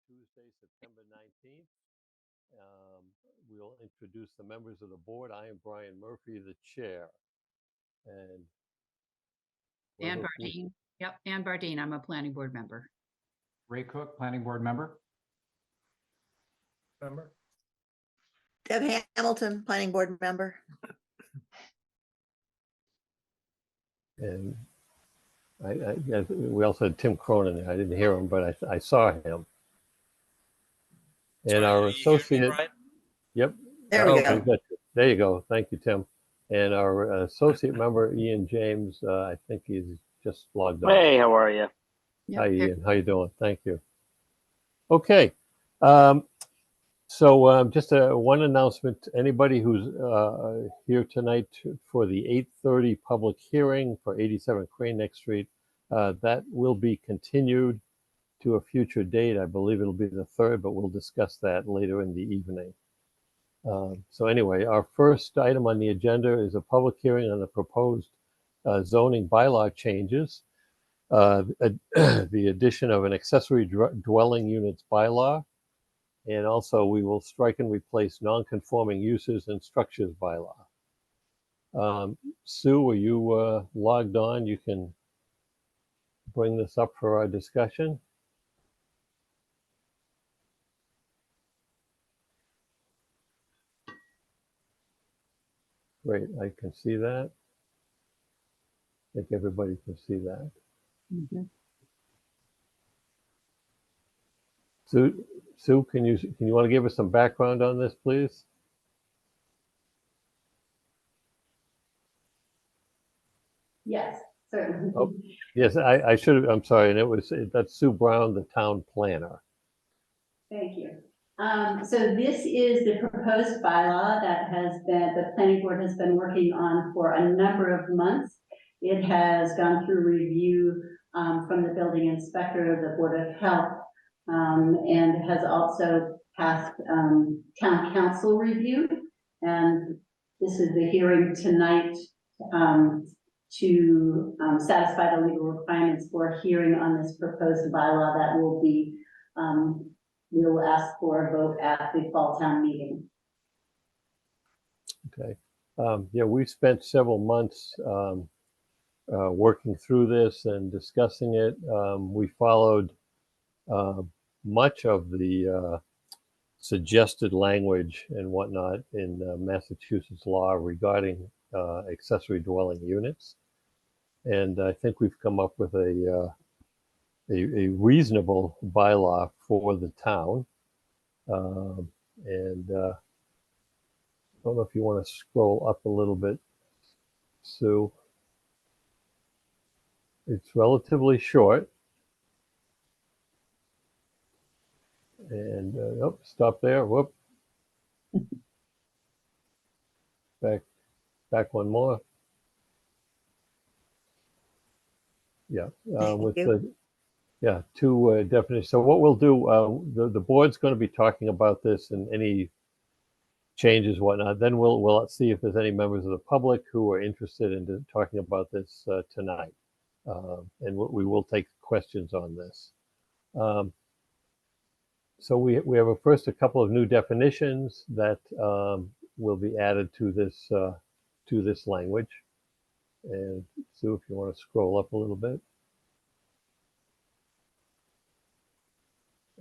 Tuesday, September 19th. Um, we'll introduce the members of the board. I am Brian Murphy, the chair. And Ann Bardeen. Yep, Ann Bardeen. I'm a planning board member. Ray Cook, planning board member. Deb Hamilton, planning board member. And we also had Tim Cronin there. I didn't hear him, but I saw him. And Sorry, our are you hearing me, associate, Brian? yep. There we Oh, go. good. There you go. Thank you, Tim. And our associate member, Ian James, I think he's just logged on. Hey, how are you? Yep. Hi, Ian. How you doing? Thank you. Okay. So just one announcement. Anybody who's here tonight for the 8:30 public hearing for 87 Crane Neck Street, that will be continued to a future date. I believe it'll be the 3rd, but we'll discuss that later in the evening. So anyway, our first item on the agenda is a public hearing on the proposed zoning bylaw changes. The addition of an accessory dwelling units bylaw, and also we will strike and replace non-conforming uses and structures bylaw. Sue, are you logged on? You can bring this up for our discussion. Great, I can see that. I think everybody can see that. Mhm. Sue, can you want to give us some background on this, please? Yes, certainly. Oh, yes, I should have, I'm sorry, and that's Sue Brown, the town planner. Thank you. So this is the proposed bylaw that the planning board has been working on for a number of months. It has gone through review from the building inspector, the Board of Health, and has also passed town council review. And this is the hearing tonight to satisfy the legal requirements for hearing on this proposed bylaw that will be we will ask for a vote at the fall town meeting. Okay. Yeah, we've spent several months working through this and discussing it. We followed much of the suggested language and whatnot in Massachusetts law regarding accessory dwelling units. And I think we've come up with a reasonable bylaw for the town. And I don't know if you want to scroll up a little bit, Sue. It's relatively short. And oh, stop there. Whoop. Back one more. Yeah, with the two definitions. So what we'll do, the board's going to be talking about this and any changes, whatnot. Then we'll see if there's any members of the public who are interested in talking about this tonight, and we will take questions on this. So we have a couple of new definitions that will be added to this language. And Sue, if you want to scroll up a little bit.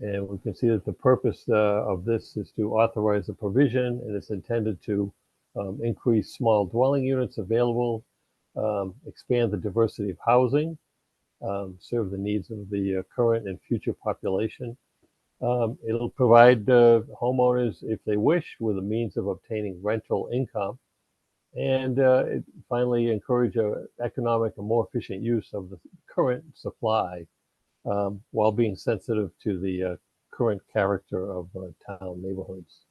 And we can see that the purpose of this is to authorize a provision, and it's intended to increase small dwelling units available, expand the diversity of housing, serve the needs of the current and future population. It'll provide homeowners, if they wish, with a means of obtaining rental income, and finally encourage economic and more efficient use of the current supply, while being sensitive to the current character of town neighborhoods.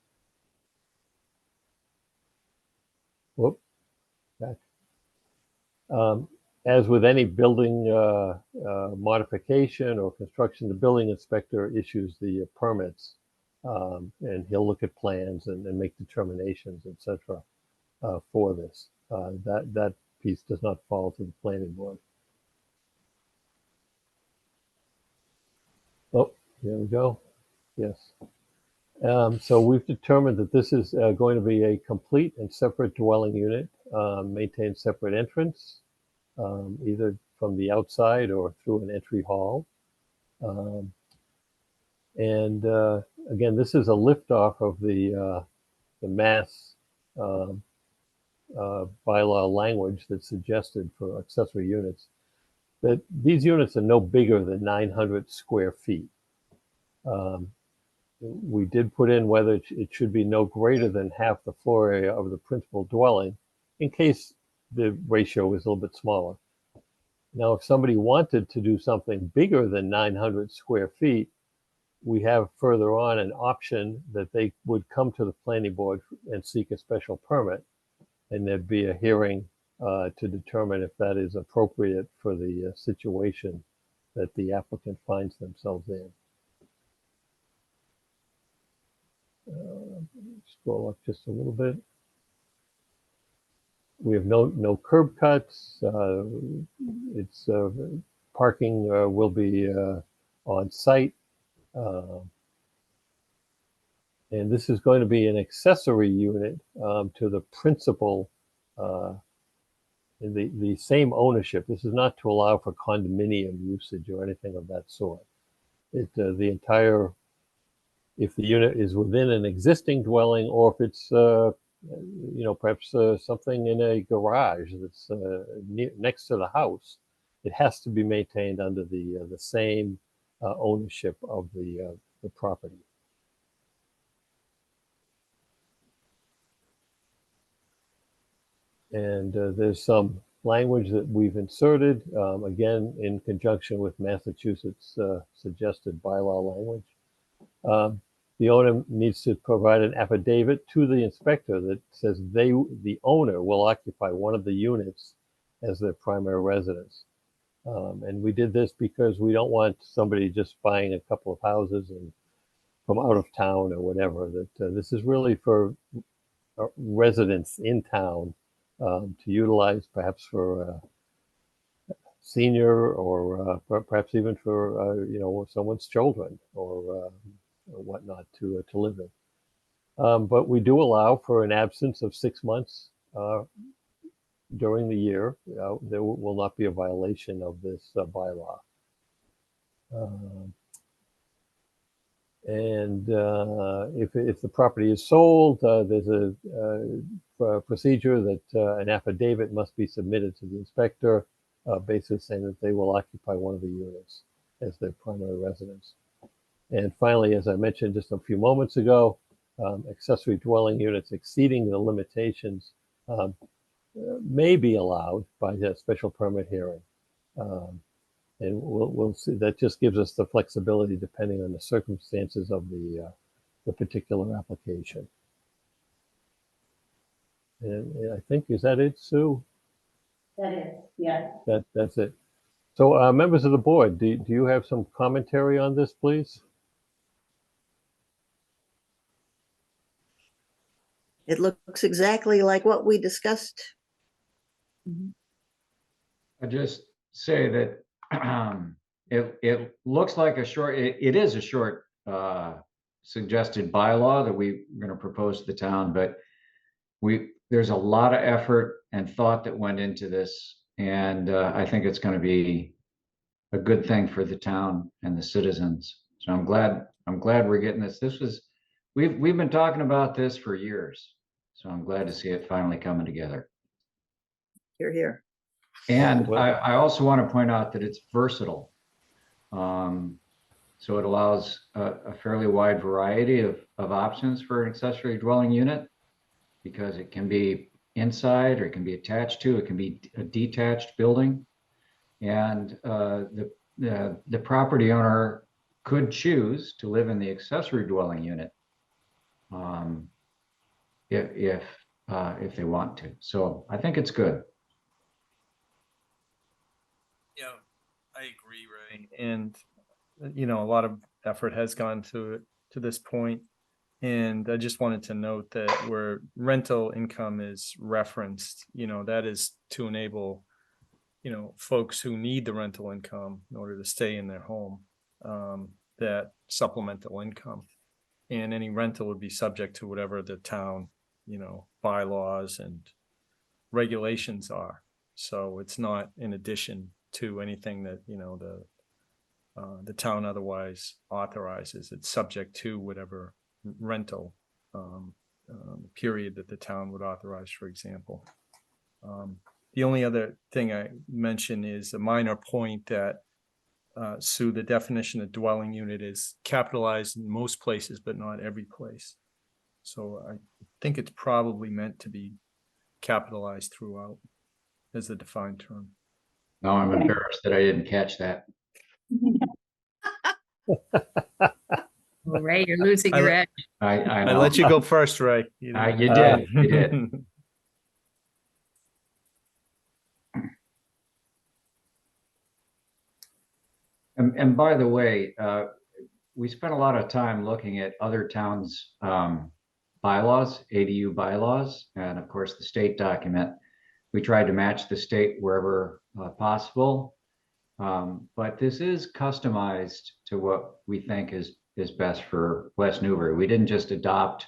Whoop, back. As with any building modification or construction, the building inspector issues the permits, and he'll look at plans and make determinations, etc. For this. That piece does not fall to the planning board. Oh, here we go. Yes. So we've determined that this is going to be a complete and separate dwelling unit, maintain separate entrance, either from the outside or through an entry hall. Um, and again, this is a liftoff of the mass um, bylaw language that's suggested for accessory units. That these units are no bigger than 900 square feet. We did put in whether it should be no greater than half the floor area of the principal dwelling in case the ratio is a little bit smaller. Now, if somebody wanted to do something bigger than 900 square feet, we have further on an option that they would come to the planning board and seek a special permit, and there'd be a hearing to determine if that is appropriate for the situation that the applicant finds themselves in. Scroll up just a little bit. We have no curb cuts. It's parking will be on site, and this is going to be an accessory unit to the principal. In the same ownership. This is not to allow for condominium usage or anything of that sort. The entire, if the unit is within an existing dwelling, or if it's perhaps something in a garage that's next to the house, it has to be maintained under the same ownership of the property. And there's some language that we've inserted, again, in conjunction with Massachusetts suggested bylaw language. The owner needs to provide an affidavit to the inspector that says the owner will occupy one of the units as their primary residence. And we did this because we don't want somebody just buying a couple of houses and from out of town or whatever. That this is really for residents in town to utilize, perhaps for senior or perhaps even for someone's children or whatnot to live in. But we do allow for an absence of 6 months during the year. There will not be a violation of this bylaw. And if the property is sold, there's a procedure that an affidavit must be submitted to the inspector, basically saying that they will occupy one of the units as their primary residence. And finally, as I mentioned just a few moments ago, accessory dwelling units exceeding the limitations may be allowed by a special permit hearing. And we'll see. That just gives us the flexibility depending on the circumstances of the particular application. And I think, is that it, Sue? That is, yes. That's it. So members of the board, do you have some commentary on this, please? It looks exactly like what we discussed. I just say that it looks like it is a short suggested bylaw that we're going to propose to the town, but there's a lot of effort and thought that went into this, and I think it's going to be a good thing for the town and the citizens. So I'm glad we're getting this. We've been talking about this for years, so I'm glad to see it finally coming together. Hear, hear. And I also want to point out that it's versatile. So it allows a fairly wide variety of options for an accessory dwelling unit, because it can be inside or it can be attached to, it can be a detached building. And the property owner could choose to live in the accessory dwelling unit if they want to. So I think it's good. Yeah, I agree, Ray. And a lot of effort has gone to this point. And I just wanted to note that where rental income is referenced, that is to enable, folks who need the rental income in order to stay in their home. that supplemental income. And any rental would be subject to whatever the town, bylaws and regulations are. So it's not in addition to anything that, the town otherwise authorizes. It's subject to whatever rental period that the town would authorize, for example. The only other thing I mention is a minor point that Sue, the definition of dwelling unit is capitalized in most places, but not every place. So I think it's probably meant to be capitalized throughout as a defined term. Now I'm embarrassed that I didn't catch that. Well, Ray, you're losing I your let- edge. I I know. let you go first, Ray. You did. You did. And by the way, we spent a lot of time looking at other towns' bylaws, ADU bylaws, and of course the state document. We tried to match the state wherever possible, but this is customized to what we think is best for West Newbury. We didn't just adopt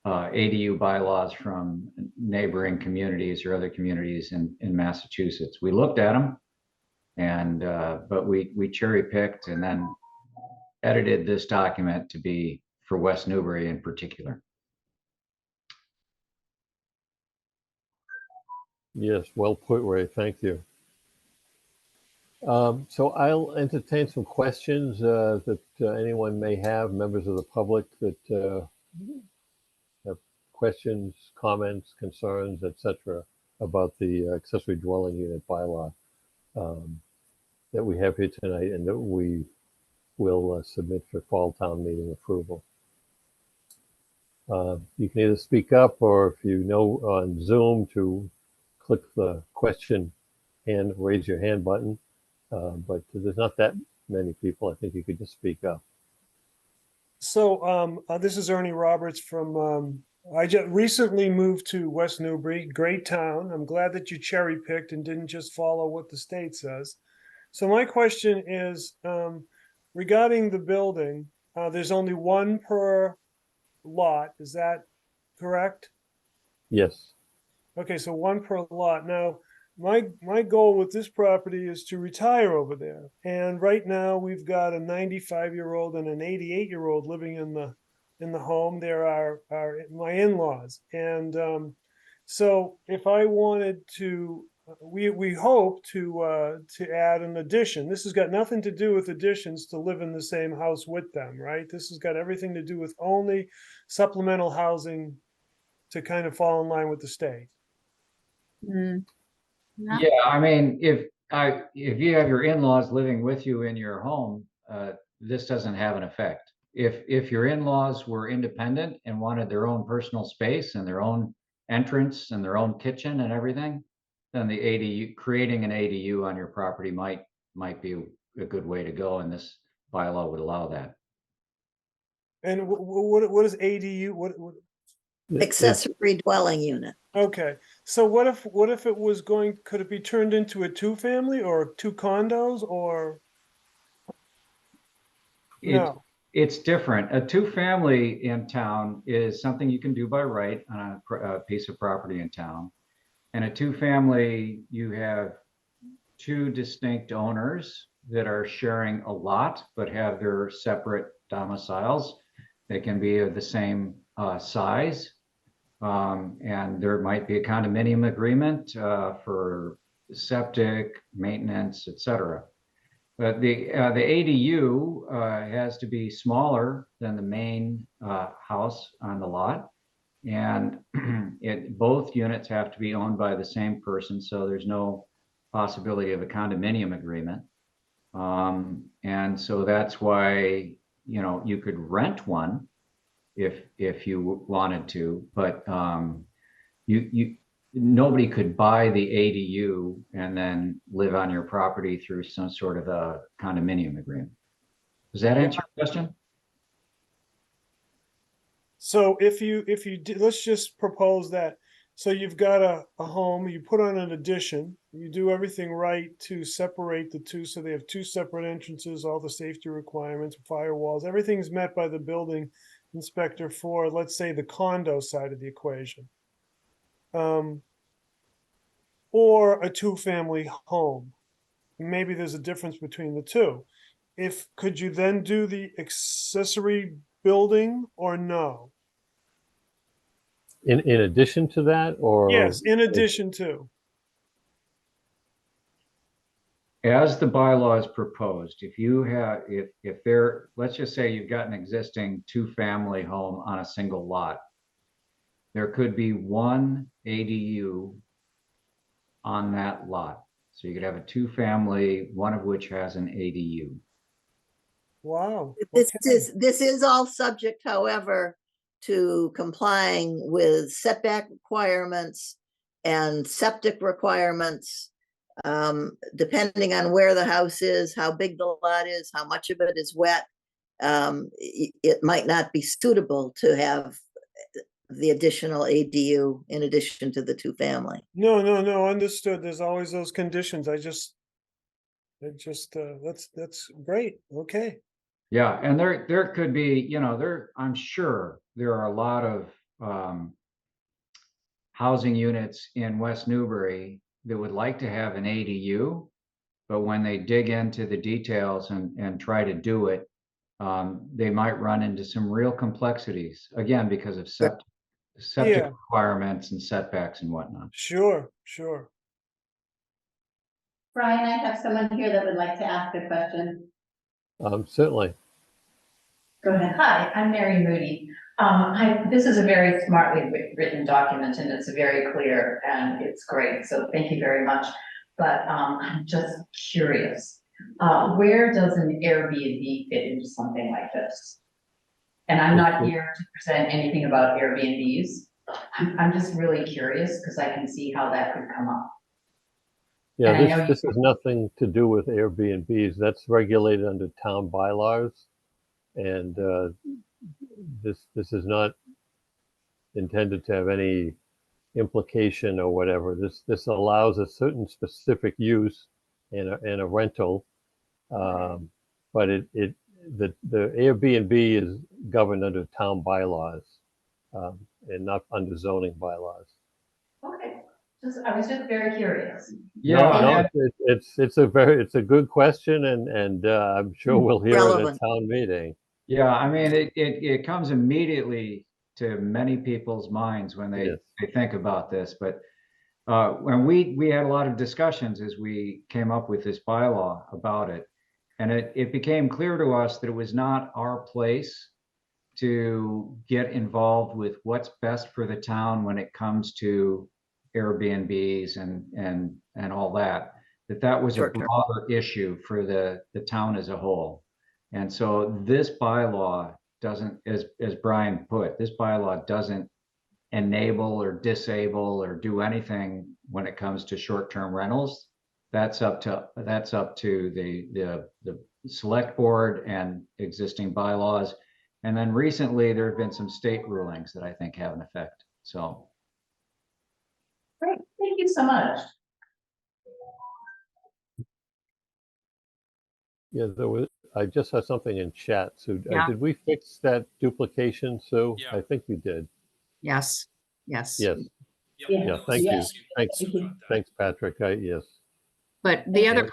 ADU bylaws from neighboring communities or other communities in Massachusetts. We looked at them, and but we cherry picked and then edited this document to be for West Newbury in particular. Yes, well put, Ray. Thank you. So I'll entertain some questions that anyone may have, members of the public that have questions, comments, concerns, etc., about the accessory dwelling unit bylaw that we have here tonight and that we will submit for fall town meeting approval. You can either speak up, or if you know on Zoom to click the question and raise your hand button. But there's not that many people. I think you could just speak up. So this is Ernie Roberts from, I just recently moved to West Newbury, great town. I'm glad that you cherry picked and didn't just follow what the state says. So my question is regarding the building, there's only one per lot. Is that correct? Yes. Okay, so one per lot. Now, my goal with this property is to retire over there. And right now we've got a 95-year-old and an 88-year-old living in the home. There are my in-laws. And so if I wanted to, we hope to add an addition. This has got nothing to do with additions to live in the same house with them, right? This has got everything to do with only supplemental housing to kind of fall in line with the state. Mm. No. Yeah, I mean, if you have your in-laws living with you in your home, this doesn't have an effect. If your in-laws were independent and wanted their own personal space and their own entrance and their own kitchen and everything, then the ADU, creating an ADU on your property might be a good way to go, and this bylaw would allow that. And what is ADU? What? Accessory dwelling unit. Okay, so what if it was could it be turned into a two-family or two condos or? No. It's different. A two-family in town is something you can do by right on a piece of property in town. And a two-family, you have two distinct owners that are sharing a lot, but have their separate domiciles. They can be of the same size. And there might be a condominium agreement for septic, maintenance, etc. But the ADU has to be smaller than the main house on the lot, and both units have to be owned by the same person, so there's no possibility of a condominium agreement. And so that's why you could rent one if you wanted to, but nobody could buy the ADU and then live on your property through some sort of a condominium agreement. Does that answer your question? So if you let's just propose that. So you've got a home, you put on an addition, you do everything right to separate the two, so they have two separate entrances, all the safety requirements, firewalls, everything's met by the building inspector for, let's say, the condo side of the equation. Or a two-family home. Maybe there's a difference between the two. Could you then do the accessory building or no? In addition to that, or Yes, in addition to. As the bylaw is proposed, if you have, if there, let's just say you've got an existing two-family home on a single lot, there could be one ADU on that lot. So you could have a two-family, one of which has an ADU. Wow. This okay. this is all subject, however, to complying with setback requirements and septic requirements, depending on where the house is, how big the lot is, how much of it is wet. It might not be suitable to have the additional ADU in addition to the two-family. No, understood. There's always those conditions. that's great. Okay. Yeah, and there could be, you know, I'm sure there are a lot of housing units in West Newbury that would like to have an ADU, but when they dig into the details and try to do it, they might run into some real complexities, again, because of septic Yeah. requirements and setbacks and whatnot. Sure. Brian, I have someone here that would like to ask a question. certainly. Go ahead. Hi, I'm Mary Moody. This is a very smartly written document and it's very clear and it's great. So thank you very much. But I'm just curious, where does an Airbnb fit into something like this? And I'm not here to present anything about Airbnbs. I'm just really curious because I can see how that could come up. Yeah, And I know this has nothing to do with Airbnbs. That's regulated under town bylaws. And this is not intended to have any implication or whatever. This allows a certain specific use in a rental, but the Airbnb is governed under town bylaws and not under zoning bylaws. Okay, I was just very curious. Yeah, It's a good question, and I'm sure we'll hear it Relevant. at town meeting. yeah. I mean, it comes immediately to many people's minds when they think about this. But when we had a lot of discussions as we came up with this bylaw about it, and it became clear to us that it was not our place to get involved with what's best for the town when it comes to Airbnbs and all that. That was a Short term. broader issue for the town as a whole. And so this bylaw doesn't, as Brian put, this bylaw doesn't enable or disable or do anything when it comes to short-term rentals. That's up to the select board and existing bylaws. And then recently there have been some state rulings that I think have an effect. So. Great, thank you so much. Yeah, I just saw something in chat. So Yeah. did we fix that duplication, Sue? Yeah. I think we did. Yes. Yes. Yeah. Yeah, thank you. Thanks. Thanks, Patrick. Yes. But the other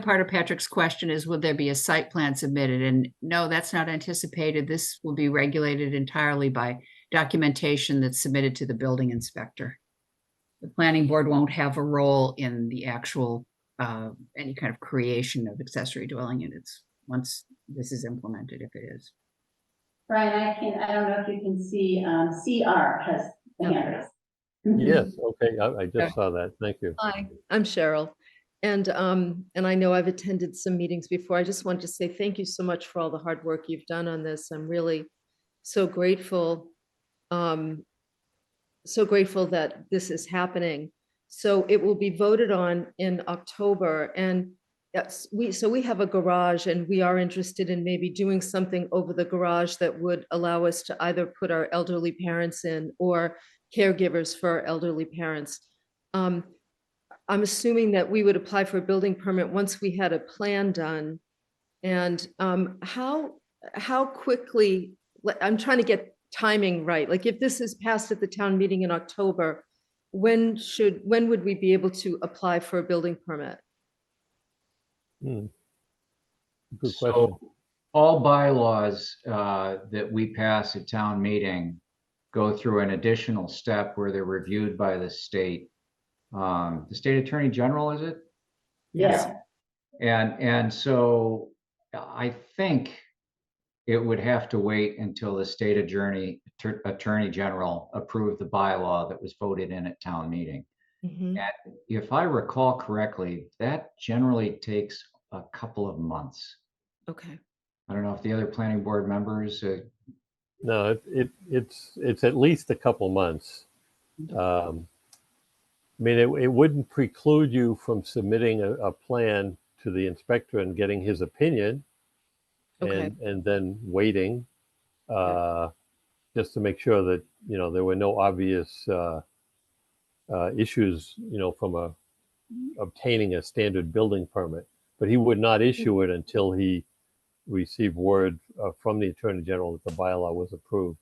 part of Patrick's question is, will there be a site plan submitted? And no, that's not anticipated. This will be regulated entirely by documentation that's submitted to the building inspector. The planning board won't have a role in the actual any kind of creation of accessory dwelling units once this is implemented, if it is. Brian, I don't know if you can see, CR has the hand raised. Yes. Okay. I just saw that. Thank you. Hi, I'm Cheryl. And I know I've attended some meetings before. I just wanted to say thank you so much for all the hard work you've done on this. I'm really so grateful that this is happening. So it will be voted on in October. And we have a garage and we are interested in maybe doing something over the garage that would allow us to either put our elderly parents in or caregivers for elderly parents. I'm assuming that we would apply for a building permit once we had a plan done. And how quickly, I'm trying to get timing right. Like if this is passed at the town meeting in October, when would we be able to apply for a building permit? Hmm. Good So question. all bylaws that we pass at town meeting go through an additional step where they're reviewed by the state attorney general, is it? Yes. And so I think it would have to wait until the state attorney general approved the bylaw that was voted in at town meeting. Mhm. And if I recall correctly, that generally takes a couple of months. Okay. I don't know if the other planning board members, No, it's at least a couple months. I mean, it wouldn't preclude you from submitting a plan to the inspector and getting his opinion, Okay. and then waiting, just to make sure that there were no obvious issues, from obtaining a standard building permit. But he would not issue it until he received word from the Attorney General that the bylaw was approved.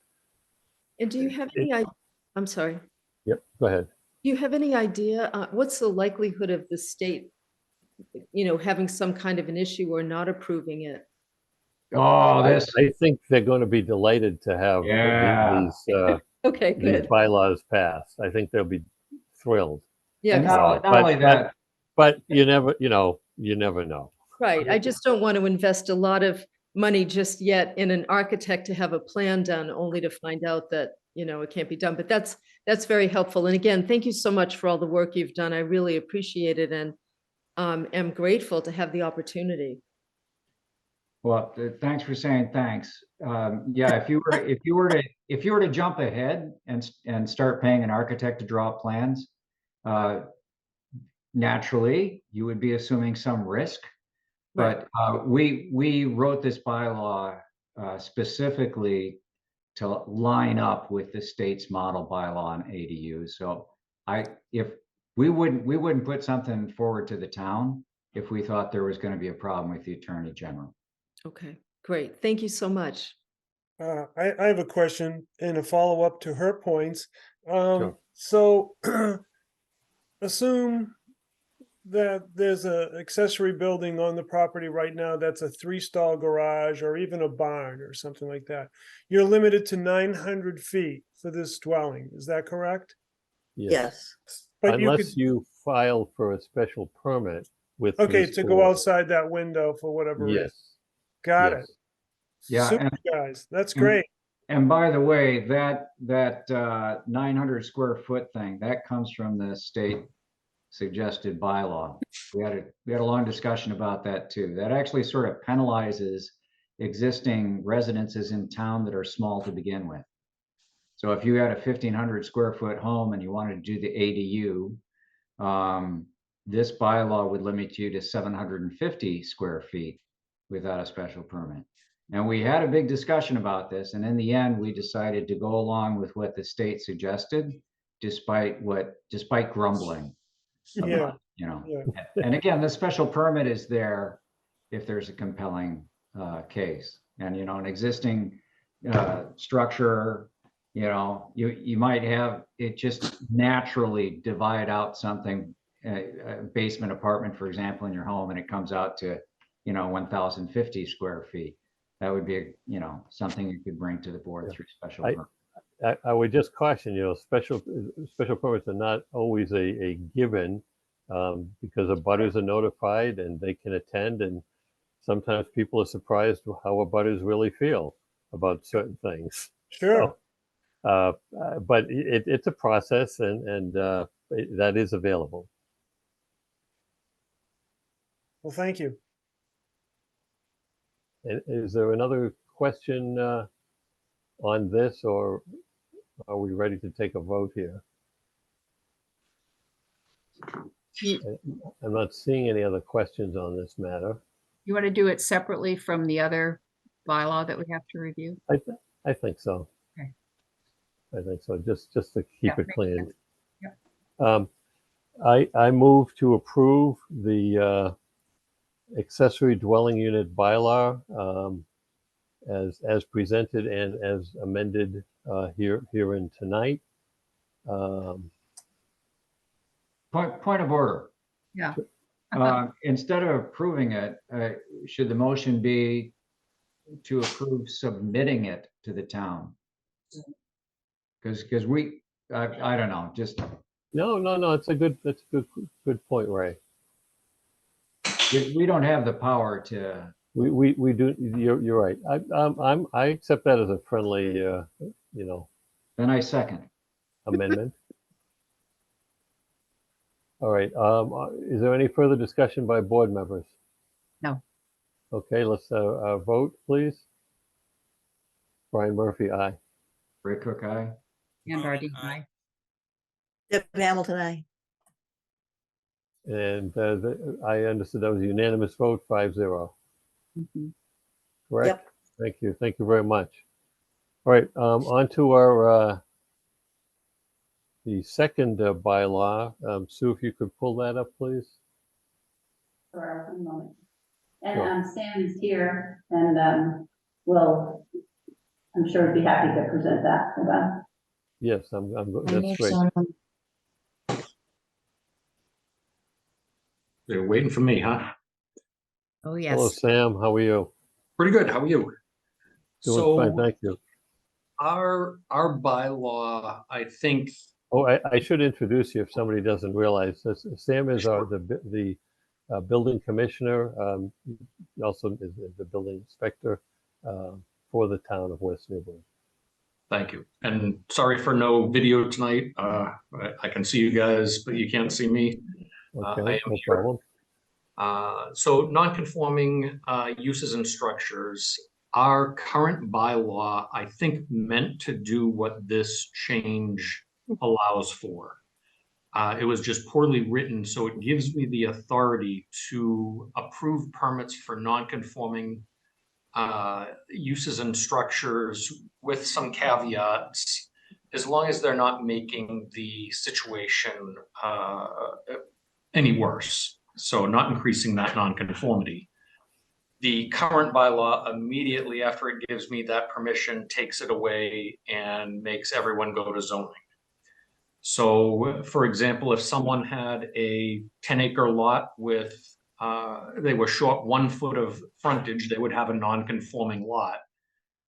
And do you have any idea? I'm sorry. Yep, go ahead. Do you have any idea, what's the likelihood of the state, having some kind of an issue or not approving it? I think they're going to be delighted to have Okay, these good. bylaws passed. I think they'll be thrilled. Yeah, and 'cause- not only that, But you never know. right. I just don't want to invest a lot of money just yet in an architect to have a plan done only to find out that, it can't be done. But that's very helpful. And again, thank you so much for all the work you've done. I really appreciate it and am grateful to have the opportunity. well, thanks for saying thanks. Yeah, if you were to jump ahead and start paying an architect to draw up plans, naturally you would be assuming some risk. Right. But we wrote this bylaw specifically to line up with the state's model bylaw on ADUs. So if we wouldn't put something forward to the town if we thought there was going to be a problem with the Attorney General. Okay, great. Thank you so much. I have a question and a follow-up to her points. Sure. So assume that there's a accessory building on the property right now that's a 3-stall garage or even a barn or something like that. You're limited to 900 feet for this dwelling. Is that correct? Yes. But you Unless could, you file for a special permit with okay, this to go board. outside that window for whatever reason. Yes. Got Yes. it. Yeah, Super, and- guys. That's great. And by the way, that 900 square foot thing, that comes from the state suggested bylaw. We had a long discussion about that too. That actually sort of penalizes existing residences in town that are small to begin with. So if you had a 1,500 square foot home and you wanted to do the ADU, this bylaw would limit you to 750 square feet without a special permit. And we had a big discussion about this, and in the end, we decided to go along with what the state suggested, despite grumbling about, Yeah. And again, the special permit is there if there's a compelling case. And an existing structure, you might have it just naturally divide out something, a basement apartment, for example, in your home, and it comes out to 1,050 square feet. That would be something you could bring to the board through special permit. I would just caution, special permits are not always a given, because abutters are notified and they can attend, and sometimes people are surprised how abutters really feel about certain things. Sure. So, but it's a process, and that is available. Well, thank you. And is there another question on this, or are we ready to take a vote here? I'm not seeing any other questions on this matter. You want to do it separately from the other bylaw that we have to review? I think so. Okay. I think so, just to keep Yeah, it makes clean. sense. I move to approve the accessory dwelling unit bylaw as presented and as amended herein tonight. Point of order. Yeah. Instead of approving it, should the motion be to approve submitting it to the town? Because I don't know, just, No, that's a good point, Ray. we don't have the power to, We do, you're right. I accept that as a friendly, then I second. amendment. All right, is there any further discussion by board members? No. Okay, let's vote, please. Brian Murphy, aye. Ray Cook, aye. And Artie, aye. Deb Hamilton, I. And I understood that was a unanimous vote, 5-0. Mhm. Correct? Thank you very much. All right, on to our the second bylaw. Sue, if you could pull that up, please. For a moment. Sure. And Sam is here and I'm sure he'd be happy to present that. Hold on. Yes, that's great. They're waiting for me, huh? Oh, Hello, yes. Sam, how are you? Pretty good. How are you? Doing fine, thank you. Our bylaw, I think, Oh, I should introduce you if somebody doesn't realize this. Sam is the building commissioner. He also is the building inspector for the town of West Newbury. thank you. And sorry for no video tonight. I can see you guys, but you can't see me. Okay, I am no here. problem. So non-conforming uses and structures, our current bylaw, I think, meant to do what this change allows for. It was just poorly written, so it gives me the authority to approve permits for non-conforming uses and structures with some caveats, as long as they're not making the situation any worse. So not increasing that nonconformity. The current bylaw, immediately after it gives me that permission, takes it away and makes everyone go to zoning. So, for example, if someone had a 10-acre lot with, they were short 1 foot of frontage, they would have a non-conforming lot.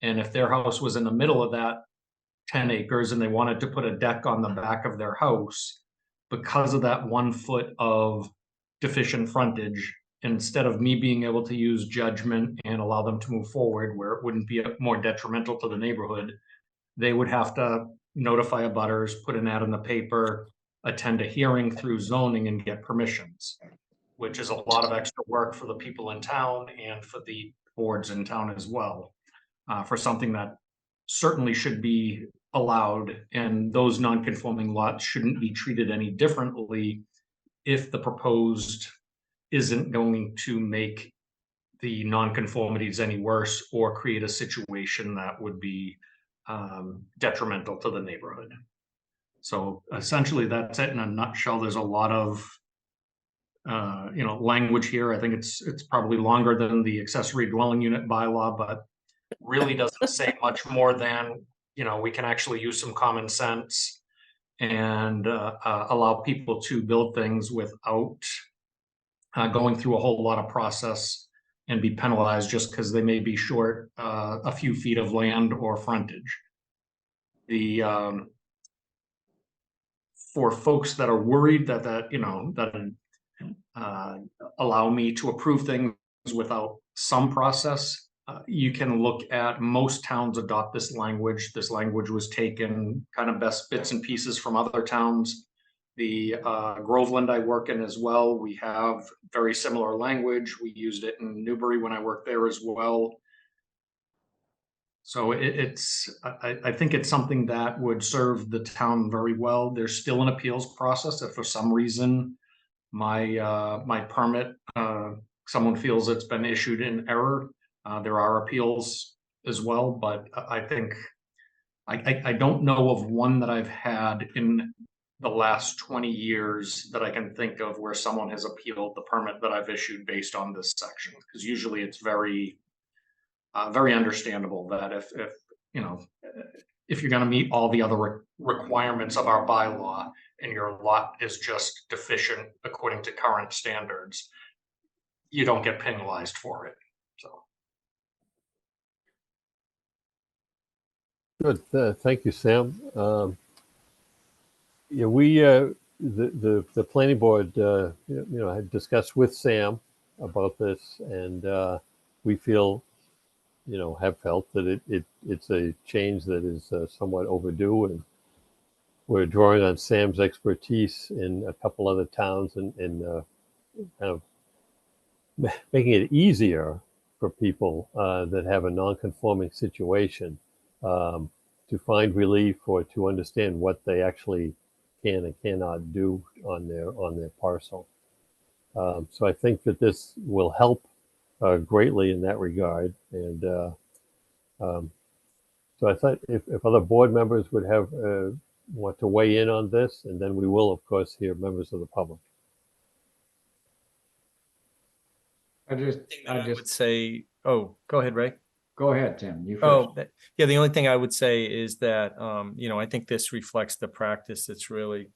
And if their house was in the middle of that 10 acres and they wanted to put a deck on the back of their house, because of that 1 foot of deficient frontage, instead of me being able to use judgment and allow them to move forward where it wouldn't be more detrimental to the neighborhood, they would have to notify abutters, put an ad in the paper, attend a hearing through zoning and get permissions, which is a lot of extra work for the people in town and for the boards in town as well, for something that certainly should be allowed, and those non-conforming lots shouldn't be treated any differently if the proposed isn't going to make the non-conformities any worse or create a situation that would be detrimental to the neighborhood. So essentially that's it in a nutshell. There's a lot of language here. I think it's probably longer than the accessory dwelling unit bylaw, but really doesn't say much more than, we can actually use some common sense and allow people to build things without going through a whole lot of process and be penalized just because they may be short a few feet of land or frontage. For folks that are worried that allow me to approve things without some process, you can look at most towns adopt this language. This language was taken kind of best bits and pieces from other towns. The Groveland I work in as well, we have very similar language. We used it in Newbury when I worked there as well. So I think it's something that would serve the town very well. There's still an appeals process. If for some reason my permit, someone feels it's been issued in error, there are appeals as well. But I think I don't know of one that I've had in the last 20 years that I can think of where someone has appealed the permit that I've issued based on this section. Because usually it's very, very understandable that if you know, if you're going to meet all the other requirements of our bylaw and your lot is just deficient according to current standards, you don't get penalized for it. So. Good. Thank you, Sam. Yeah, the planning board, had discussed with Sam about this, and we feel, have felt that it's a change that is somewhat overdue, and we're drawing on Sam's expertise in a couple other towns and kind of making it easier for people that have a non-conforming situation to find relief or to understand what they actually can and cannot do on their parcel. So I think that this will help greatly in that regard. And so I thought if other board members would have want to weigh in on this, and then we will, of course, hear members of the public. I I would say, oh, go ahead, Ray. go ahead, Tim. You first. Oh, yeah. The only thing I would say is that, I think this reflects the practice that's really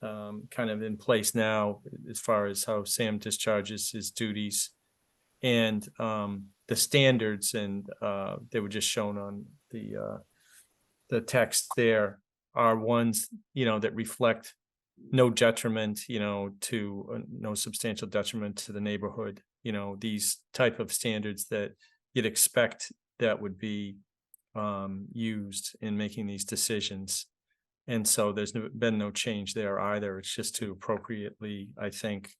kind of in place now as far as how Sam discharges his duties, and the standards, and they were just shown on the text there, are ones, that reflect no detriment, to no substantial detriment to the neighborhood. These type of standards that you'd expect that would be used in making these decisions. And so there's been no change there either. It's just to appropriately, I think,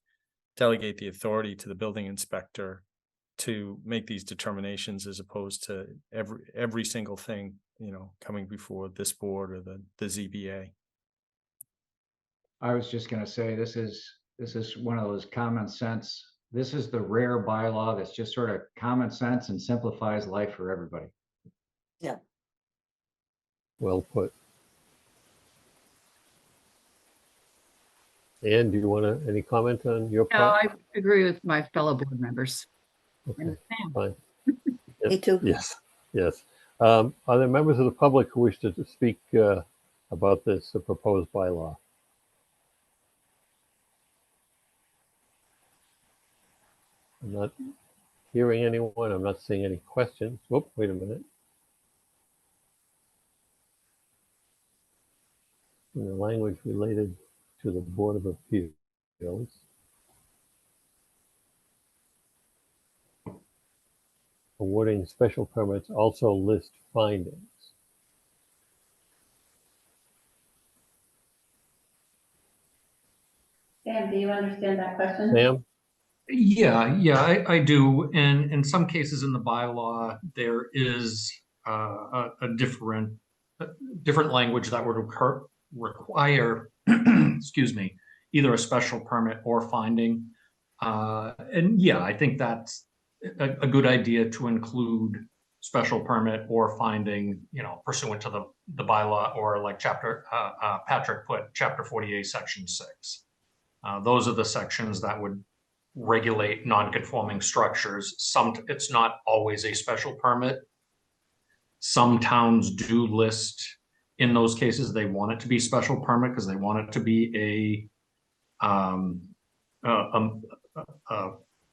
delegate the authority to the building inspector to make these determinations, as opposed to every single thing, coming before this board or the ZBA. I was just going to say, this is one of those common sense. This is the rare bylaw that's just sort of common sense and simplifies life for everybody. Yeah. Well put. Anne, do you want any comment on your No, part? I agree with my fellow board members. Okay, fine. Me too. Yes, yes. Are there members of the public who wish to speak about this proposed bylaw? I'm not hearing anyone. I'm not seeing any questions. Whoop, wait a minute. In the language related to the Board of Appeals. Awarding special permits also list findings. Sam, do you understand that question? Sam? Yeah, I do. And in some cases in the bylaw, there is a different language that would require, excuse me, either a special permit or finding. And yeah, I think that's a good idea to include special permit or finding, pursuant to the bylaw, or like Patrick put, chapter 48, section 6. Those are the sections that would regulate non-conforming structures. It's not always a special permit. Some towns do list, in those cases, they want it to be special permit because they want it to be a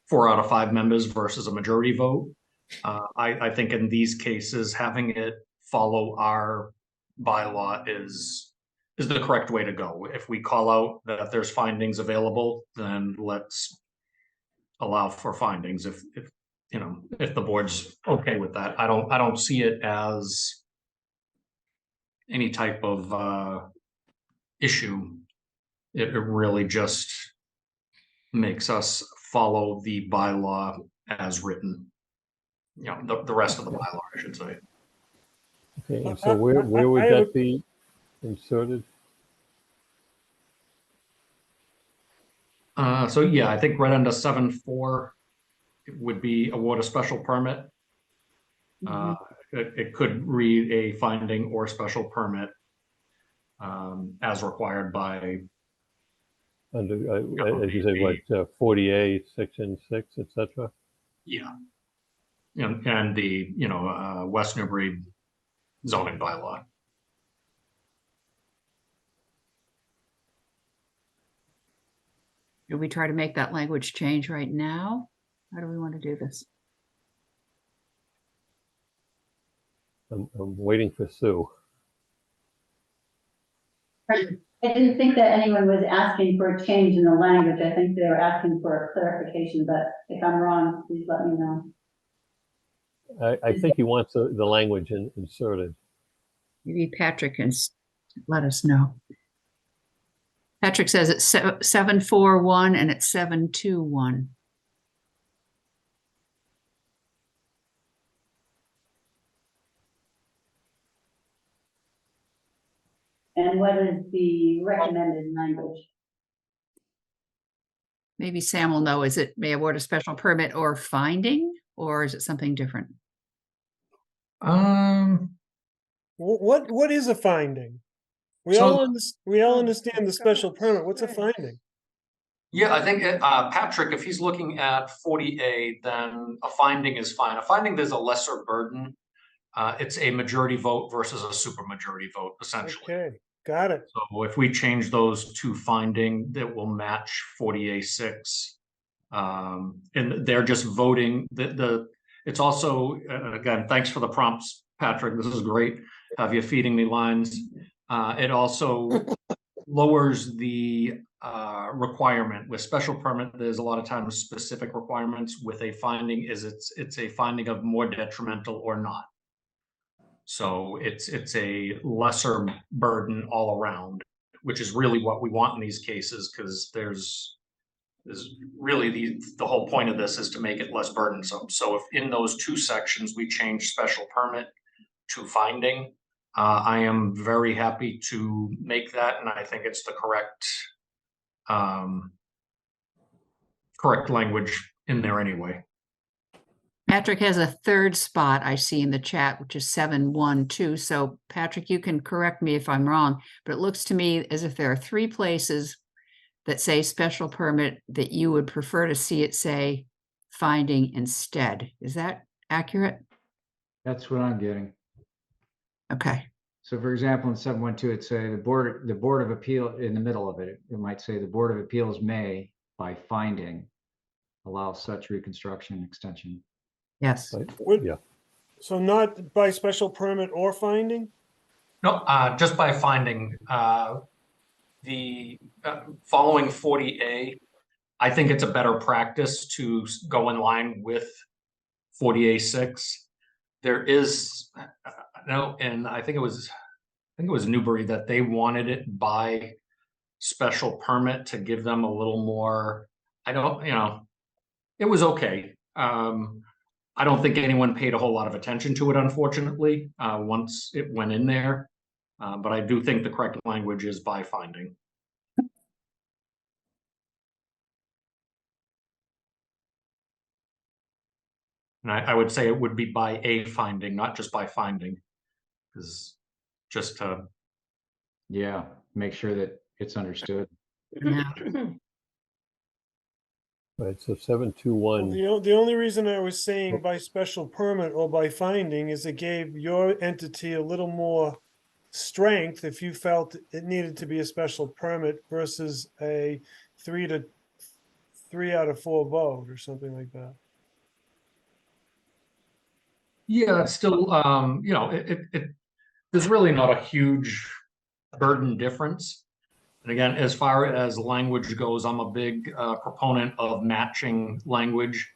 4 out of 5 members versus a majority vote. I think in these cases, having it follow our bylaw is the correct way to go. If we call out that there's findings available, then let's allow for findings. If the board's okay with that, I don't see it as any type of issue. It really just makes us follow the bylaw as written. The rest of the bylaw, I should say. Okay, and so where would that be inserted? So yeah, I think right under 7.4 it would be award a special permit. it could read a finding or special permit as required by, Under, as you say, what, 40A, Section 6, etc.? yeah. And the, West Newbury zoning bylaw. Do we try to make that language change right now? How do we want to do this? I'm waiting for Sue. I didn't think that anyone was asking for a change in the language. I think they were asking for a clarification, but if I'm wrong, please let me know. I think he wants the language inserted. Maybe Patrick can let us know. Patrick says it's 741 and it's 721. And what is the recommended language? Maybe Sam will know. Is it may award a special permit or finding, or is it something different? What is a finding? We So- all understand the special permit. What's a finding? Yeah, I think, Patrick, if he's looking at 40A, then a finding is fine. A finding, there's a lesser burden. It's a majority vote versus a supermajority vote, essentially. Okay, got it. So if we change those to finding, that will match 40A6. And they're just voting, it's also, again, thanks for the prompts, Patrick, this is great. Have you feeding me lines. It also lowers the requirement. With special permit, there's a lot of times specific requirements. With a finding, it's a finding of more detrimental or not. So it's a lesser burden all around, which is really what we want in these cases, because there's really the whole point of this is to make it less burdensome. So if in those two sections we change special permit to finding, I am very happy to make that, and I think it's the correct language in there anyway. Patrick has a third spot I see in the chat, which is 712. So Patrick, you can correct me if I'm wrong, but it looks to me as if there are three places that say special permit that you would prefer to see it say finding instead. Is that accurate? That's what I'm getting. Okay. So for example, in 712, it'd say the Board of Appeal in the middle of it. It might say the Board of Appeals may, by finding, allow such reconstruction and extension. Yes. Yeah. So not by special permit or finding? No, just by finding. The following 40A, I think it's a better practice to go in line with 40A6. There is and I think it was Newbury that they wanted it by special permit to give them a little more. It was okay. I don't think anyone paid a whole lot of attention to it, unfortunately, once it went in there. But I do think the correct language is by finding. And I would say it would be by a finding, not just by finding, because just to. Yeah, make sure that it's understood. Yeah. Right, so 721. The only reason I was saying by special permit or by finding is it gave your entity a little more strength if you felt it needed to be a special permit versus a 3 out of 4 vote or something like that. Yeah, it's still, there's really not a huge burden difference. And again, as far as language goes, I'm a big proponent of matching language,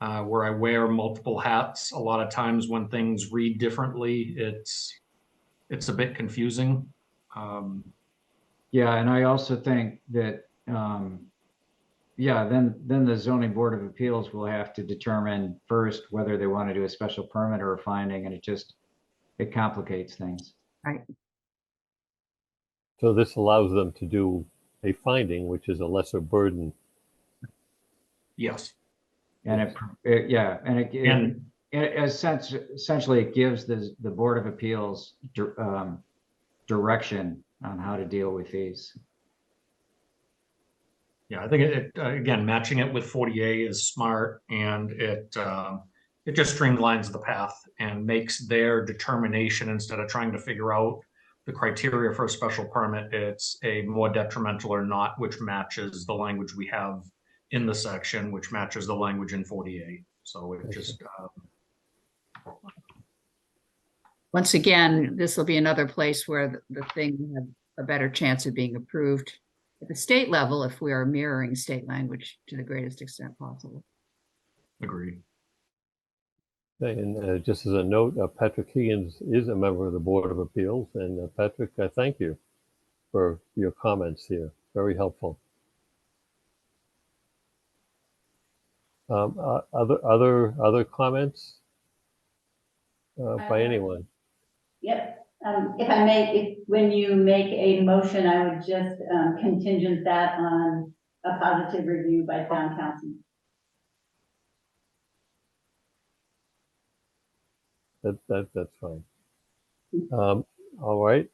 where I wear multiple hats. A lot of times when things read differently, it's a bit confusing. Yeah, and I also think that, then the zoning board of appeals will have to determine first whether they want to do a special permit or a finding, and it complicates things. Right. So this allows them to do a finding, which is a lesser burden. Yes. And Essentially, it gives the Board of Appeals direction on how to deal with these. Yeah, I think again, matching it with 40A is smart, and it just streamlines the path and makes their determination, instead of trying to figure out the criteria for a special permit, it's a more detrimental or not, which matches the language we have in the section, which matches the language in 40A. So it just Once again, this will be another place where the thing will have a better chance of being approved at the state level if we are mirroring state language to the greatest extent possible. agreed. And just as a note, Patrick Higgins is a member of the Board of Appeals. And Patrick, I thank you for your comments here. Very helpful. Other comments by anyone? Yep. If I may, when you make a motion, I would just contingent that on a positive review by town council. That's fine. All right.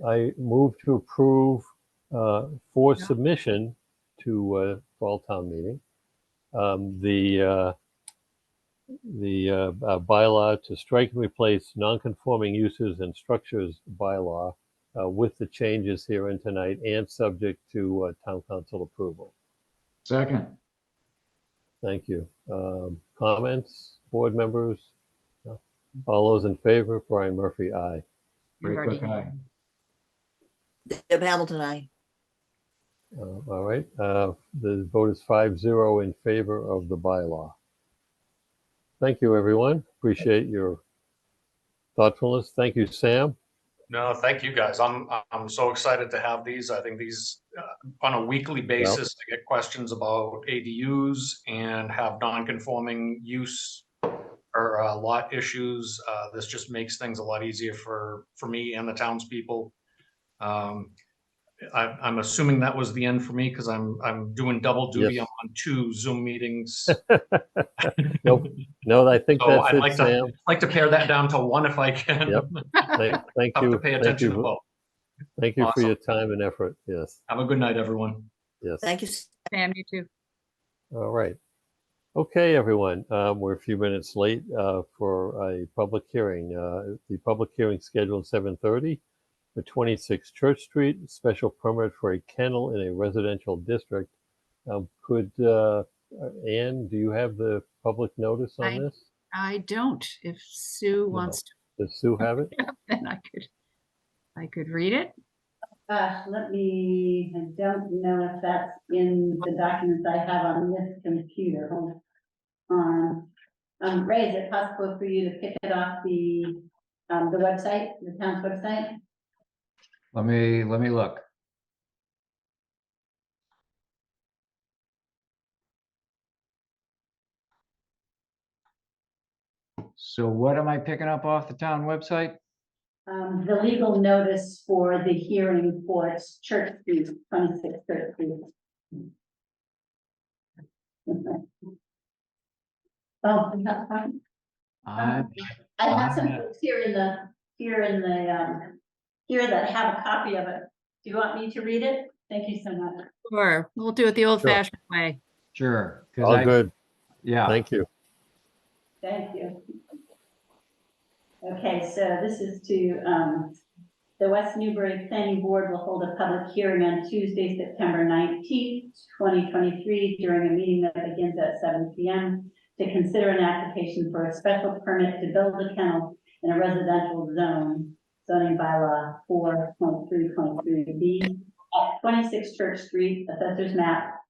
I move to approve for submission to fall town meeting the bylaw to strike and replace non-conforming uses and structures bylaw with the changes herein tonight and subject to town council approval. Second. Thank you. Comments, board members? No? All those in favor? Brian Murphy, aye. Ray Cook, aye. Deb Hamilton, aye. All right. The vote is 5-0 in favor of the bylaw. Thank you, everyone. Appreciate your thoughtfulness. Thank you, Sam. No, thank you guys. I'm so excited to have these. I think these on a weekly basis to get questions about ADUs and have non-conforming use or lot issues. This just makes things a lot easier for me and the townspeople. I'm assuming that was the end for me because I'm doing double duty. Yes. I'm on 2 Zoom meetings. Nope. No, I think So that's I'd it, like Sam. to pare that down to 1 if I can. Yep. Thank Have you. to pay attention to both. Thank you for Awesome. your time and effort. Yes. Have a good night, everyone. Yes. Thank you. Sam, you too. All right. Okay, everyone. We're a few minutes late for a public hearing. The public hearing scheduled 7:30 for 26 Church Street, special permit for a kennel in a residential district. Could Anne, do you have the public notice on this? I don't. If Sue wants to, Does Sue have it? then I could read it. I don't know if that's in the documents I have on this computer. Hold on. Ray, is it possible for you to pick it off the website, the town's website? Let me look. So what am I picking up off the town website? The legal notice for the hearing for Church Street, 26 Church Street. Oh, that's fine. I have some folks here that have a copy of it. Do you want me to read it? Thank you so much. Sure, we'll do it the old-fashioned way. Sure. All good. Yeah. Thank you. Thank you. Okay, so this is to, the West Newbury Planning Board will hold a public hearing on Tuesday, September 19th, 2023, during a meeting that begins at 7 p.m. to consider an application for a special permit to build a kennel in a residential zone, zoning bylaw 4.3.3b at 26 Church Street, Assessor's Map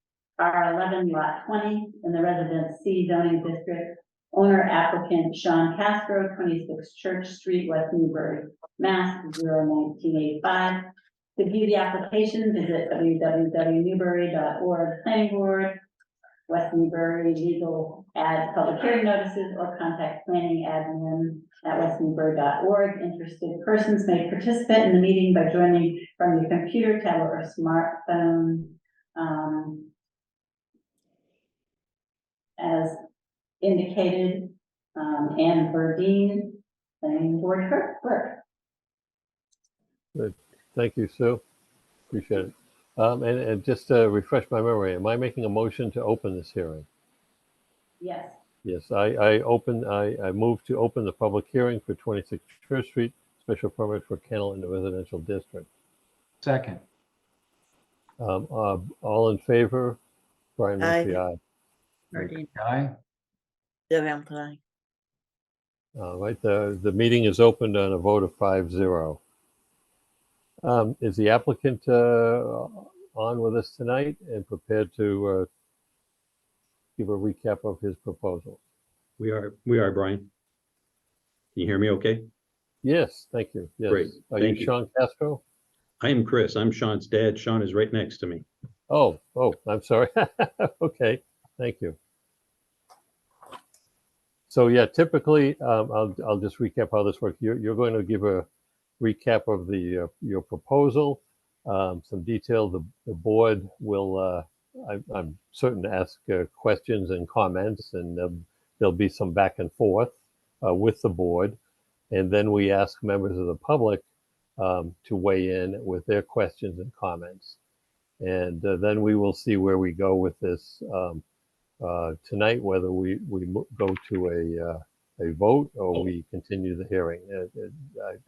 R11 Lot 20 in the Residence C zoning district. Owner applicant Sean Castro, 26 Church Street, West Newbury, Mass. 01985. To view the application, visit www.newbury.org. Planning Board, West Newbury Legal Ad Public Hearing Notices, or contact planning admin at westnewbury.org. Interested persons may participate in the meeting by joining from your computer, tablet, or smartphone. As indicated, Ann Burdine, planning board clerk. Good. Thank you, Sue. Appreciate it. And just to refresh my memory, am I making a motion to open this hearing? Yes. Yes, I move to open the public hearing for 26 Church Street, special permit for kennel in the residential district. Second. All in favor? Brian Murphy, Aye. aye. Burdine. Aye. Debbie Hamilton, aye. All right, the meeting is opened on a vote of 5-0. Is the applicant on with us tonight and prepared to give a recap of his proposal? We are, Brian. Can you hear me okay? Yes, thank you. Yes. Great, Are thank you you. Sean Casco? I am Chris. I'm Sean's dad. Sean is right next to me. Oh, I'm sorry. Okay, thank you. So yeah, typically, I'll just recap how this works. You're going to give a recap of the your proposal, some detail. The board will, I'm certain, to ask questions and comments, and there'll be some back and forth with the board, and then we ask members of the public to weigh in with their questions and comments, and then we will see where we go with this tonight, whether we go to a vote or we continue the hearing.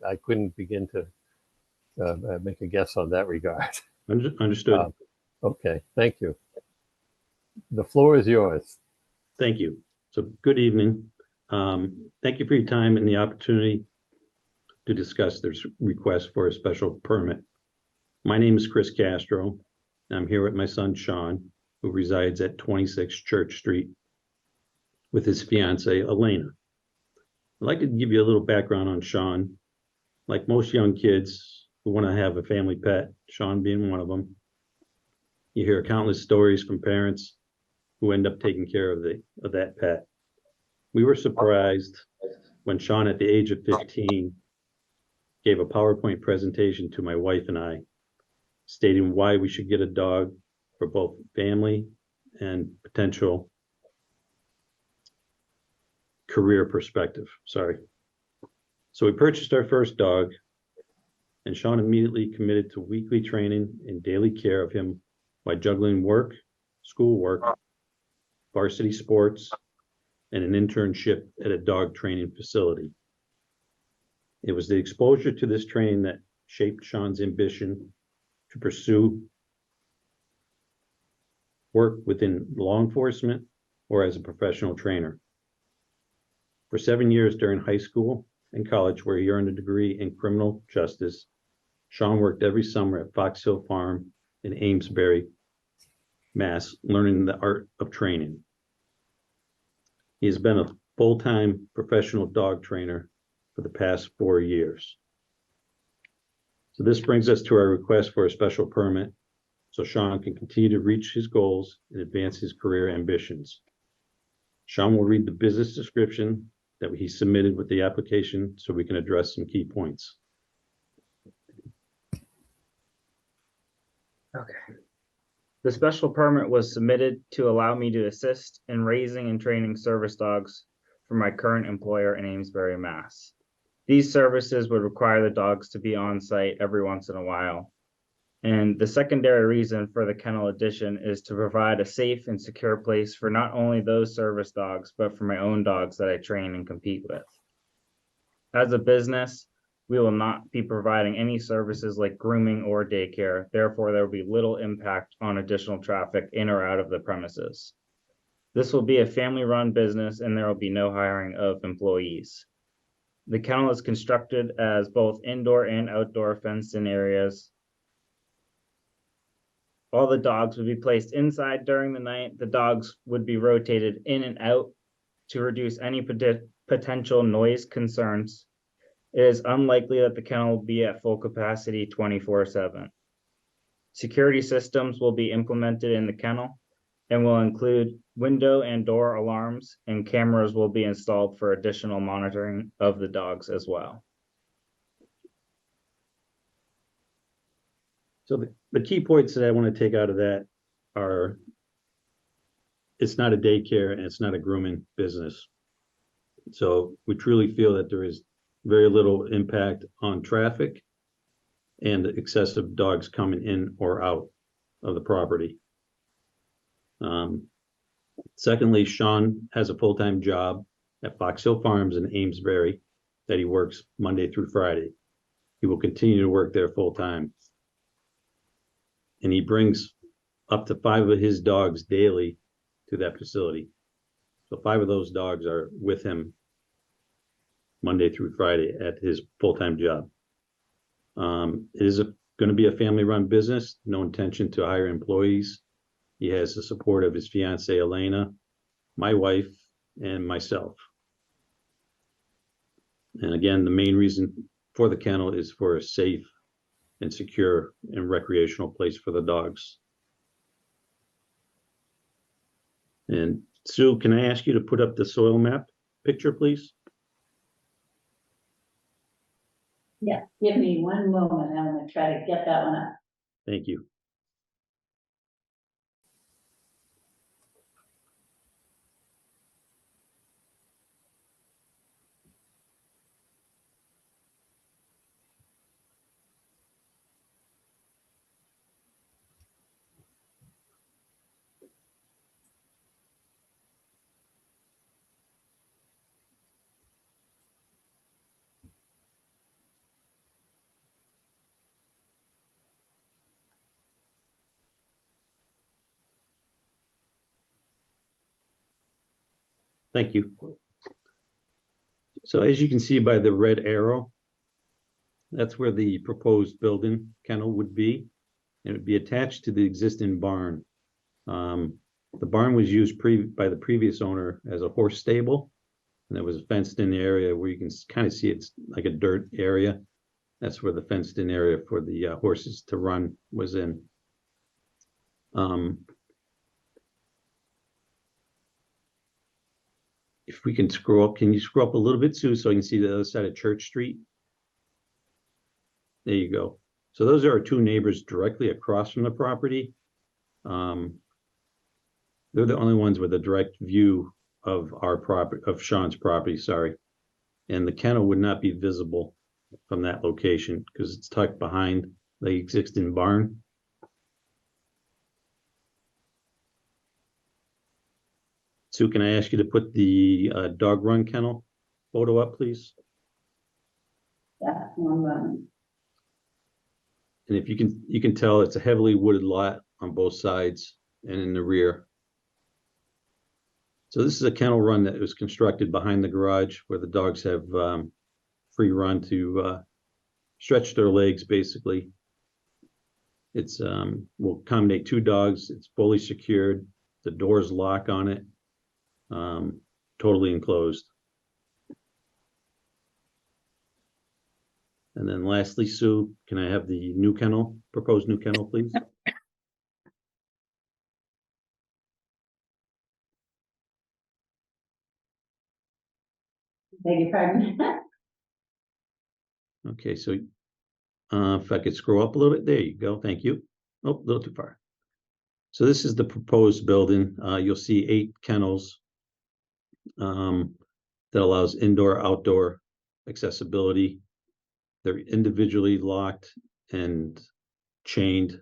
I couldn't begin to make a guess on that regard. Understood. Okay, thank you. The floor is yours. Thank you. So good evening. Thank you for your time and the opportunity to discuss this request for a special permit. My name is Chris Castro. I'm here with my son, Sean, who resides at 26 Church Street with his fiancee, Elena. I'd like to give you a little background on Sean. Like most young kids who want to have a family pet, Sean being one of them, you hear countless stories from parents who end up taking care of that pet. We were surprised when Sean, at the age of 15, gave a PowerPoint presentation to my wife and I, stating why we should get a dog for both family and potential career perspective. Sorry. So we purchased our first dog, and Sean immediately committed to weekly training and daily care of him by juggling work, schoolwork, varsity sports, and an internship at a dog training facility. It was the exposure to this training that shaped Sean's ambition to pursue work within law enforcement or as a professional trainer. For 7 years during high school and college, where he earned a degree in criminal justice, Sean worked every summer at Fox Hill Farm in Amesbury, Mass, learning the art of training. He has been a full-time professional dog trainer for the past 4 years. So this brings us to our request for a special permit so Sean can continue to reach his goals and advance his career ambitions. Sean will read the business description that he submitted with the application so we can address some key points. Okay. The special permit was submitted to allow me to assist in raising and training service dogs for my current employer in Amesbury, Mass. These services would require the dogs to be on site every once in a while. And the secondary reason for the kennel addition is to provide a safe and secure place for not only those service dogs, but for my own dogs that I train and compete with. As a business, we will not be providing any services like grooming or daycare. Therefore, there will be little impact on additional traffic in or out of the premises. This will be a family-run business and there will be no hiring of employees. The kennel is constructed as both indoor and outdoor fenced-in areas. All the dogs would be placed inside during the night. The dogs would be rotated in and out to reduce any potential noise concerns. It is unlikely that the kennel will be at full capacity 24/7. Security systems will be implemented in the kennel and will include window and door alarms, and cameras will be installed for additional monitoring of the dogs as well. So the key points that I want to take out of that are, it's not a daycare and it's not a grooming business. So we truly feel that there is very little impact on traffic and excessive dogs coming in or out of the property. Secondly, Sean has a full-time job at Fox Hill Farms in Amesbury that he works Monday through Friday. He will continue to work there full-time. And he brings up to 5 of his dogs daily to that facility. So 5 of those dogs are with him Monday through Friday at his full-time job. It is going to be a family-run business, no intention to hire employees. He has the support of his fiancée, Elena, my wife, and myself. And again, the main reason for the kennel is for a safe and secure and recreational place for the dogs. And Sue, can I ask you to put up the soil map picture, please? Yeah, give me one moment. I'm gonna try to get that one up. Thank you. Thank you. So as you can see by the red arrow, that's where the proposed building kennel would be. It would be attached to the existing barn. The barn was used by the previous owner as a horse stable, and there was a fenced in area where you can kind of see it's like a dirt area. That's where the fenced in area for the horses to run was in. If we can scroll up, can you scroll up a little bit, Sue, so I can see the other side of Church Street? There you go. So those are our 2 neighbors directly across from the property. They're the only ones with a direct view of our property, of Sean's property, sorry. And the kennel would not be visible from that location because it's tucked behind the existing barn. Sue, can I ask you to put the dog run kennel photo up, please? Yeah, one moment. And if you can tell it's a heavily wooded lot on both sides and in the rear. So this is a kennel run that was constructed behind the garage where the dogs have free run to stretch their legs, basically. It's will accommodate 2 dogs. It's fully secured. The doors lock on it. Totally enclosed. And then lastly, Sue, can I have the new kennel, proposed new kennel, please? Beg your pardon. Okay, so if I could scroll up a little bit, there you go. Thank you. Oh, a little too far. So this is the proposed building. You'll see 8 kennels that allows indoor, outdoor accessibility. They're individually locked and chained.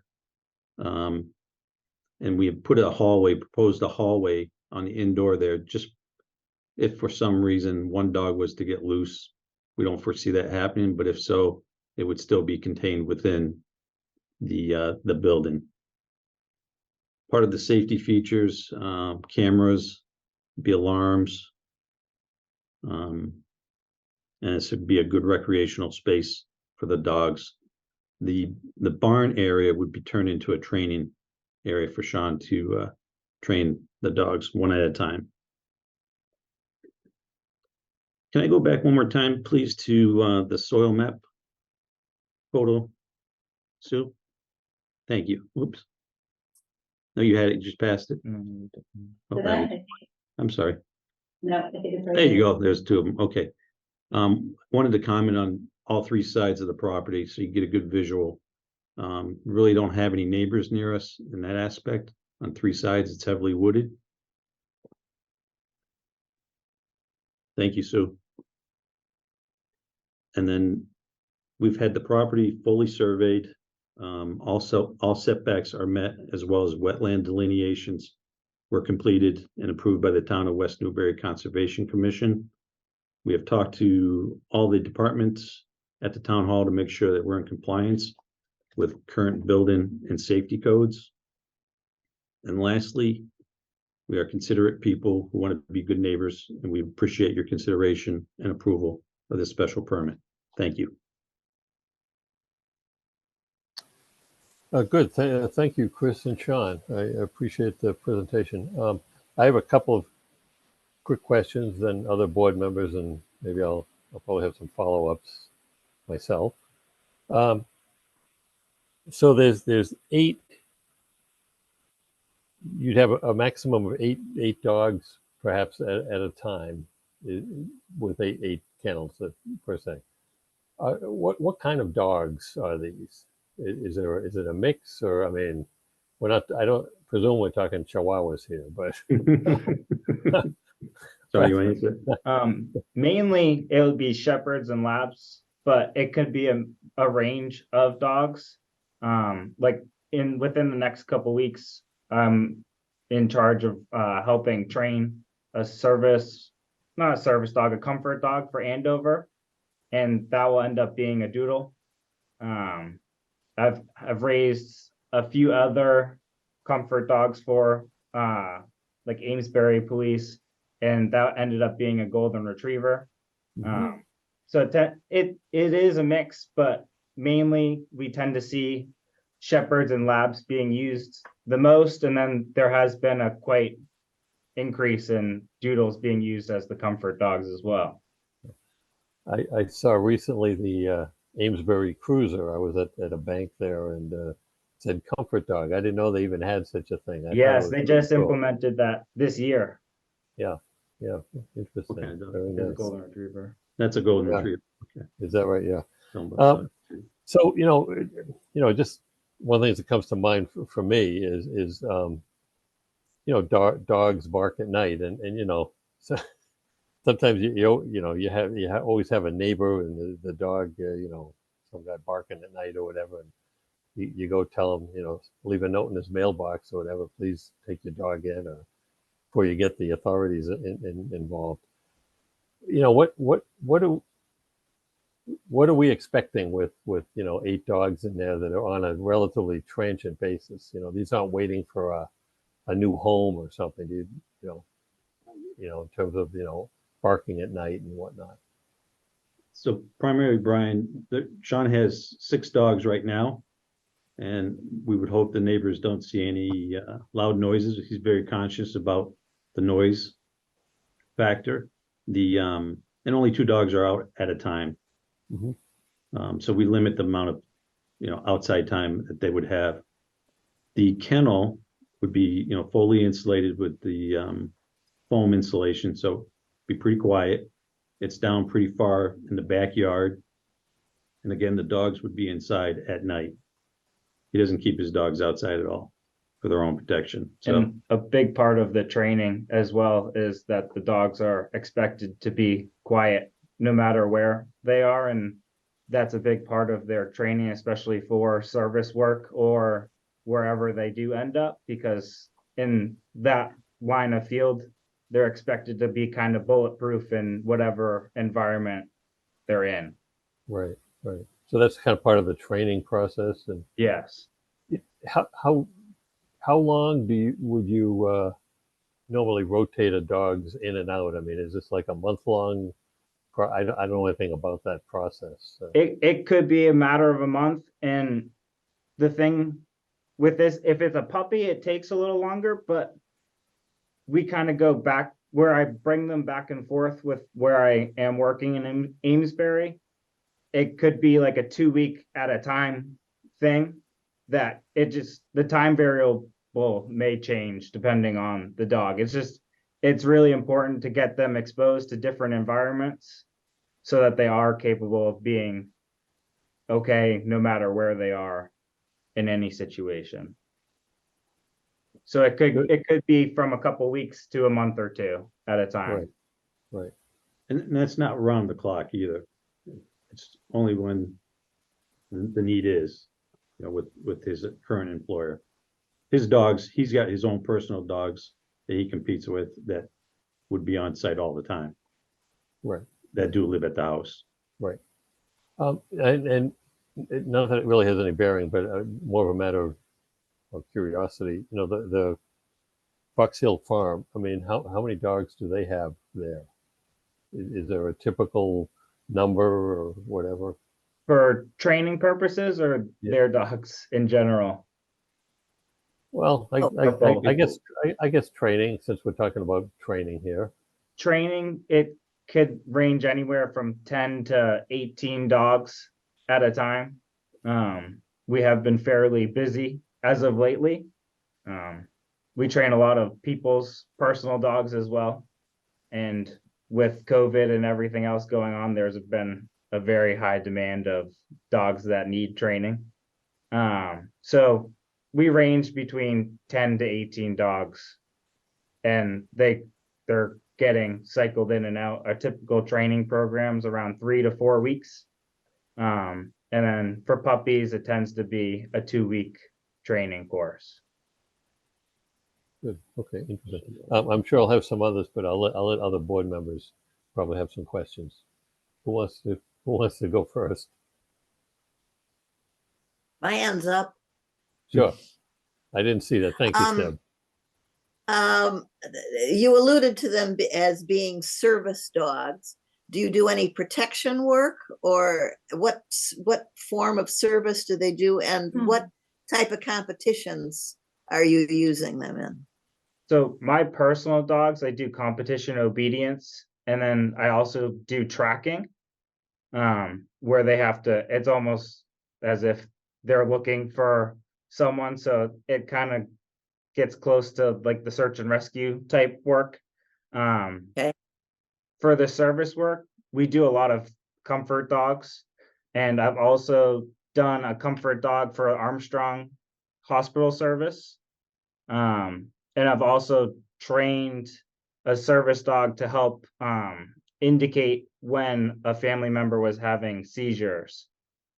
And we have put a hallway, proposed a hallway on the indoor there, just if for some reason one dog was to get loose. We don't foresee that happening, but if so, it would still be contained within the building. Part of the safety features, cameras, be alarms, and this would be a good recreational space for the dogs. The barn area would be turned into a training area for Sean to train the dogs one at a time. Can I go back one more time, please, to the soil map photo, Sue? Thank you. Whoops. No, you had it, you just passed it. Oh, Did that I? was- I'm sorry. No, I think it's right. There you go. There's 2 of them. Okay. Wanted to comment on all 3 sides of the property so you get a good visual. Really don't have any neighbors near us in that aspect. On 3 sides, it's heavily wooded. Thank you, Sue. And then we've had the property fully surveyed. Also, all setbacks are met, as well as wetland delineations were completed and approved by the Town of West Newbury Conservation Commission. We have talked to all the departments at the town hall to make sure that we're in compliance with current building and safety codes. And lastly, we are considerate people who want to be good neighbors, and we appreciate your consideration and approval of this special permit. Thank you. Good. Thank you, Chris and Sean. I appreciate the presentation. I have a couple of quick questions, then other board members, and maybe I'll probably have some follow-ups myself. So there's 8. You'd have a maximum of eight dogs, perhaps at a time, with eight kennels per se. What kind of dogs are these? Is it a mix, or I mean, I don't presume we're talking Chihuahuas here, but Sorry, you want to answer? Mainly it would be shepherds and labs, but it could be a range of dogs. Like within the next couple weeks, I'm in charge of helping train not a service dog, a comfort dog for Andover, and that will end up being a doodle. I've raised a few other comfort dogs for like Amesbury Police, and that ended up being a golden retriever. So it is a mix, but mainly we tend to see shepherds and labs being used the most, and then there has been a quite increase in doodles being used as the comfort dogs as well. I saw recently the Amesbury Cruiser. I was at a bank there, and said comfort dog. I didn't know they even had such a thing. Yes, they just implemented that this year. Yeah, interesting. Okay, Very It's a nice. golden retriever. That's a golden Yeah. retriever. Okay. Is that right? Yeah. So, So just one of the things that comes to mind for me is dogs bark at night, and so sometimes you always have a neighbor, and the dog some guy barking at night or whatever, and you go tell him, leave a note in his mailbox or whatever, please take your dog in, or before you get the authorities involved. What are we expecting with 8 dogs in there that are on a relatively transient basis? These aren't waiting for a new home or something, in terms of barking at night and whatnot. So primarily, Brian, Sean has 6 dogs right now, and we would hope the neighbors don't see any loud noises. He's very conscious about the noise factor. And only 2 dogs are out at a time. So we limit the amount of outside time that they would have. The kennel would be fully insulated with the foam insulation, so be pretty quiet. It's down pretty far in the backyard, and again, the dogs would be inside at night. He doesn't keep his dogs outside at all for their own protection. So, and a big part of the training as well is that the dogs are expected to be quiet no matter where they are, and that's a big part of their training, especially for service work or wherever they do end up, because in that line of field, they're expected to be kind of bulletproof in whatever environment they're in. Right. So that's kind of part of the training process. And yes, how long would you normally rotate a dog's in and out? I mean, is this like a month long? I don't know anything about that process. So. It could be a matter of a month, and the thing with this, if it's a puppy, it takes a little longer, but we kind of go back where I bring them back and forth with where I am working in Amesbury. It could be like a 2-week at a time thing, that the time variable may change depending on the dog. It's really important to get them exposed to different environments so that they are capable of being okay no matter where they are in any situation. So it could be from a couple weeks to a month or 2 at a time. Right. And that's not round the clock either. It's only when the need is, you know, with his current employer. His dogs, he's got his own personal dogs that he competes with that would be on site all the time, Right, that do live at the house. right. And none of it really has any bearing, but more of a matter of curiosity. You know, the Fox Hill Farm. I mean, how many dogs do they have there? Is there a typical number or whatever? For training purposes or Yeah. their dogs in general? Well, I guess training, since we're talking about training here. Training, it could range anywhere from 10 to 18 dogs at a time. We have been fairly busy as of lately. We train a lot of people's personal dogs as well. And with COVID and everything else going on, there's been a very high demand of dogs that need training. So we range between 10 to 18 dogs, and they're getting cycled in and out. Our typical training programs around 3 to 4 weeks. And then for puppies, it tends to be a 2-week training course. Good. Okay, interesting. I'm sure I'll have some others, but I'll let other board members probably have some questions. Who wants to go first? My hand's up. Sure. I didn't see that. Thank you, Deb. You alluded to them as being service dogs. Do you do any protection work, or what form of service do they do, and what type of competitions are you using them in? So my personal dogs, I do competition obedience, and then I also do tracking, where they have to, it's almost as if they're looking for someone. So it kind of gets close to like the search and rescue type work. Okay. For the service work, we do a lot of comfort dogs. And I've also done a comfort dog for Armstrong Hospital Service. And I've also trained a service dog to help indicate when a family member was having seizures.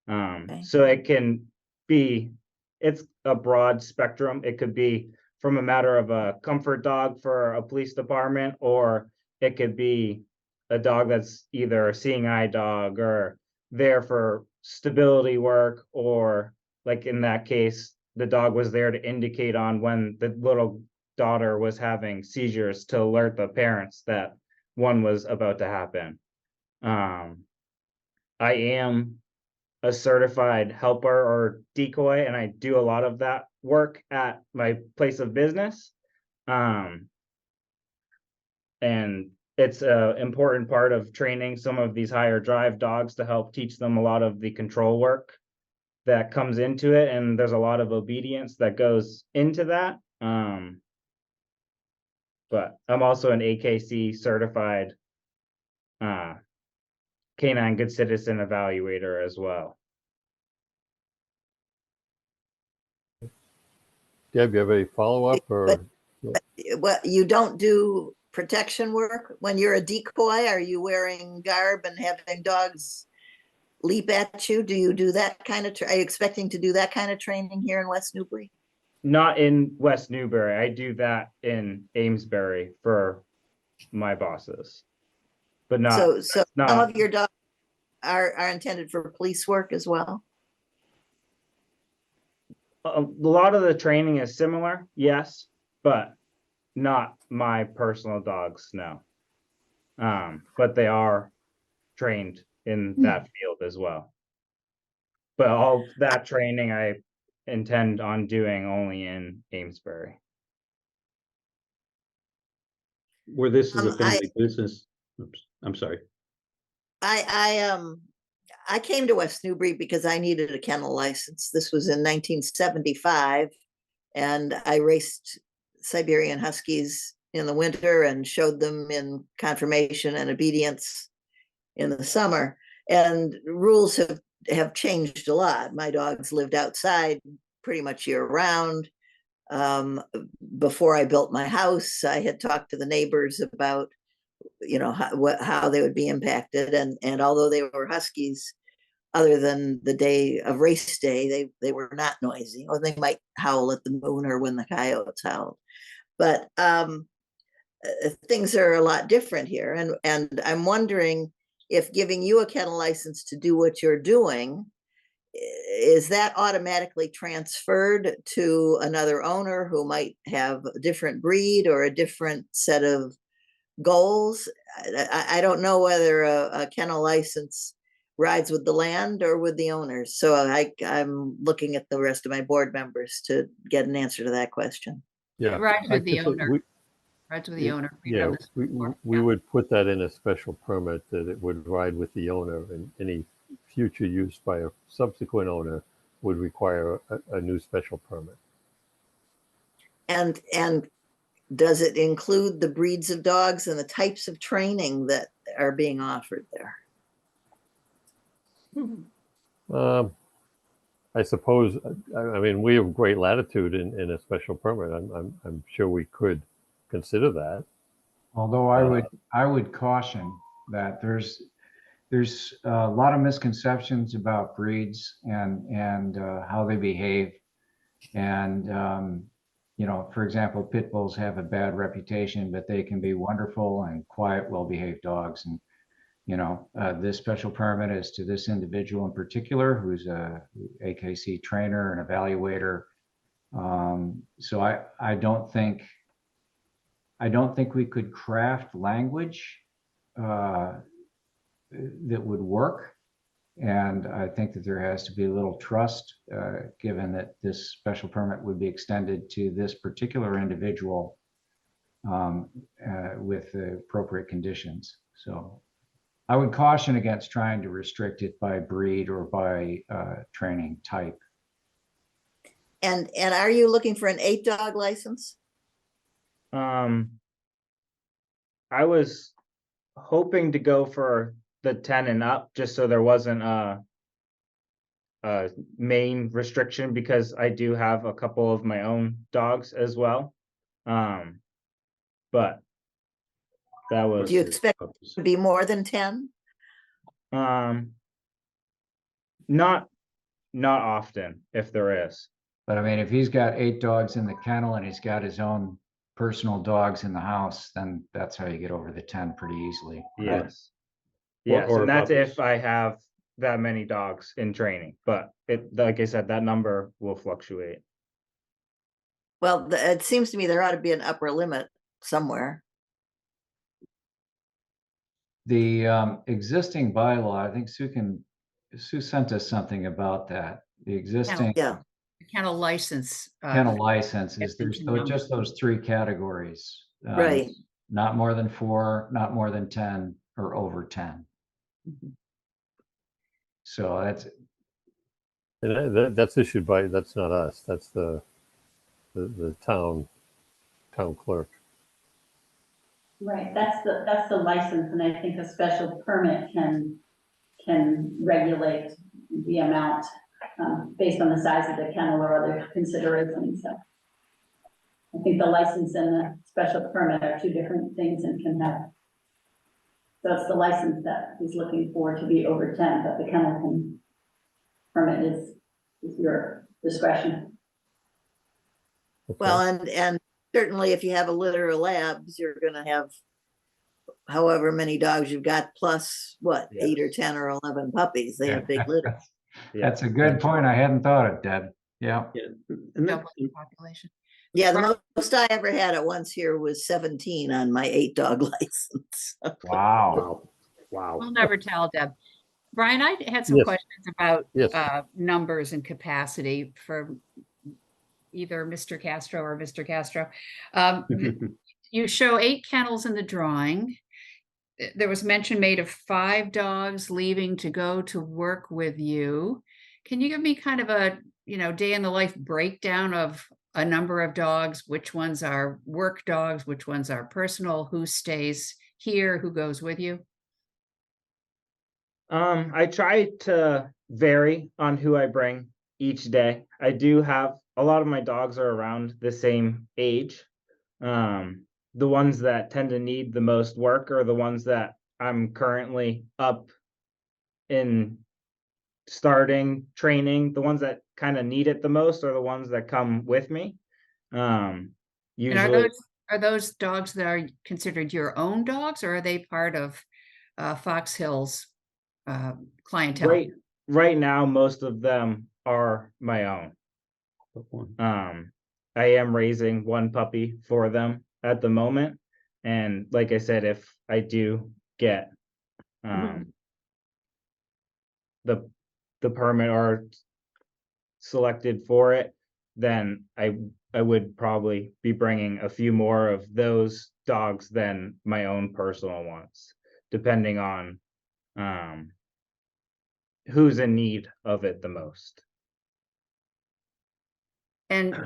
So it can be, it's a broad spectrum. It could be from a matter of a comfort dog for a police department, or it could be a dog that's either a seeing eye dog or there for stability work, or like in that case, the dog was there to indicate on when the little daughter was having seizures to alert the parents that one was about to happen. I am a certified helper or decoy, and I do a lot of that work at my place of business. And it's an important part of training some of these higher drive dogs to help teach them a lot of the control work that comes into it. And there's a lot of obedience that goes into that. But I'm also an AKC certified canine good citizen evaluator as well. Deb, you have a follow-up or? What, you don't do protection work when you're a decoy? Are you wearing garb and having dogs leap at you? Do you do that kind of, are you expecting to do that kind of training here in West Newbury? Not in West Newbury. I do that in Amesbury for my bosses, but not. So some of your dogs are intended for police work as well? A lot of the training is similar, yes, but not my personal dogs, no. But they are trained in that field as well. But all that training I intend on doing only in Amesbury. Where this is a family business. Oops, I'm sorry. I came to West Newbury because I needed a kennel license. This was in 1975, and I raced Siberian Huskies in the winter and showed them in conformation and obedience in the summer. And rules have changed a lot. My dogs lived outside pretty much year round. Before I built my house, I had talked to the neighbors about how they would be impacted. And although they were huskies, other than the day of race day, they were not noisy, or they might howl at the moon or when the coyotes howled. But things are a lot different here. And I'm wondering if giving you a kennel license to do what you're doing, is that automatically transferred to another owner who might have a different breed or a different set of goals? I don't know whether a kennel license rides with the land or with the owners. So I'm looking at the rest of my board members to get an answer to that question. Yeah. It rides with the Actually, owner. Rides with the owner. We've Yeah, done this before. we Yeah. would put that in a special permit that it would ride with the owner, and any future use by a subsequent owner would require a new special permit. And does it include the breeds of dogs and the types of training that are being offered there? I suppose, I mean, we have great latitude in a special permit. I'm sure we could consider that. Although I would caution that there's a lot of misconceptions about breeds and how they behave. And for example, pit bulls have a bad reputation, but they can be wonderful and quiet, well-behaved dogs. And this special permit is to this individual in particular, who's a AKC trainer and evaluator. So I don't think we could craft language that would work. And I think that there has to be a little trust, given that this special permit would be extended to this particular individual with the appropriate conditions. So I would caution against trying to restrict it by breed or by training type. And are you looking for an 8-dog license? I was hoping to go for the 10 and up, just so there wasn't a main restriction, because I do have a couple of my own dogs as well. But that was. Do you expect it to be more than 10? Not often, if there is. But I mean, if he's got 8 dogs in the kennel and he's got his own personal dogs in the house, then that's how you get over the 10 pretty easily. Yes. Yes, or and that's puppies. if I have that many dogs in training, but like I said, that number will fluctuate. Well, it seems to me there ought to be an upper limit somewhere. The existing bylaw, I think Sue sent us something about that. The existing Kennel license. kennel license is there's numbers. just those 3 categories. Right. Not more than 4, not more than 10, or over 10. So that's issued by, that's not us. That's the town clerk. Right, that's the license, and I think a special permit can regulate the amount based on the size of the kennel or other considerations. So I think the license and the special permit are 2 different things and can have. So it's the license that he's looking for to be over 10, but the kennel permit is your discretion. Okay. Well, and certainly if you have a litter of labs, you're going to have however many dogs you've got, plus what, 8 or 10 or 11 puppies. They have big litters. that's a good point. I hadn't thought of, Deb. Yeah. And Double the population. Yeah, the most I ever had at once here was 17 on my 8-dog license. Wow. We'll never tell, Deb. Brian, I had some Yes. questions about Yes. numbers and capacity for either Mr. Castro or Mr. Castro. You show 8 kennels in the drawing. There was mention made of 5 dogs leaving to go to work with you. Can you give me kind of a, day in the life breakdown of a number of dogs, which ones are work dogs, which ones are personal, who stays here, who goes with you? I try to vary on who I bring each day. I do have a lot of my dogs are around the same age. the ones that tend to need the most work are the ones that I'm currently up in starting training. The ones that kind of need it the most are the ones that come with me. And Usually, are those dogs that are considered your own dogs, or are they part of Fox Hill's clientele? right now, most of them are my own. I am raising one puppy for them at the moment. And like I said, if I do get the permit or selected for it, then I would probably be bringing a few more of those dogs than my own personal ones, depending on who's in need of it the most. And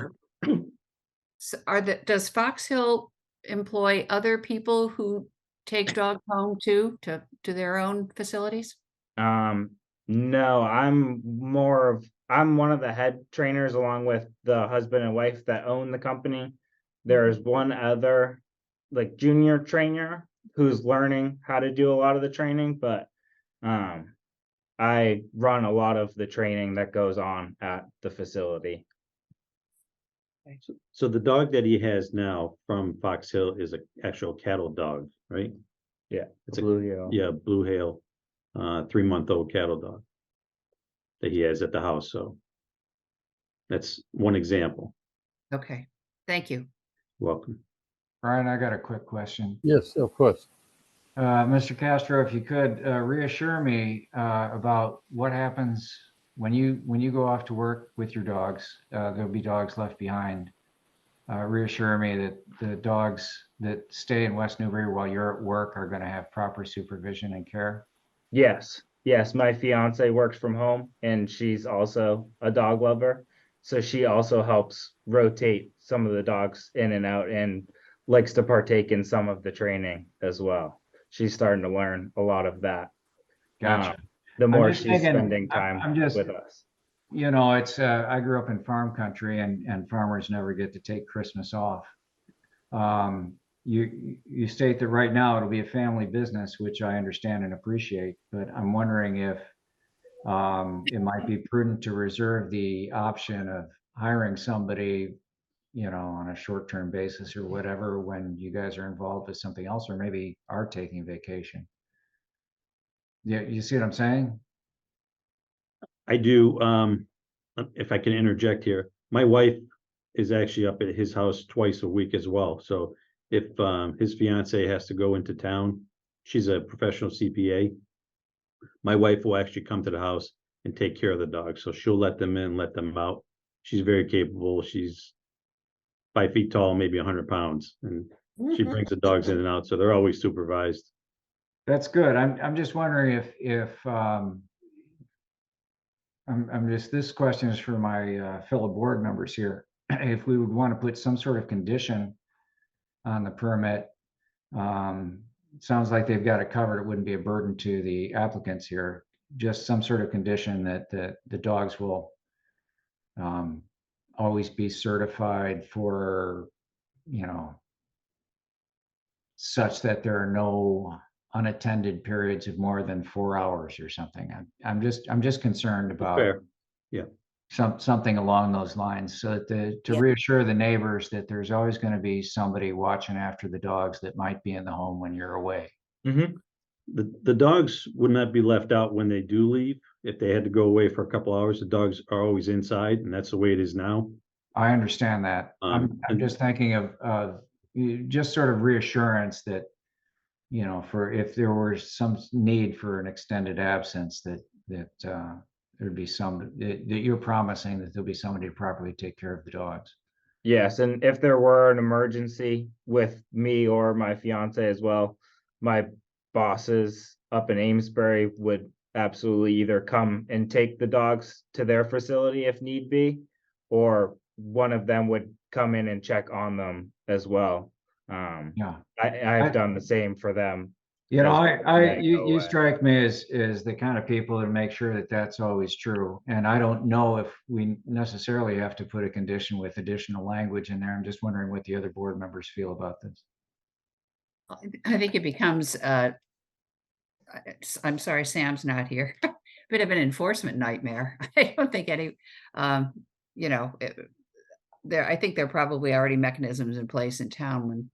so does Fox Hill employ other people who take dogs home too, to their own facilities? No, I'm one of the head trainers along with the husband and wife that own the company. There's one other like junior trainer who's learning how to do a lot of the training, but I run a lot of the training that goes on at the facility. So the dog that he has now from Fox Hill is an actual cattle dog, right? Yeah, It's Blue Hill. Yeah, Blue Hail, 3-month-old cattle dog that he has at the house. So that's one example. Okay, thank you. Welcome. Brian, I got a quick question. Yes, of course. Mr. Castro, if you could reassure me about what happens when you go off to work with your dogs. There'll be dogs left behind. Reassure me that the dogs that stay in West Newbury while you're at work are going to have proper supervision and care. Yes, my fiance works from home and she's also a dog lover. So she also helps rotate some of the dogs in and out and likes to partake in some of the training as well. She's starting to learn a lot of that. Gotcha. The more just she's thinking- spending time I'm just- with us. You know, it's I grew up in farm country, and farmers never get to take Christmas off. You state that right now it'll be a family business, which I understand and appreciate, but I'm wondering if it might be prudent to reserve the option of hiring somebody, you know, on a short-term basis or whatever when you guys are involved with something else, or maybe are taking vacation. Yeah, you see what I'm saying? I do. If I can interject here, my wife is actually up at his house twice a week as well. So if his fiance has to go into town, she's a professional CPA. My wife will actually come to the house and take care of the dogs. So she'll let them in, let them out. She's very capable. She's 5 feet tall, maybe 100 pounds, and she brings the dogs in and out. So they're always supervised. That's good. I'm just wondering if this question is for my fellow board members here. If we would want to put some sort of condition on the permit, sounds like they've got it covered. It wouldn't be a burden to the applicants here. Just some sort of condition that the dogs will always be certified for, you know, such that there are no unattended periods of more than 4 hours or something. I'm just concerned about Fair. Yeah. something along those lines, so that to reassure the neighbors that there's always going to be somebody watching after the dogs that might be in the home when you're away. The dogs would not be left out when they do leave. If they had to go away for a couple hours, the dogs are always inside, and that's the way it is now. I understand that. I'm just thinking of just sort of reassurance that, you know, for if there were some need for an extended absence, that there'd be that you're promising that there'll be somebody to properly take care of the dogs. Yes, and if there were an emergency with me or my fiance as well, my bosses up in Amesbury would absolutely either come and take the dogs to their facility if need be, or one of them would come in and check on them as well. Yeah, I've done the same for them. you know, As you strike me as the kind of people that make sure that that's always true. And I don't know if we necessarily have to put a condition with additional language in there. I'm just wondering what the other board members feel about this. I think it becomes, I'm sorry, Sam's not here, bit of an enforcement nightmare. I don't think any, you know, I think there are probably already mechanisms in place in town when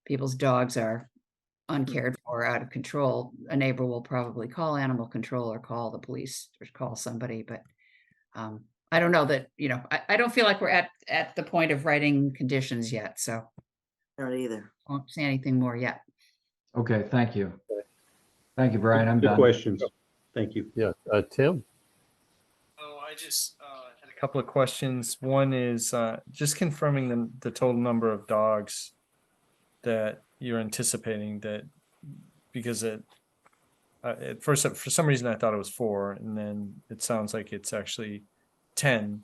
people's dogs are uncared for, out of control. A neighbor will probably call animal control or call the police or call somebody, but I don't know that, you know, I don't feel like we're at the point of writing conditions yet, so Not either. I won't say anything more yet. Okay, thank you. Thank you, Brian. I'm Good done. questions. Thank you. Yeah, Tim? Oh, I just had a couple of questions. One is just confirming the total number of dogs that you're anticipating, that because at first, for some reason, I thought it was 4, and then it sounds like it's actually 10.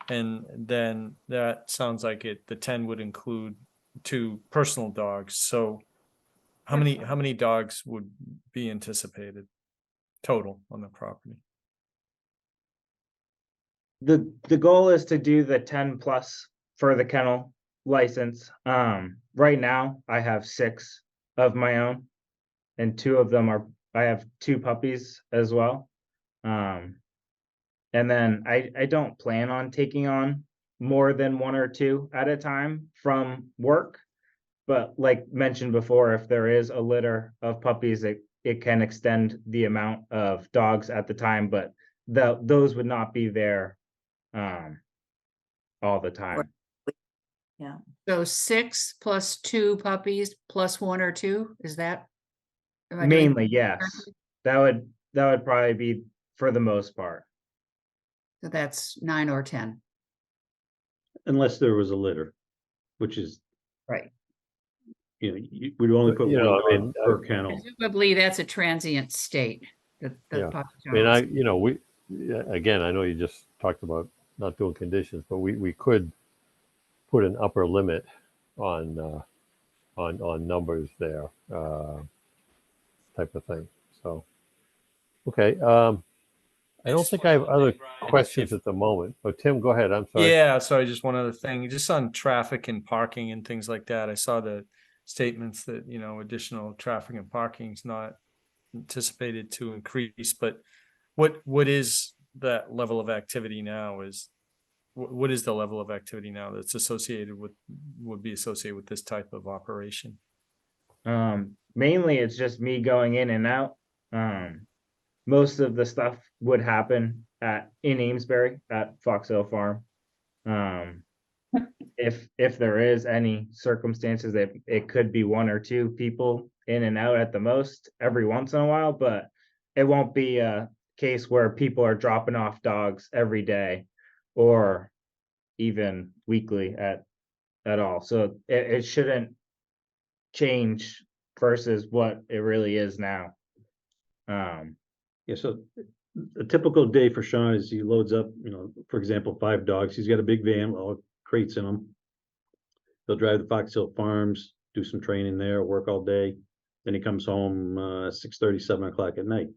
And then that sounds like the 10 would include 2 personal dogs. So how many dogs would be anticipated total on the property? The goal is to do the 10 plus for the kennel license. Right now I have 6 of my own, and 2 of them I have 2 puppies as well. And then I don't plan on taking on more than 1 or 2 at a time from work. But like mentioned before, if there is a litter of puppies, it can extend the amount of dogs at the time, but those would not be there all the time. Yeah. So 6 plus 2 puppies plus 1 or 2, is that? am I doing Mainly, that yes. correctly? That would probably be for the most part. So that's 9 or 10, Unless there was a litter, which is, right? you know, we'd only put You one know, I dog mean, per kennel. Presumably, that's a transient state. The Yeah. puppies I mean, are- you know, again, I know you just talked about not doing conditions, but we could put an upper limit on numbers there, type of thing. So, okay. I don't just think one I have other other thing, Brian, questions at the moment. Oh, Tim, go ahead. I'm sorry. Yeah, sorry, just one other thing, just on traffic and parking and things like that. I saw the statements that, you know, additional traffic and parking is not anticipated to increase, but what is that level of activity now? What is the level of activity now that's would be associated with this type of operation? Mainly it's just me going in and out. Most of the stuff would happen in Amesbury at Fox Hill Farm. If there is any circumstances that it could be 1 or 2 people in and out at the most every once in a while, but it won't be a case where people are dropping off dogs every day or even weekly at all. So it shouldn't change versus what it really is now. Yeah, so a typical day for Sean is he loads up, you know, for example, 5 dogs. He's got a big van, all crates in them. He'll drive to Fox Hill Farms, do some training there, work all day. Then he comes home 6:30, 7 o'clock at night,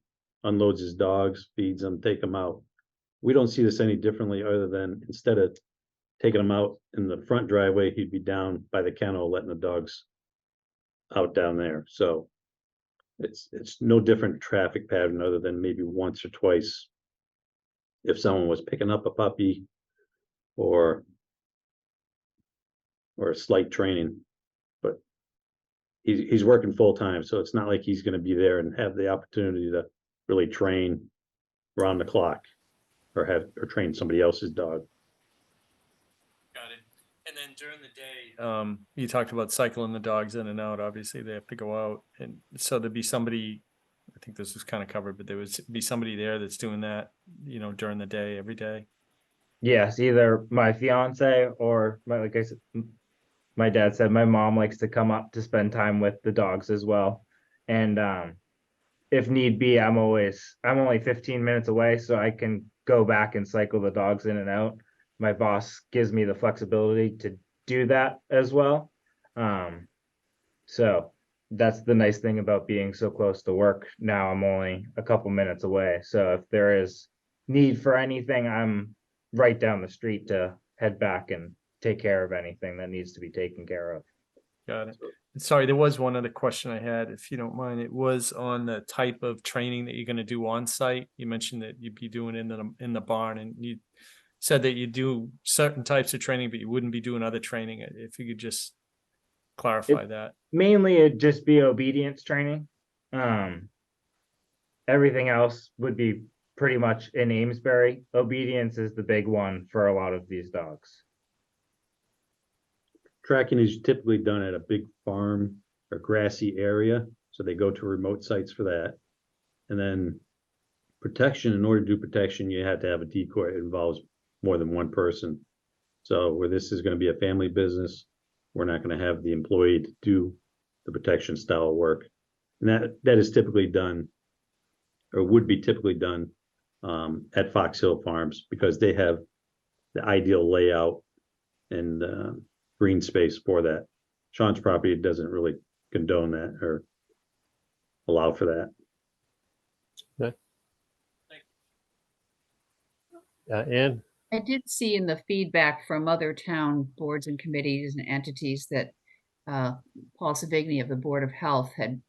unloads his dogs, feeds them, take them out. We don't see this any differently other than instead of taking them out in the front driveway, he'd be down by the kennel letting the dogs out down there. So it's no different traffic pattern other than maybe once or twice if someone was picking up a puppy or a slight training, but he's working full time, so it's not like he's going to be there and have the opportunity to really train around the clock or train somebody else's dog. Got it. And then during the day, you talked about cycling the dogs in and out. Obviously, they have to go out, and so there'd be somebody. I think this was kind of covered, but there would be somebody there that's doing that, you know, during the day, every day. Yes, either my fiance or like I said, my dad said my mom likes to come up to spend time with the dogs as well. And if need be, I'm only 15 minutes away, so I can go back and cycle the dogs in and out. My boss gives me the flexibility to do that as well. So that's the nice thing about being so close to work. Now I'm only a couple minutes away. So if there is need for anything, I'm right down the street to head back and take care of anything that needs to be taken care of. Got it. sorry, there was one other question I had, if you don't mind. It was on the type of training that you're going to do on site. You mentioned that you'd be doing in the barn, and you said that you do certain types of training, but you wouldn't be doing other training. If you could just clarify that. Mainly it'd just be obedience training. Everything else would be pretty much in Amesbury. Obedience is the big one for a lot of these dogs. Tracking is typically done at a big farm or grassy area, so they go to remote sites for that. And then protection, in order to do protection, you have to have a decoy. It involves more than one person. So where this is going to be a family business, we're not going to have the employee to do the protection style of work. And that is typically done, or would be typically done at Fox Hill Farms, because they have the ideal layout and green space for that. Sean's property doesn't really condone that or allow for that. Okay. Ann? I did see in the feedback from other town boards and committees and entities that Paul Savigny of the Board of Health had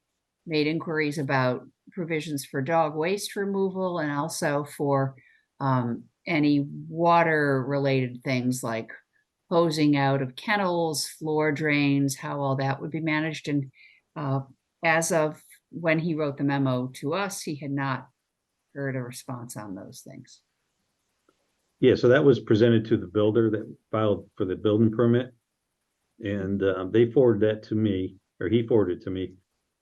made inquiries about provisions for dog waste removal and also for any water-related things like hosing out of kennels, floor drains, how all that would be managed. And as of when he wrote the memo to us, he had not heard a response on those things. Yeah, so that was presented to the builder that filed for the building permit. And they forwarded that to me, or he forwarded it to me.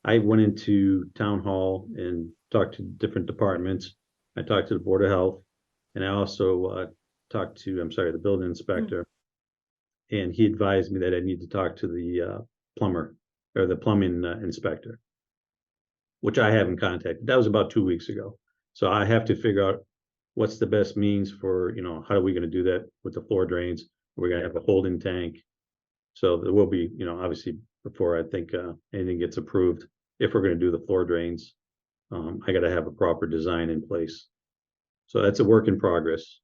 I went into town hall and talked to different departments. I talked to the Board of Health, and I also talked to, the building inspector. And he advised me that I need to talk to the plumber or the plumbing inspector, which I haven't contacted. That was about 2 weeks ago. So I have to figure out what's the best means for, how are we going to do that with the floor drains? We're going to have a holding tank. So there will be, obviously before I think anything gets approved, if we're going to do the floor drains, I got to have a proper design in place. So that's a work in progress.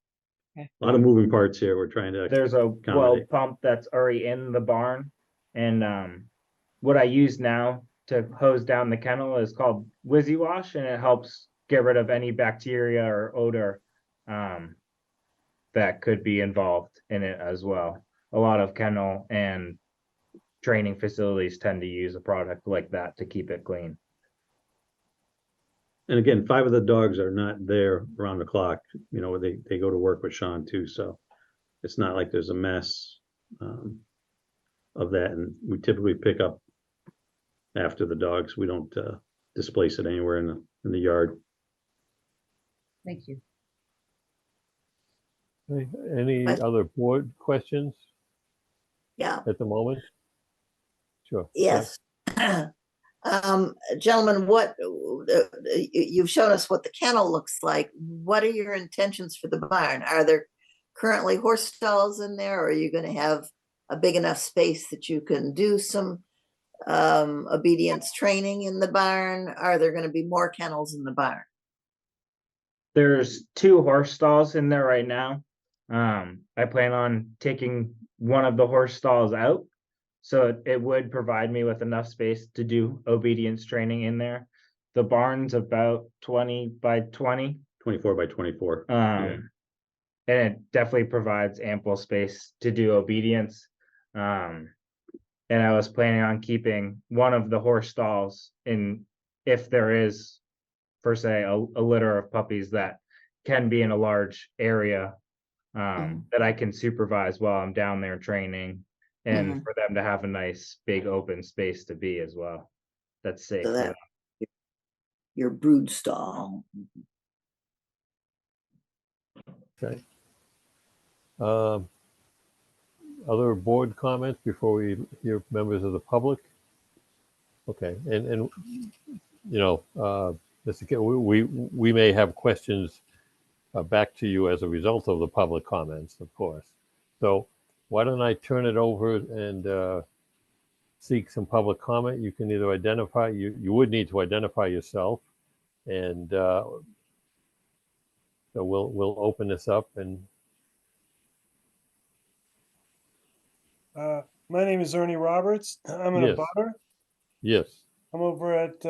Okay. A lot of moving parts here. We're trying to. There's a well pump that's already in the barn, and what I use now to hose down the kennel is called Wizzy Wash, and it helps get rid of any bacteria or odor that could be involved in it as well. A lot of kennel and training facilities tend to use a product like that to keep it clean. And again, 5 of the dogs are not there around the clock. They go to work with Sean too. So it's not like there's a mess of that. And we typically pick up after the dogs. We don't displace it anywhere in the yard. Thank you. Any other board questions? Yeah. At the moment? Sure. Yes. Gentlemen, you've shown us what the kennel looks like. What are your intentions for the barn? Are there currently horse stalls in there, or are you going to have a big enough space that you can do some obedience training in the barn? Are there going to be more kennels in the barn? There's 2 horse stalls in there right now. I plan on taking one of the horse stalls out, so it would provide me with enough space to do obedience training in there. The barn's about 20 by 20. 24 by 24. And it definitely provides ample space to do obedience. And I was planning on keeping one of the horse stalls in, if there is, per se, a litter of puppies that can be in a large area that I can supervise while I'm down there training, and for them to have a nice big open space to be as well. That's safe. So that your brood stall. Okay. Other board comments before we hear members of the public? Okay, and Mr. K, we may have questions back to you as a result of the public comments, of course. So why don't I turn it over and seek some public comment? You can either identify, you would need to identify yourself, and so we'll open this up. And My name is Ernie Roberts. I'm an abutter. Yes. I'm over at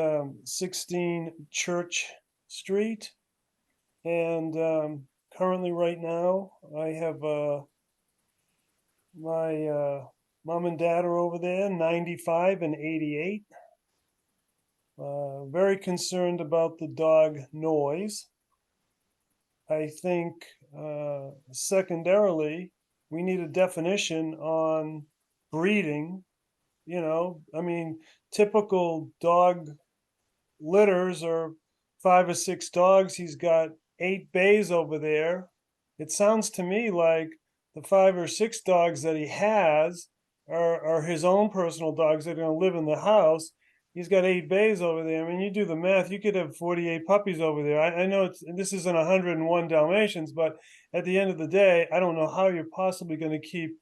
16 Church Street. And currently right now, I have my mom and dad are over there, 95 and 88. Very concerned about the dog noise. I think secondarily, we need a definition on breeding. You know, I mean, typical dog litters are 5 or 6 dogs. He's got 8 bays over there. It sounds to me like the 5 or 6 dogs that he has are his own personal dogs that are going to live in the house. He's got 8 bays over there. I mean, you do the math, you could have 48 puppies over there. I know this isn't 101 Dalmatians, but at the end of the day, I don't know how you're possibly going to keep.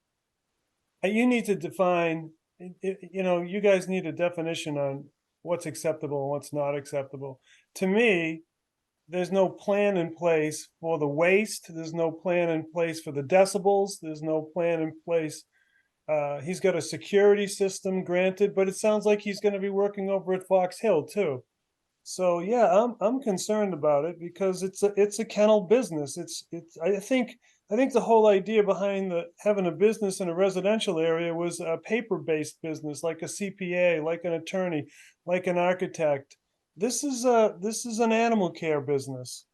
You need to define, you know, you guys need a definition on what's acceptable and what's not acceptable. To me, there's no plan in place for the waste. There's no plan in place for the decibels. There's no plan in place. He's got a security system granted, but it sounds like he's going to be working over at Fox Hill too. So yeah, I'm concerned about it because it's a kennel business. I think the whole idea behind having a business in a residential area was a paper-based business, like a CPA, like an attorney, like an architect. This is an animal care business.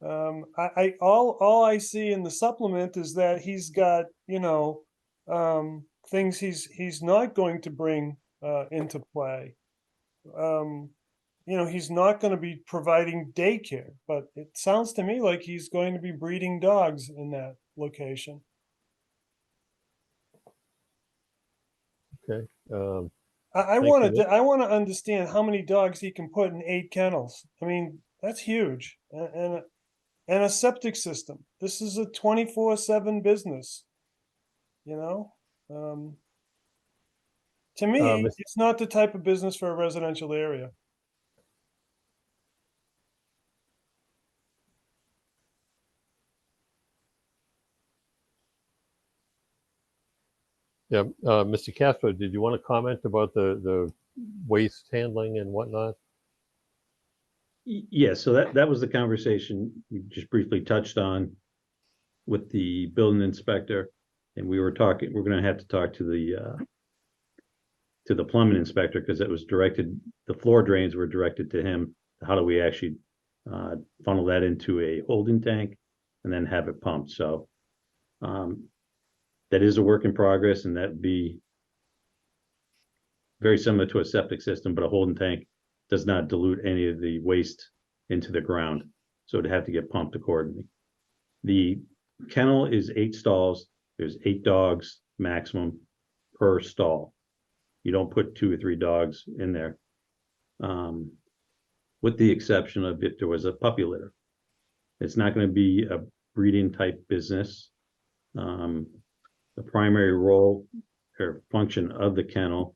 All I see in the supplement is that he's got, you know, things he's not going to bring into play. You know, he's not going to be providing daycare, but it sounds to me like he's going to be breeding dogs in that location. Okay. I Thank want you. to understand how many dogs he can put in 8 kennels. I mean, that's huge. And a septic system. This is a 24/7 business. You know, to me, Mr. it's not the type of business for a residential area. Yeah, Mr. Castro, did you want to comment about the waste handling and whatnot? Yeah, so that was the conversation we just briefly touched on with the building inspector. And we're gonna have to talk to the plumbing inspector because it was directed, the floor drains were directed to him. How do we actually funnel that into a holding tank and then have it pumped? So that is a work in progress, and that'd be very similar to a septic system, but a holding tank does not dilute any of the waste into the ground. So it'd have to get pumped accordingly. The kennel is 8 stalls. There's 8 dogs maximum per stall. You don't put 2 or 3 dogs in there, with the exception of if there was a puppy litter. It's not going to be a breeding type business. The primary role or function of the kennel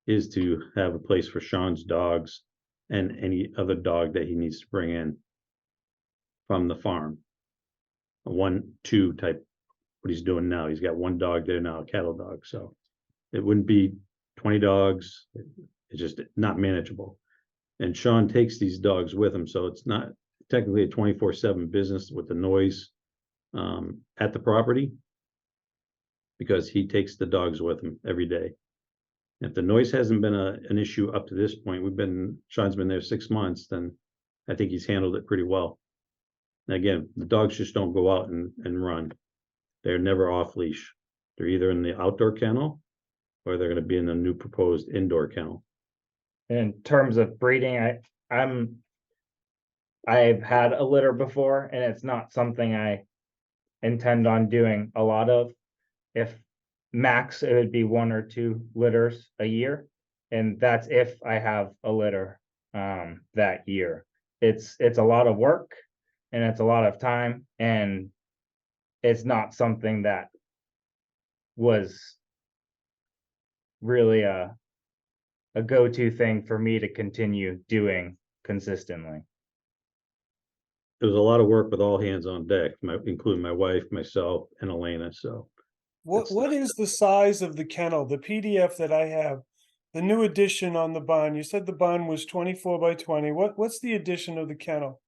is to have a place for Sean's dogs and any other dog that he needs to bring in from the farm. A 1-2 type, what he's doing now. He's got 1 dog there now, a cattle dog. So it wouldn't be 20 dogs. It's just not manageable. And Sean takes these dogs with him. So it's not technically a 24/7 business with the noise at the property, because he takes the dogs with him every day. If the noise hasn't been an issue up to this point, Sean's been there 6 months, then I think he's handled it pretty well. And again, the dogs just don't go out and run. They're never off leash. They're either in the outdoor kennel or they're going to be in the new proposed indoor kennel. In terms of breeding, I've had a litter before, and it's not something I intend on doing a lot of. If max, it would be 1 or 2 litters a year, and that's if I have a litter that year. It's a lot of work and it's a lot of time, and it's not something that was really a go-to thing for me to continue doing consistently. It was a lot of work with all hands on deck, including my wife, myself, and Elena. So What is the size of the kennel? The PDF that I have the new addition on the barn, you said the barn was 24 by 20. What's the addition of the kennel?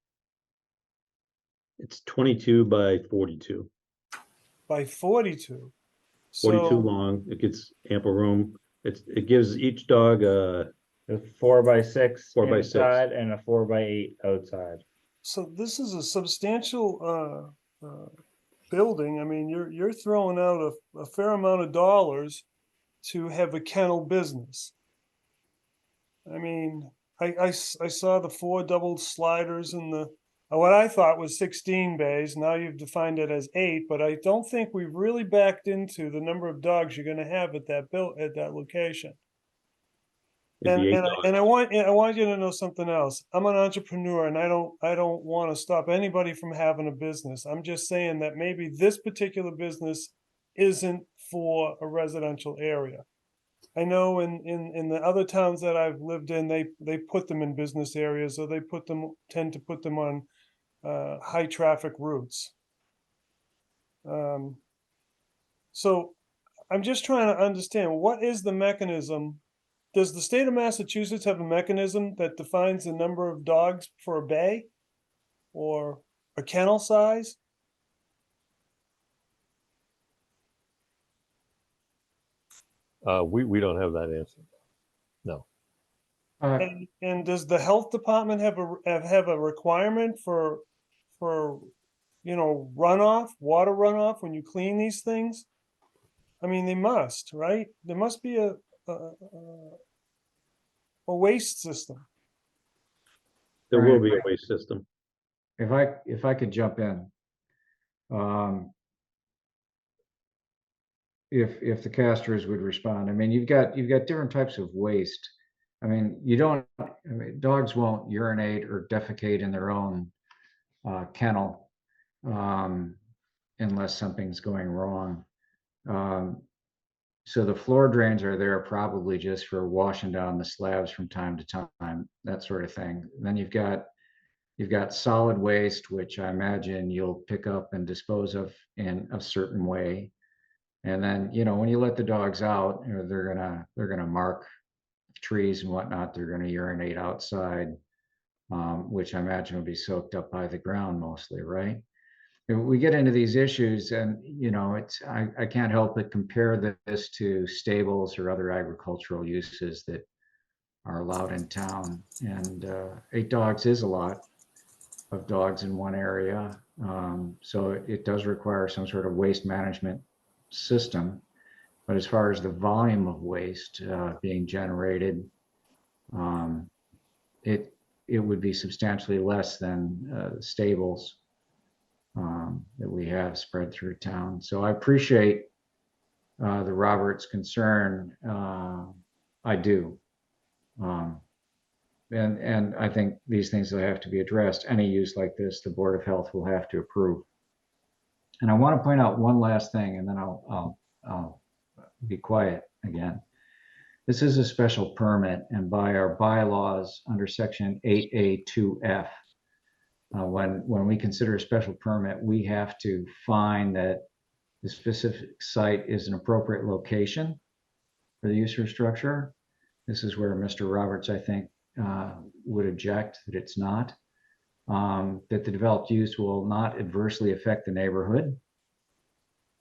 It's 22 by 42. By 42. 42 So, long. It gets ample room. It gives each dog a A 4x6 4 by 6. inside and a 4x8 outside. so this is a substantial building. I mean, you're throwing out a fair amount of dollars to have a kennel business. I mean, I saw the 4 double sliders and the what I thought was 16 bays. Now you've defined it as 8, but I don't think we've really backed into the number of dogs you're going to have at that location. It'd be 8 dogs. And I want you to know something else. I'm an entrepreneur, and I don't want to stop anybody from having a business. I'm just saying that maybe this particular business isn't for a residential area. I know in the other towns that I've lived in, they put them in business areas, or they tend to put them on high traffic routes. So I'm just trying to understand, what is the mechanism? Does the state of Massachusetts have a mechanism that defines the number of dogs for a bay or a kennel size? We don't have that answer. No. And does the health department have a requirement for runoff, water runoff when you clean these things? I mean, they must, right? There must be a waste system. There will be a waste system. If I could jump in. If the casters would respond. I mean, you've got different types of waste. I mean, dogs won't urinate or defecate in their own kennel unless something's going wrong. So the floor drains are there probably just for washing down the slabs from time to time, that sort of thing. And then you've got solid waste, which I imagine you'll pick up and dispose of in a certain way. And then, when you let the dogs out, they're gonna mark trees and whatnot. They're gonna urinate outside, which I imagine will be soaked up by the ground mostly, right? We get into these issues, and I can't help but compare this to stables or other agricultural uses that are allowed in town. And 8 dogs is a lot of dogs in one area, so it does require some sort of waste management system. But as far as the volume of waste being generated, it would be substantially less than stables that we have spread through town. So I appreciate the Roberts concern. I do. And I think these things will have to be addressed. Any use like this, the Board of Health will have to approve. And I want to point out one last thing, and then I'll be quiet again. This is a special permit, and by our bylaws under section 8A2F, when we consider a special permit, we have to find that the specific site is an appropriate location for the use or structure. This is where Mr. Roberts, I think, would object that it's not. That the developed use will not adversely affect the neighborhood.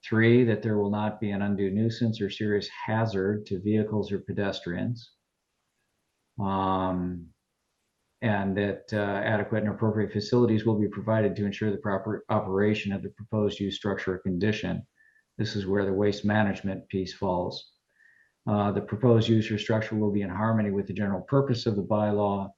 3, that there will not be an undue nuisance or serious hazard to vehicles or pedestrians. And that adequate and appropriate facilities will be provided to ensure the proper operation of the proposed use, structure, or condition. This is where the waste management piece falls. The proposed use or structure will be in harmony with the general purpose of the bylaw,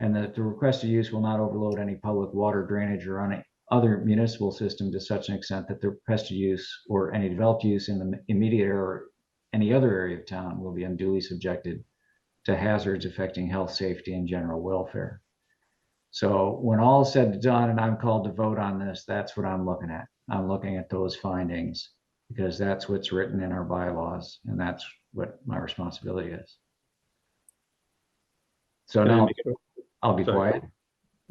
and that the requested use will not overload any public water, drainage, or any other municipal system to such an extent that the requested use or any developed use in the immediate or any other area of town will be unduly subjected to hazards affecting health, safety, and general welfare. So when all is said and done and I'm called to vote on this, that's what I'm looking at. I'm looking at those findings because that's what's written in our bylaws, and that's what my responsibility is. So now I'll be quiet.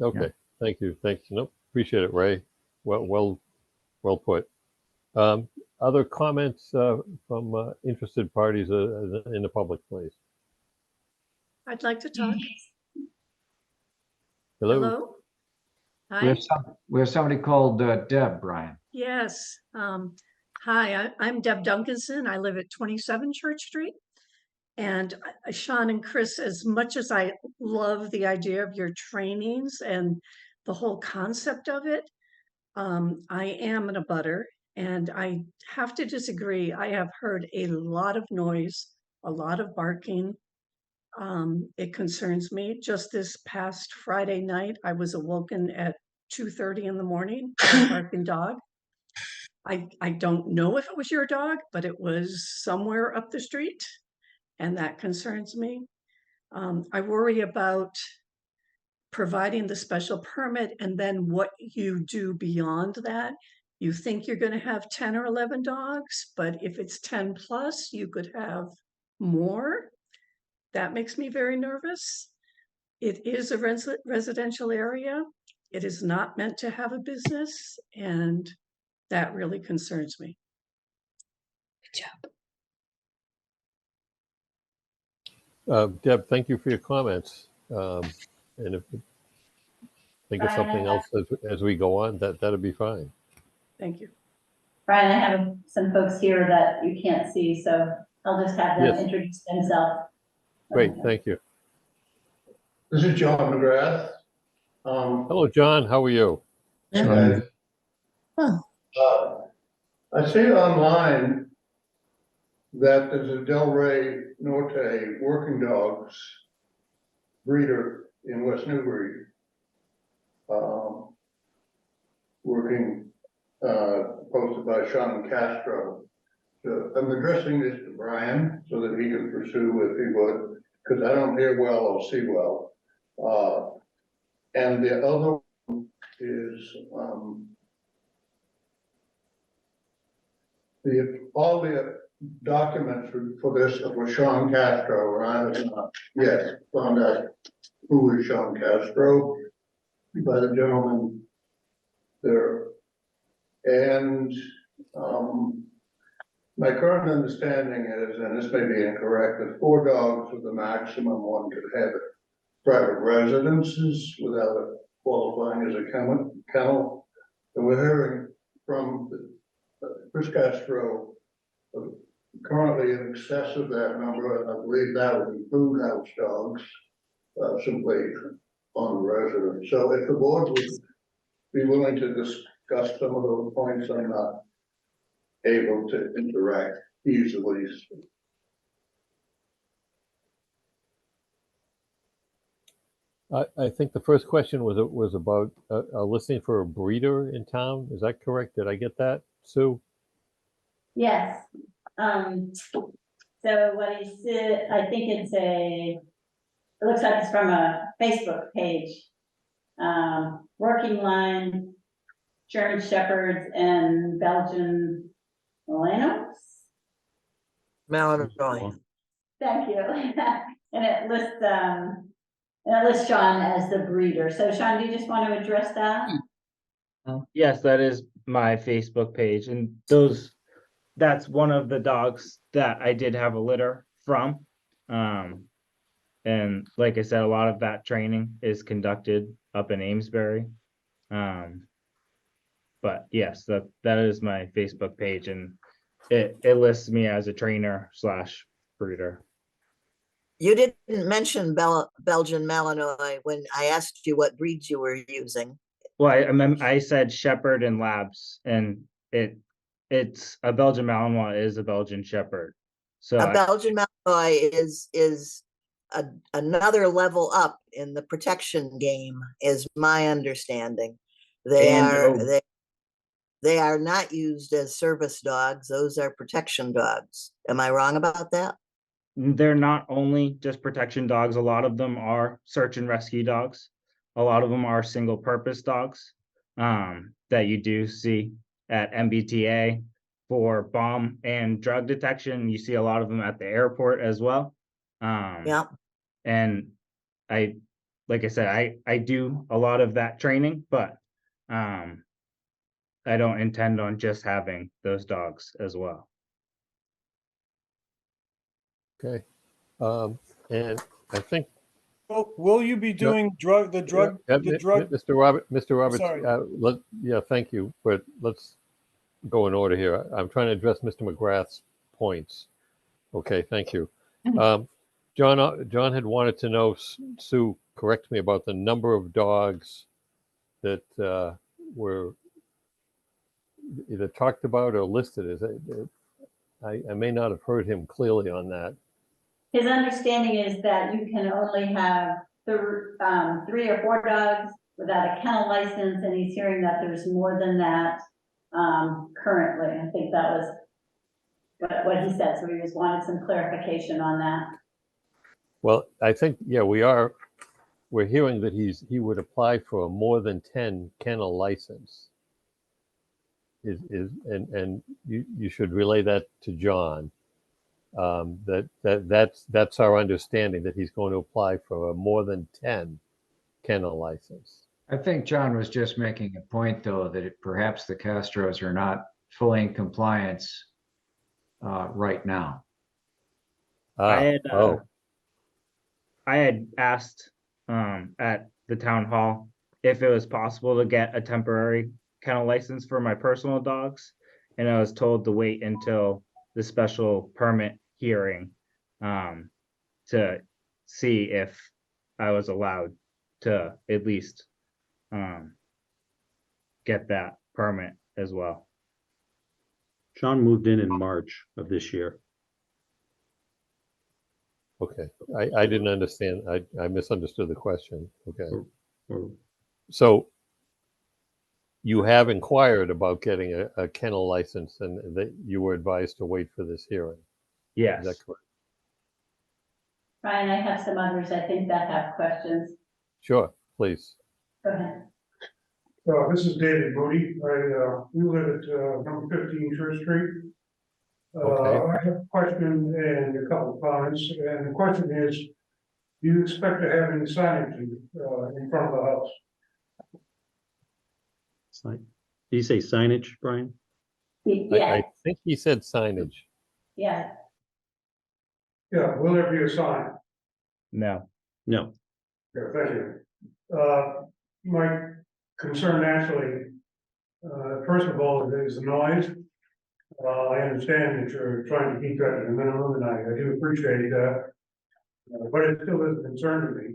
Okay, Yeah. thank you. Nope, appreciate it, Ray. Well put. Other comments from interested parties in the public, please? I'd like to talk. Hello? Hello? We Hi, have somebody called Deb, Brian. yes. Hi, I'm Deb Duncanson. I live at 27 Church Street. And Sean and Chris, as much as I love the idea of your trainings and the whole concept of it, I am an abutter and I have to disagree. I have heard a lot of noise, a lot of barking. It concerns me. Just this past Friday night, I was awoken at 2:30 in the morning by a barking dog. I don't know if it was your dog, but it was somewhere up the street, and that concerns me. I worry about providing the special permit and then what you do beyond that. You think you're going to have 10 or 11 dogs, but if it's 10 plus, you could have more. That makes me very nervous. It is a residential area. It is not meant to have a business, and that really concerns me. Good job. Deb, thank you for your comments. And if you think of something else as we go on, that'd be fine. Thank you. Brian, I have some folks here that you can't see, so I'll just have them Yes. introduce themselves. Great, thank you. This is John McGrath. Hello, John, how are you? And, I see online that there's a Delray Norte working dogs breeder in West Newbury. Working, posted by Sean Castro. So I'm addressing this to Brian so that he can pursue if he would, because I don't hear well or see well. And the other one is, all the documents for this are for Sean Castro, and I have not yet found out who is Sean Castro by the gentleman there. And my current understanding is, and this may be incorrect, that 4 dogs is the maximum one could have at private residences without it qualifying as a kennel. And we're hearing from Chris Castro currently in excess of that number, and I believe that would include house dogs, simply on the residence. So if the board would be willing to discuss some of those points, I'm not able to interact easily. I think the first question was about listening for a breeder in town. Is that correct? Did I get that, Sue? Yes. So what he said, I think it looks like it's from a Facebook page. Working line, German Shepherds and Belgian Malinois. Malinois. Thank you. And it lists Sean as the breeder. So Sean, do you just want to address that? Yes, that is my Facebook page, and that's one of the dogs that I did have a litter from. And like I said, a lot of that training is conducted up in Amesbury. But yes, that is my Facebook page, and it lists me as a trainer / breeder. You didn't mention Belgian Malinois when I asked you what breeds you were using. Well, I said Shepherd and Labs, and it's a Belgian Malinois is a Belgian Shepherd. So a Belgian Malinois is another level up in the protection game, is my understanding. They are not used as service dogs. Those are protection dogs. Am I wrong about that? They're not only just protection dogs. A lot of them are search and rescue dogs. A lot of them are single purpose dogs that you do see at MBTA for bomb and drug detection. You see a lot of them at the airport as well. Yeah. And like I said, I do a lot of that training, but I don't intend on just having those dogs as well. Okay. And I think Will you be doing the drug? Mr. Roberts, Sorry. thank you, but let's go in order here. I'm trying to address Mr. McGrath's points. Okay, thank you. John had wanted to know, Sue, correct me about the number of dogs that were either talked about or listed. I may not have heard him clearly on that. His understanding is that you can only have 3 or 4 dogs without a kennel license, and he's hearing that there's more than that currently. I think that was what he said, so he just wanted some clarification on that. Well, I think, we're hearing that he would apply for a more than 10 kennel license. And you should relay that to John. That's our understanding, that he's going to apply for a more than 10 kennel license. I think John was just making a point, though, that perhaps the Castros are not fully in compliance right now. I had asked at the town hall if it was possible to get a temporary kennel license for my personal dogs, and I was told to wait until the special permit hearing to see if I was allowed to at least get that permit as well. John moved in March of this year. Okay, I didn't understand. I misunderstood the question. Okay. Or So you have inquired about getting a kennel license, and that you were advised to wait for this hearing. Yes. Is that correct? Brian, I have some others, I think, that have questions. Sure, please. Go ahead. This is David Moody. We live at number 15 Church Street. Okay. I have a question and a couple of comments. And the question is, do you expect to have any signage in front of the house? did you say signage, Brian? Yeah. I think he said signage. Yeah. Yeah, will there be a sign? No. No. Yeah, thank you. My concern naturally, first of all, is the noise. I understand that you're trying to keep that at a minimum, and I do appreciate that. But it still is a concern to me.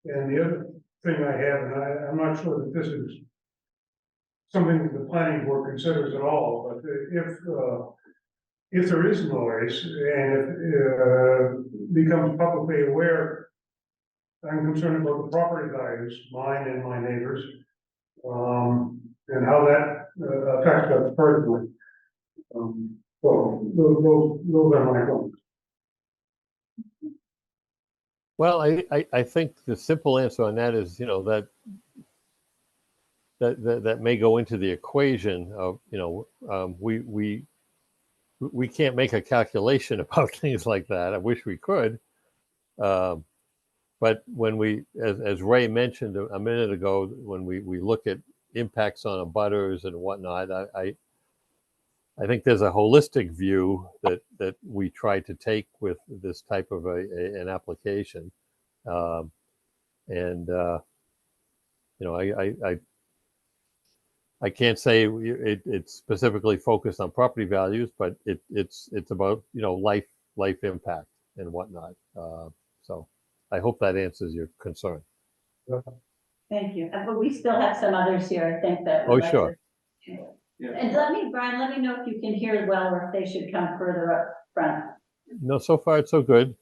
And the other thing I have, and I'm not sure that this is something that the planning board considers at all, but if there is noise and if it becomes publicly aware, I'm concerned about the property values, mine and my neighbors, and how that affects us personally. So those are my comments. Well, I think the simple answer on that is, that may go into the equation of, we can't make a calculation about things like that. I wish we could. But when as Ray mentioned a minute ago, when we look at impacts on abutters and whatnot, I think there's a holistic view that we try to take with this type of an application. I can't say it's specifically focused on property values, but it's about life impact and whatnot. So I hope that answers your concern. Thank you. But we still have some others here, I think, that. Oh, sure. And Brian, let me know if you can hear well or if they should come further up front. No, so far it's so good.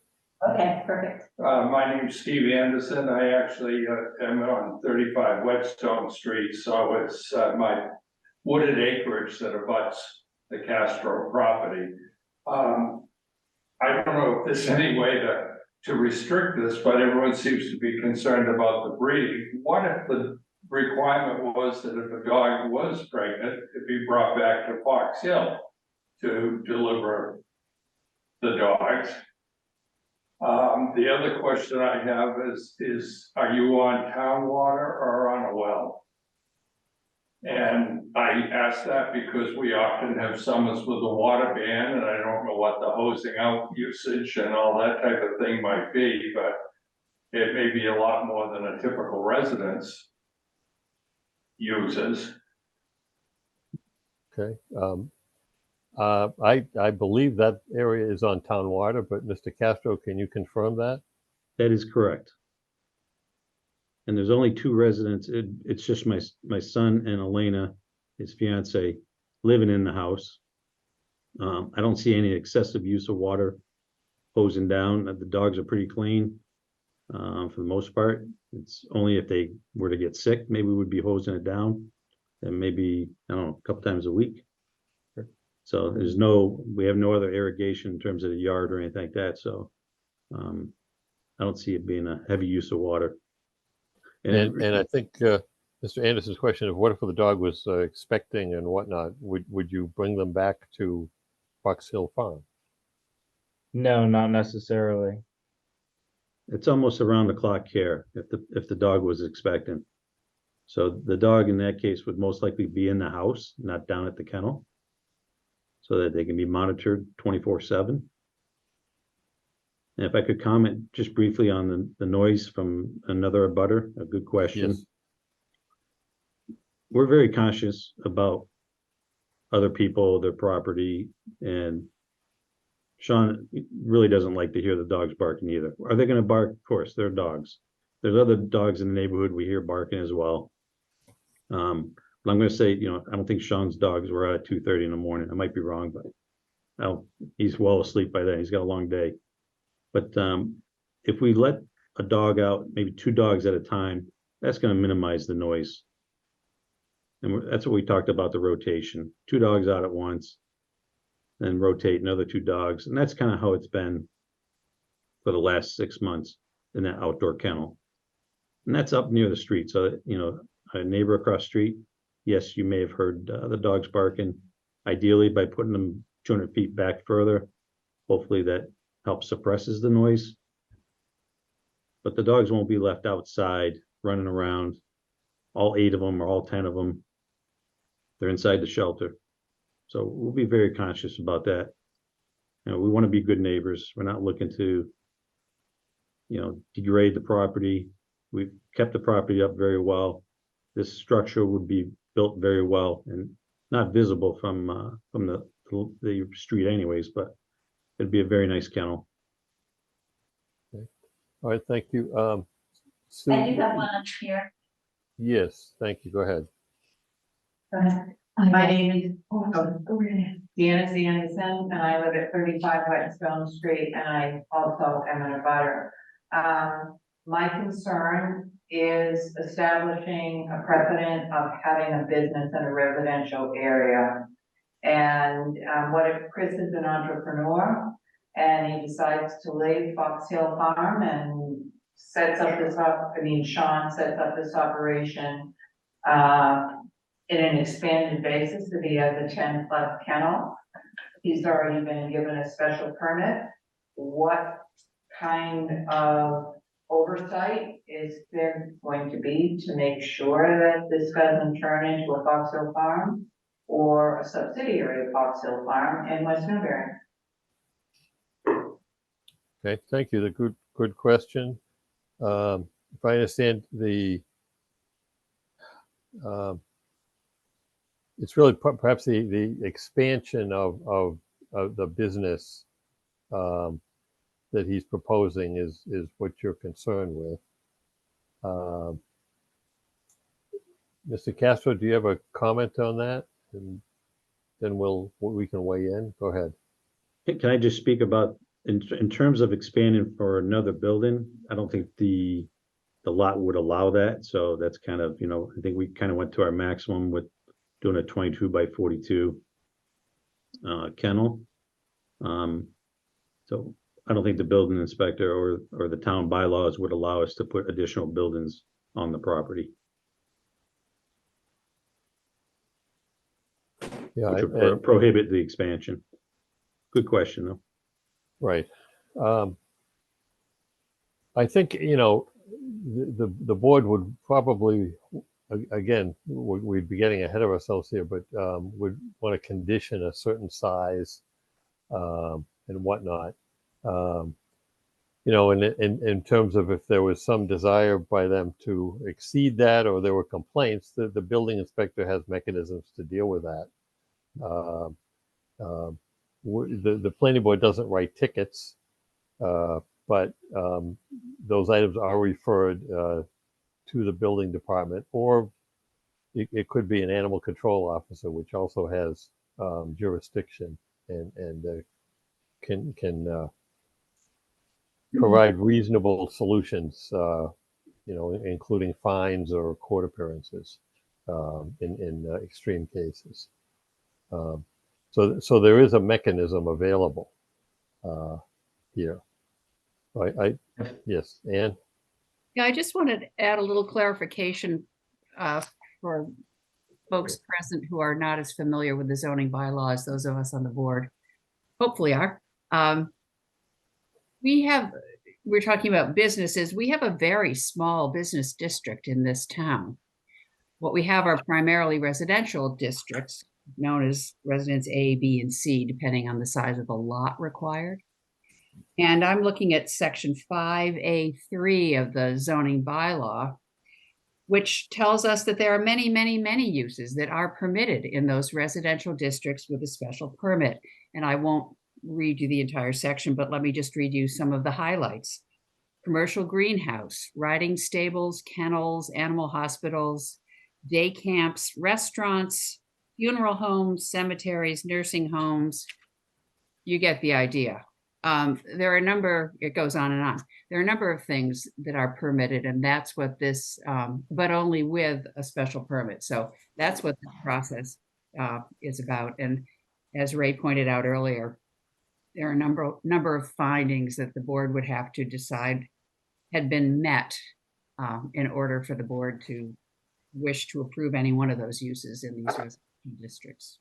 Okay, perfect. My name's Steve Anderson. I actually am on 35 Whetstone Street, so it's my wooded acreage that abuts the Castro property. I don't know if there's any way to restrict this, but everyone seems to be concerned about the breeding. What if the requirement was that if a dog was pregnant, it be brought back to Fox Hill to deliver the dogs? The other question I have is are you on town water or on a well? And I ask that because we often have summers with a water ban, and I don't know what the hosing out usage and all that type of thing might be, but it may be a lot more than a typical residence uses. Okay. I believe that area is on town water, but Mr. Castro, can you confirm that? That is correct. And there's only two residents. It's just my son and Elena, his fiance, living in the house. I don't see any excessive use of water hosing down. The dogs are pretty clean for the most part. It's only if they were to get sick, maybe we would be hosing it down, and maybe, I don't know, a couple times a week. So we have no other irrigation in terms of the yard or anything like that. So I don't see it being a heavy use of water. And I think Mr. Anderson's question of what if the dog was expecting and whatnot, would you bring them back to Fox Hill Farm? No, not necessarily. It's almost around the clock care if the dog was expectant. So the dog in that case would most likely be in the house, not down at the kennel, so that they can be monitored 24/7. And if I could comment just briefly on the noise from another abutter, a good question. Yes. We're very conscious about other people, their property, and Sean really doesn't like to hear the dogs barking either. Are they going to bark? Of course, they're dogs. There's other dogs in the neighborhood we hear barking as well. But I'm going to say, I don't think Sean's dogs were out at 2:30 in the morning. I might be wrong, but he's well asleep by then. He's got a long day. But if we let a dog out, maybe two dogs at a time, that's going to minimize the noise. And that's what we talked about, the rotation. Two dogs out at once, then rotate another two dogs. And that's kind of how it's been for the last 6 months in that outdoor kennel. And that's up near the street. So, a neighbor across the street, yes, you may have heard the dogs barking. Ideally, by putting them 200 feet back further, hopefully that helps suppresses the noise. But the dogs won't be left outside running around. All 8 of them or all 10 of them, they're inside the shelter. So we'll be very conscious about that. We want to be good neighbors. We're not looking to, degrade the property. We've kept the property up very well. This structure would be built very well and not visible from the street anyways, but it'd be a very nice kennel. Okay. All right, thank you. I do have one up here. Yes, thank you. Go ahead. Go ahead. My name is Deanna Z. Anderson, and I live at 35 Whitestone Street, and I also am an abutter. My concern is establishing a precedent of having a business in a residential area. And what if Chris is an entrepreneur and he decides to leave Fox Hill Farm and Sean sets up this operation in an expanded basis that he has a 10+ kennel. He's already been given a special permit. What kind of oversight is there going to be to make sure that this doesn't turn into a Fox Hill Farm or a subsidiary of Fox Hill Farm in West Newbury? Okay, thank you. The good question. If I understand it's really perhaps the expansion of the business that he's proposing is what you're concerned with. Mr. Castro, do you have a comment on that? And then we can weigh in. Go ahead. Can I just speak about in terms of expanding for another building? I don't think the lot would allow that. So that's kind of, I think we kind of went to our maximum with doing a 22 by 42 kennel. So I don't think the building inspector or the town bylaws would allow us to put additional buildings on the property. Yeah, which would prohibit the expansion. Good question, though. Right. I think, the board would probably again, we'd be getting ahead of ourselves here, but would want to condition a certain size and whatnot. You know, in terms of if there was some desire by them to exceed that, or there were complaints, the building inspector has mechanisms to deal with that. The planning board doesn't write tickets, but those items are referred to the building department, or it could be an animal control officer, which also has jurisdiction and can provide reasonable solutions, you know, including fines or court appearances in extreme cases. So there is a mechanism available here. Yes, Anne? Yeah, I just wanted to add a little clarification for folks present who are not as familiar with the zoning bylaws, those of us on the board hopefully are. We're talking about businesses. We have a very small business district in this town. What we have are primarily residential districts known as residence A, B, and C, depending on the size of the lot required. And I'm looking at section 5A3 of the zoning bylaw, which tells us that there are many, many, many uses that are permitted in those residential districts with a special permit. And I won't read you the entire section, but let me just read you some of the highlights. Commercial greenhouse, riding stables, kennels, animal hospitals, day camps, restaurants, funeral homes, cemeteries, nursing homes. You get the idea. There are a number, it goes on and on. There are a number of things that are permitted, and that's what this, but only with a special permit. So that's what the process is about. And as Ray pointed out earlier, there are a number of findings that the board would have to decide had been met in order for the board to wish to approve any one of those uses in these residential districts.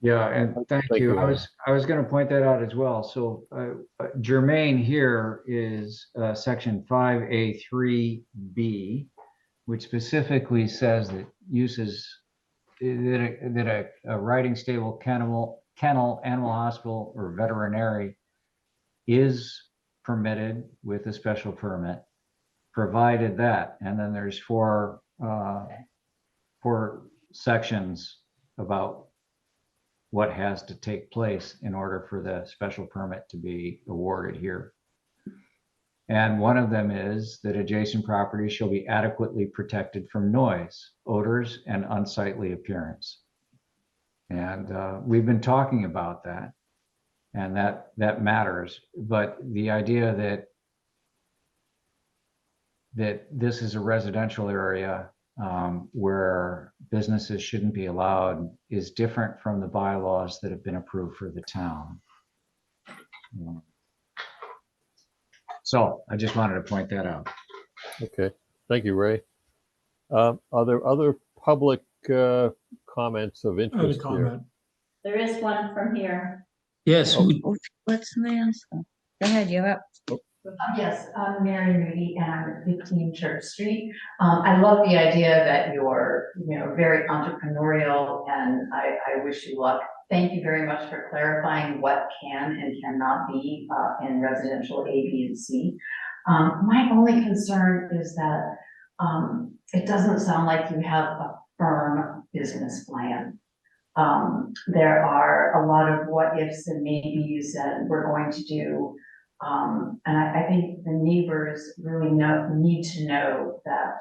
Yeah, and thank you. I was going to point that out as well. So germane here is section 5A3B, which specifically says that uses that a riding stable, kennel, animal hospital, or veterinary is permitted with a special permit, provided that. And then there's four sections about what has to take place in order for the special permit to be awarded here. And one of them is that adjacent properties shall be adequately protected from noise, odors, and unsightly appearance. And we've been talking about that, and that matters. But the idea that this is a residential area where businesses shouldn't be allowed is different from the bylaws that have been approved for the town. So I just wanted to point that out. Okay, thank you, Ray. Are there other public comments of interest here? There is one from here. Yes. What's the man's? Go ahead, you're up. Yes, I'm Mary Moody and I'm at 15 Church Street. I love the idea that you're, very entrepreneurial, and I wish you luck. Thank you very much for clarifying what can and cannot be in residential A, B, and C. My only concern is that it doesn't sound like you have a firm business plan. There are a lot of what ifs and maybes, and we're going to do. And I think the neighbors really need to know that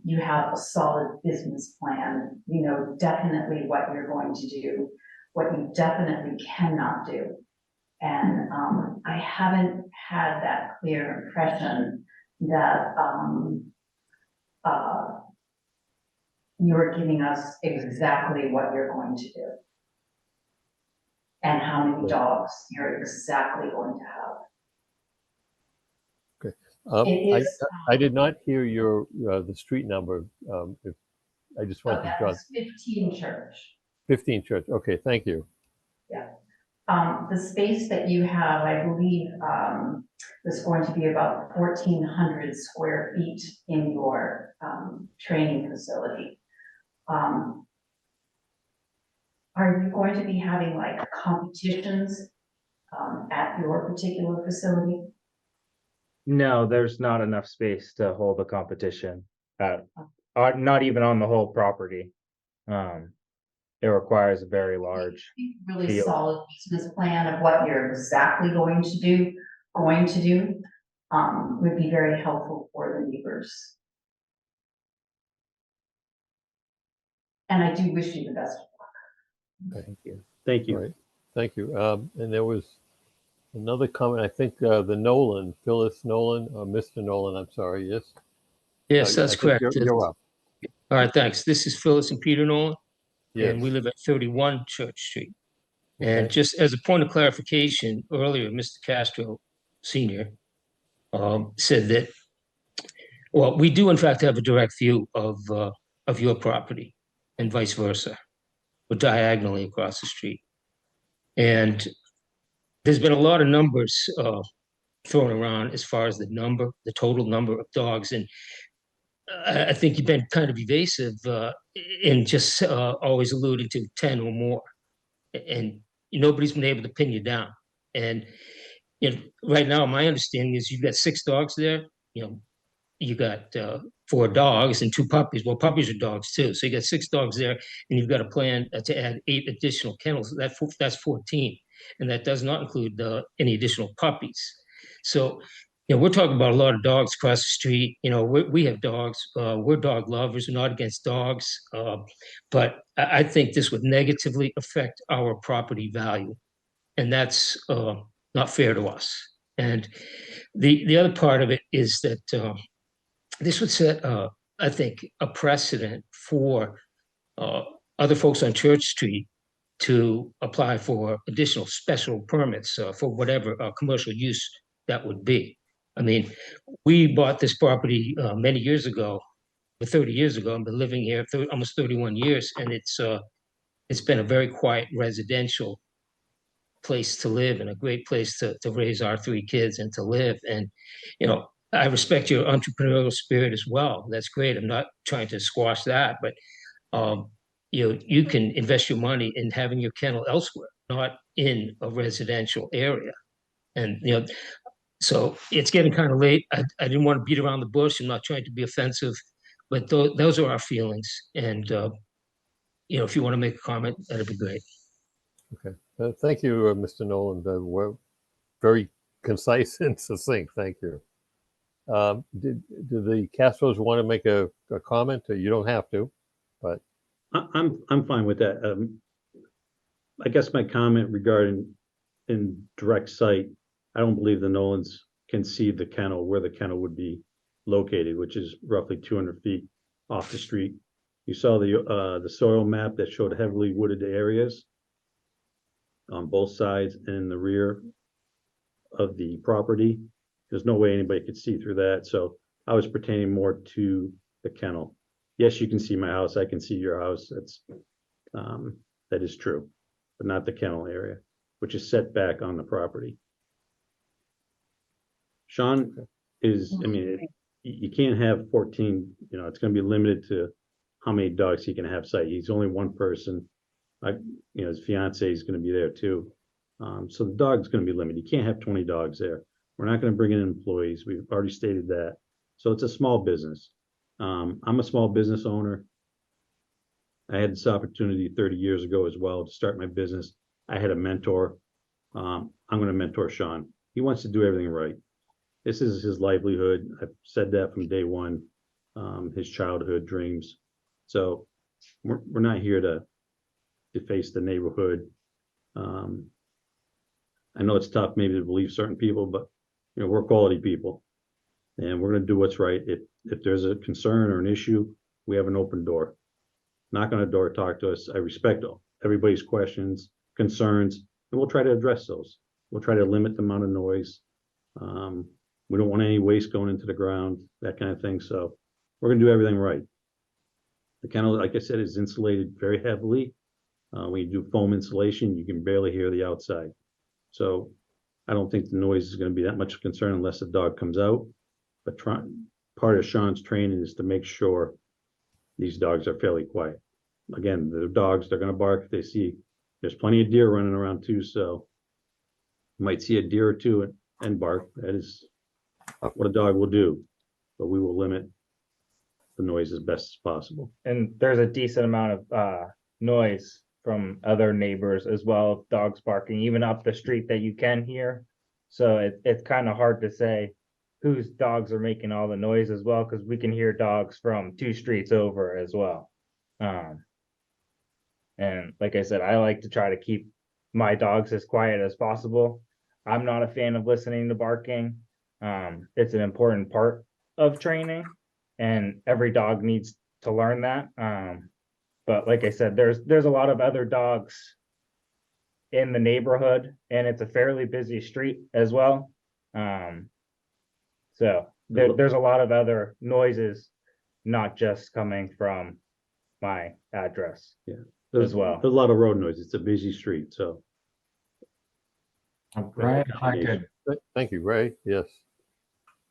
you have a solid business plan. You know definitely what you're going to do, what you definitely cannot do. And I haven't had that clear impression that you're giving us exactly what you're going to do and how many dogs you're exactly going to have. Okay. I did not hear your the street number. If I just wanted to jot 15 Church. 15 Church. Okay, thank you. Yeah. The space that you have, I believe, is going to be about 1,400 square feet in your training facility. Are you going to be having like competitions at your particular facility? No, there's not enough space to hold a competition at, not even on the whole property. It requires a very large Really field. solid business plan of what you're exactly going to do, would be very helpful for the neighbors. And I do wish you the best of luck. Thank you. Thank you. All right, thank you. And there was another comment, I think the Nolan, Phyllis Nolan, Mr. Nolan, I'm sorry, yes? Yes, I that's think correct. you're up. All right, thanks. This is Phyllis and Peter Nolan, and we Yes. live at 31 Church Street. And Okay. just as a point of clarification, earlier, Mr. Castro Senior said that, well, we do in fact have a direct view of your property and vice versa. We're diagonally across the street. And there's been a lot of numbers thrown around as far as the total number of dogs. And I think you've been kind of evasive in just always alluding to 10 or more. And nobody's been able to pin you down. And you know, right now, my understanding is you've got 6 dogs there. You know, you got 4 dogs and 2 puppies. Well, puppies are dogs too. So you got 6 dogs there, and you've got a plan to add 8 additional kennels. That's 14, and that does not include any additional puppies. So, you know, we're talking about a lot of dogs across the street. You know, we have dogs. We're dog lovers. We're not against dogs, but I think this would negatively affect our property value, and that's not fair to us. And the other part of it is that this would set, I think, a precedent for other folks on Church Street to apply for additional special permits for whatever commercial use that would be. I mean, we bought this property many years ago, 30 years ago. I've been living here almost 31 years, and it's been a very quiet residential place to live and a great place to raise our 3 kids and to live. And, you know, I respect your entrepreneurial spirit as well. That's great. I'm not trying to squash that, but you know, you can invest your money in having your kennel elsewhere, not in a residential area. And, you know, so it's getting kind of late. I didn't want to beat around the bush. I'm not trying to be offensive, but those are our feelings. And, you know, if you want to make a comment, that'd be great. Okay. Thank you, Mr. Nolan. We're very concise and succinct. Thank you. Do the Castros want to make a comment? You don't have to, but I'm fine with that. I guess my comment regarding in direct sight, I don't believe the Nolans can see the kennel, where the kennel would be located, which is roughly 200 feet off the street. You saw the soil map that showed heavily wooded areas on both sides and in the rear of the property. There's no way anybody could see through that. So I was pertaining more to the kennel. Yes, you can see my house. I can see your house. That is true, but not the kennel area, which is set back on the property. Sean is, I mean, you can't have 14, you know, it's going to be limited to how many dogs he can have site. He's only one person. You know, his fiance is going to be there too. So the dog's going to be limited. You can't have 20 dogs there. We're not going to bring in employees. We've already stated that. So it's a small business. I'm a small business owner. I had this opportunity 30 years ago as well to start my business. I had a mentor. I'm going to mentor Sean. He wants to do everything right. This is his livelihood. I've said that from day one, his childhood dreams. So we're not here to deface the neighborhood. I know it's tough maybe to believe certain people, but you know, we're quality people and we're going to do what's right. If there's a concern or an issue, we have an open door. Knock on the door, talk to us. I respect everybody's questions, concerns, and we'll try to address those. We'll try to limit the amount of noise. We don't want any waste going into the ground, that kind of thing. So we're going to do everything right. The kennel, like I said, is insulated very heavily. When you do foam insulation, you can barely hear the outside. So I don't think the noise is going to be that much of a concern unless the dog comes out. But part of Sean's training is to make sure these dogs are fairly quiet. Again, the dogs, they're going to bark if they see there's plenty of deer running around too. So you might see a deer or two and bark. That is what a dog will do, but we will limit the noise as best as possible. And there's a decent amount of noise from other neighbors as well, dogs barking, even up the street that you can hear. So it's kind of hard to say whose dogs are making all the noise as well, because we can hear dogs from 2 streets over as well. And like I said, I like to try to keep my dogs as quiet as possible. I'm not a fan of listening to barking. It's an important part of training, and every dog needs to learn that. But like I said, there's a lot of other dogs in the neighborhood, and it's a fairly busy street as well. So there's a lot of other noises, not just coming from my address. Yeah, as well. There's a lot of road noise. It's a busy street, so. Brian, if I could Thank you, Ray. Yes.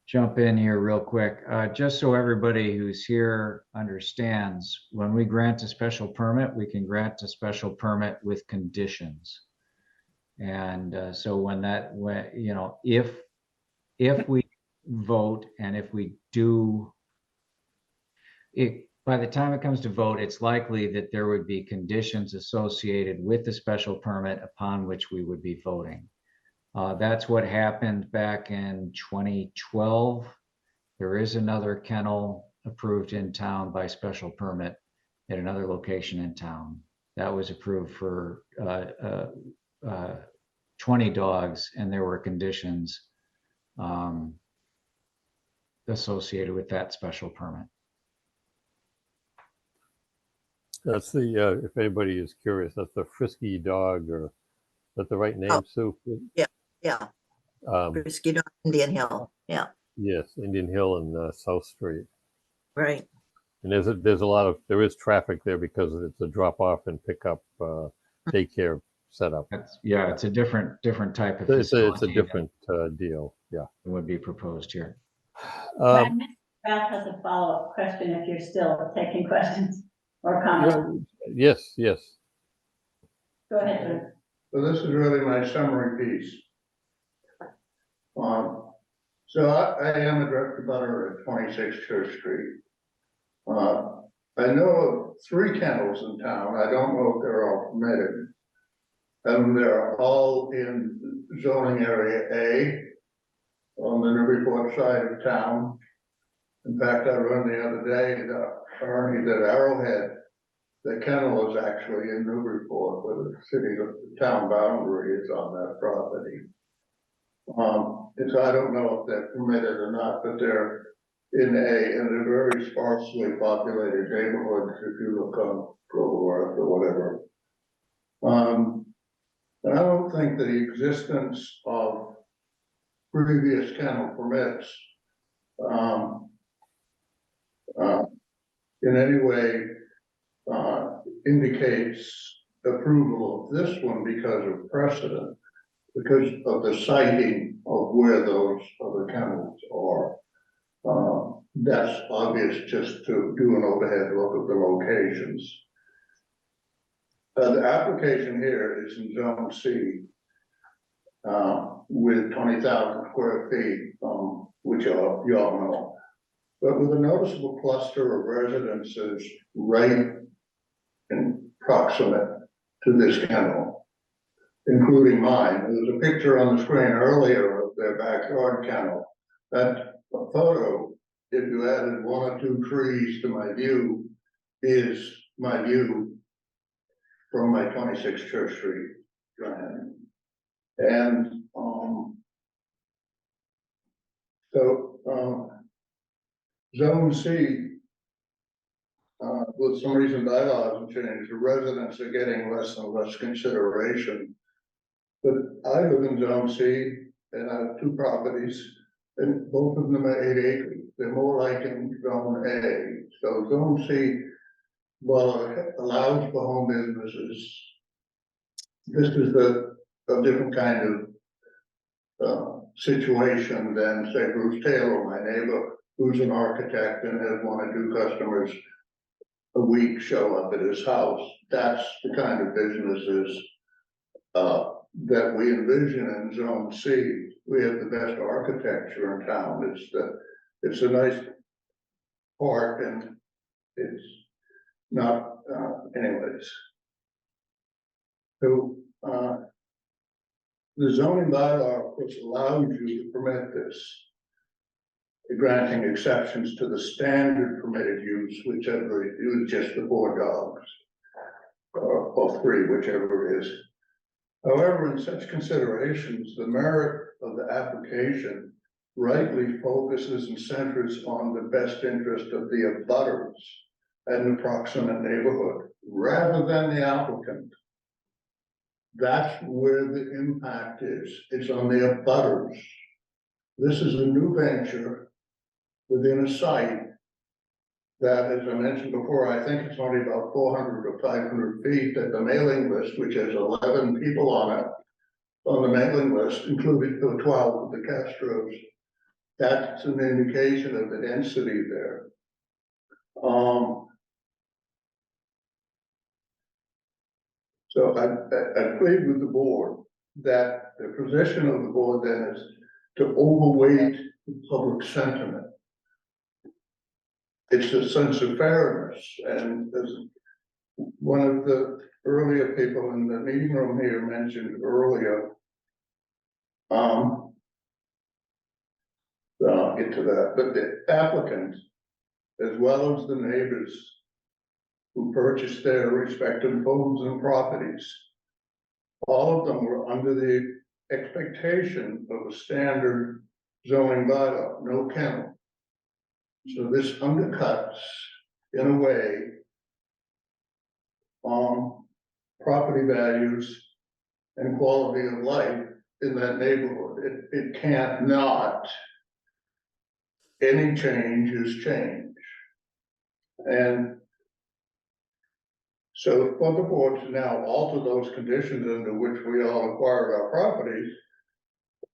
jump in here real quick, just so everybody who's here understands, when we grant a special permit, we can grant a special permit with conditions. And so when you know, if we vote and if we do, by the time it comes to vote, it's likely that there would be conditions associated with the special permit upon which we would be voting. That's what happened back in 2012. There is another kennel approved in town by special permit at another location in town. That was approved for 20 dogs, and there were conditions associated with that special permit. That's the, if anybody is curious, that's the Frisky dog, or is that the right name, Sue? Yeah. Frisky dog, Indian Hill. Yeah. Yes, Indian Hill and South Street. Right. And there is traffic there because it's a drop off and pick up daycare setup. It's a different type of It's facility. a different deal. Yeah. It would be proposed here. Ralph has a follow-up question if you're still taking questions or comments. Yes. Go ahead. So this is really my summary piece. So I am a direct abutter at 26 Church Street. I know of 3 kennels in town. I don't know if they're all permitted. And they're all in zoning area A on the Newbury side of town. In fact, I run the other day, Ernie, that Arrowhead, the kennel is actually in Newburyport, where the city, the town boundary is on that property. And so I don't know if they're permitted or not, but they're in a very sparsely populated neighborhood, if you look on Google Earth or whatever. And I don't think the existence of previous kennel permits in any way indicates approval of this one because of precedent, because of the siting of where those other kennels are. That's obvious just to do an overhead look at the locations. The application here is in Zone C with 20,000 square feet, which you all know, but with a noticeable cluster of residences right in proximate to this kennel, including mine. There's a picture on the screen earlier of their backyard kennel. That photo, if you added 1 or 2 trees to my view, is my view from my 26 Church Street land. And Zone C, with some recent bylaws and change, the residents are getting less and less consideration. But I live in Zone C, and I have 2 properties, and both of them are 8 acres. They're more like in Zone A. So Zone C, while it allows for home businesses this is a different kind of situation than, say, Bruce Taylor, my neighbor, who's an architect and has one or two customers a week show up at his house. That's the kind of businesses that we envision in Zone C. We have the best architecture in town. It's a nice park, and it's not, anyways. So, the zoning bylaw, of course, allows you to permit this, granting exceptions to the standard permitted use, whichever is just the 4 dogs, or 3, whichever it is. However, in such considerations, the merit of the application rightly focuses and centers on the best interest of the abutters and the proximate neighborhood, rather than the applicant. That's where the impact is. It's on the abutters. This is a new venture within a site that, as I mentioned before, I think it's only about 400 or 500 feet, that the mailing list, which has 11 people on it, on the mailing list, including the 12 of the Castros. That's an indication of the density there. So I plead with the board that the position of the board then is to overweight the public sentiment. It's a sense of fairness, and as one of the earlier people in the meeting room here mentioned earlier, I'll get to that, but the applicant, as well as the neighbors who purchased their respective homes and properties, all of them were under the expectation of a standard zoning bylaw, no kennel. So this undercuts, in a way, property values and quality of life in that neighborhood. It can't not. Any change is change. And so for the board to now alter those conditions under which we all acquired our properties,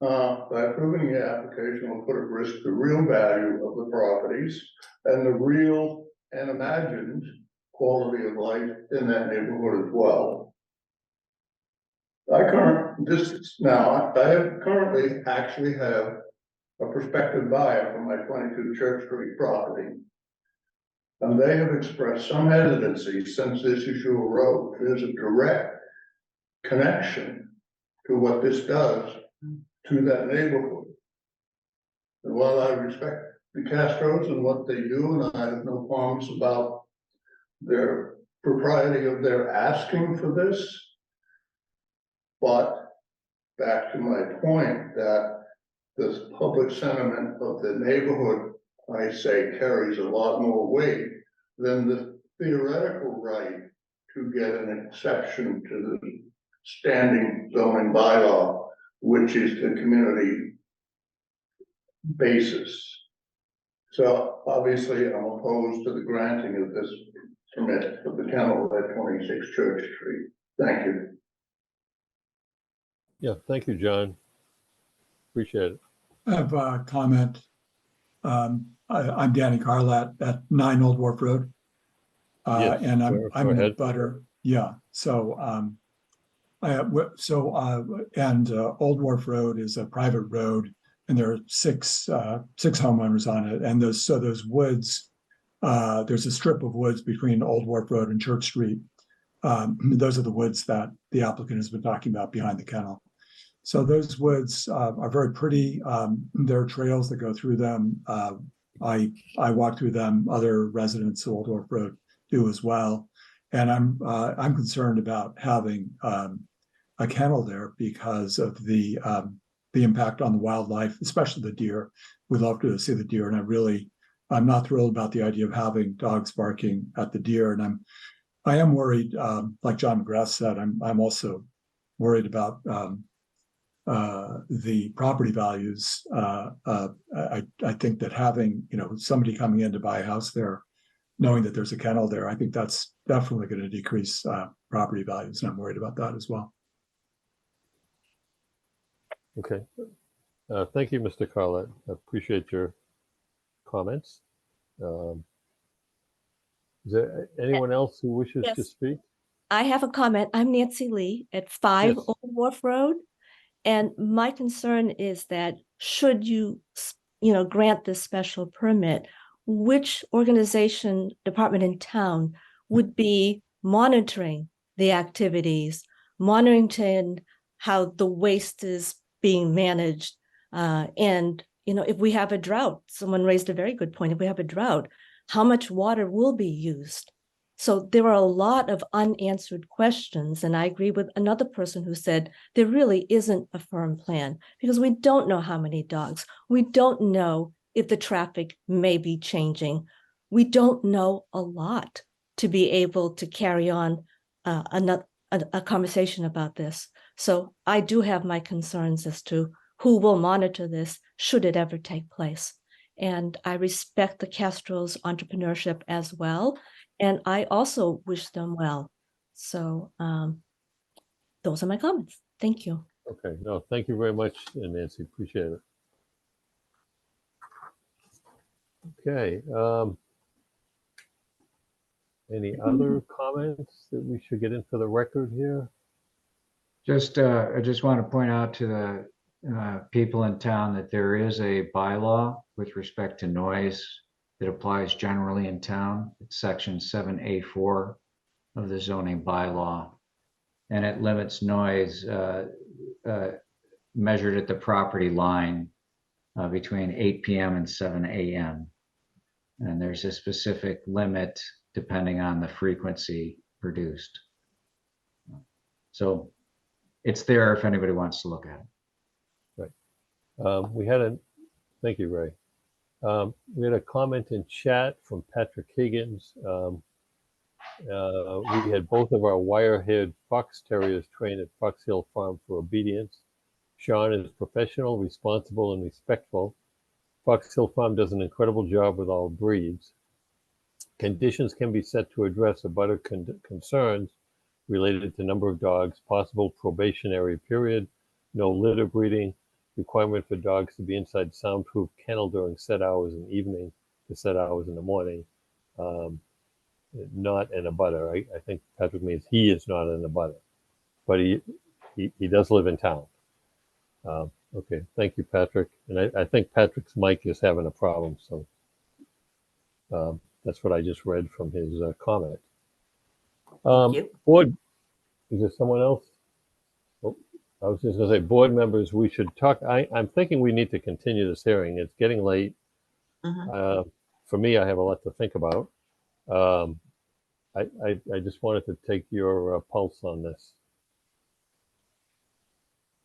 by approving the application will put at risk the real value of the properties and the real and imagined quality of life in that neighborhood as well. I currently actually have a prospective buyer for my 22 Church Street property. And they have expressed some hesitancy since this issue arose. There's a direct connection to what this does to that neighborhood. And while I respect the Castros and what they do, and I have no qualms about their propriety of their asking for this, but back to my point that this public sentiment of the neighborhood, I say, carries a lot more weight than the theoretical right to get an exception to the standing zoning bylaw, which is the community basis. So obviously I'm opposed to the granting of this permit for the kennel at 26 Church Street. Thank you. Yeah, thank you, John. Appreciate it. I have a comment. I'm Danny Carlat at 9 Old Wharf Road. Yes, And I'm in a ahead. butter. Yeah. So, Old Wharf Road is a private road, and there are six homeowners on it. And those woods, there's a strip of woods between Old Wharf Road and Church Street. Those are the woods that the applicant has been talking about behind the kennel. So those woods are very pretty. There are trails that go through them. I walk through them. Other residents of Old Wharf Road do as well. And I'm concerned about having a kennel there because of the impact on the wildlife, especially the deer. We'd love to see the deer, and I'm not thrilled about the idea of having dogs barking at the deer. And I am worried, like John McGrath said. I'm also worried about the property values. I think that having somebody coming in to buy a house there, knowing that there's a kennel there, I think that's definitely going to decrease property values, and I'm worried about that as well. Okay. Thank you, Mr. Carlett. I appreciate your comments. Um, Is there anyone else who wishes to Yes. speak? I have a comment. I'm Nancy Lee at 5 Yes. Old Wharf Road. And my concern is that should you, grant this special permit, which organization, department in town would be monitoring the activities, monitoring how the waste is being managed? And, if we have a drought, someone raised a very good point. If we have a drought, how much water will be used? So there are a lot of unanswered questions. And I agree with another person who said there really isn't a firm plan because we don't know how many dogs. We don't know if the traffic may be changing. We don't know a lot to be able to carry on a conversation about this. So I do have my concerns as to who will monitor this should it ever take place. And I respect the Castro's entrepreneurship as well. And I also wish them well. So those are my comments. Thank you. Okay, no, thank you very much, Nancy, appreciate it. Okay, any other comments that we should get in for the record here? I just want to point out to the people in town that there is a bylaw with respect to noise that applies generally in town. It's section 7A4 of the zoning bylaw. And it limits noise measured at the property line between 8 p.m. and 7 a.m. And there's a specific limit depending on the frequency produced. So it's there if anybody wants to look at it. Right. Thank you, Ray. We had a comment in chat from Patrick Higgins. We had both of our wire-haired fox terriers trained at Fox Hill Farm for obedience. Sean is professional, responsible, and respectful. Fox Hill Farm does an incredible job with all breeds. Conditions can be set to address abutter concerns related to number of dogs, possible probationary period, no litter breeding, requirement for dogs to be inside soundproof kennel during set hours in the evening to set hours in the morning. Not an abutter. I think Patrick means he is not an abutter, but he does live in town. Okay, thank you, Patrick. And I think Patrick's mic is having a problem, so that's what I just read from his comment. Board, is there someone else? Oh, I was just gonna say, board members, we should talk. I'm thinking we need to continue this hearing. It's getting late. For me, I have a lot to think about. I just wanted to take your pulse on this.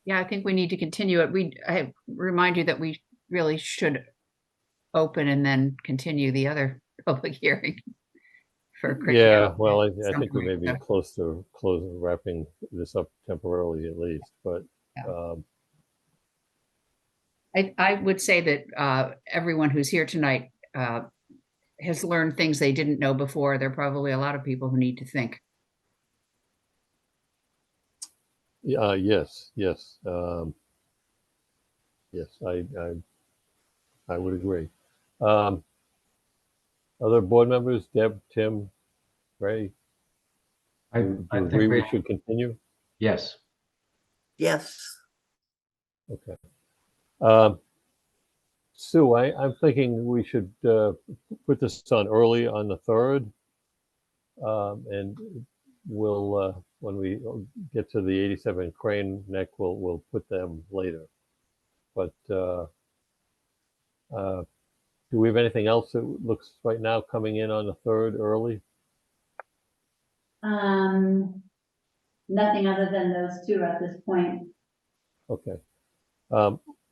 Yeah, I think we need to continue it. I remind you that we really should open and then continue the other public hearing. Yeah, well, I think we may be close to wrapping this up temporarily at least, but I would say that everyone who's here tonight has learned things they didn't know before. There are probably a lot of people who need to think. Yes, yes, yes. I would agree. Other board members, Deb, Tim, Ray, do you agree we should continue? Yes. Yes. Okay. Sue, I'm thinking we should put this on early on the 3rd, and we'll when we get to the 87 Crane Neck, we'll put them later. But do we have anything else that looks right now coming in on the 3rd early? Nothing other than those two at this point. Okay.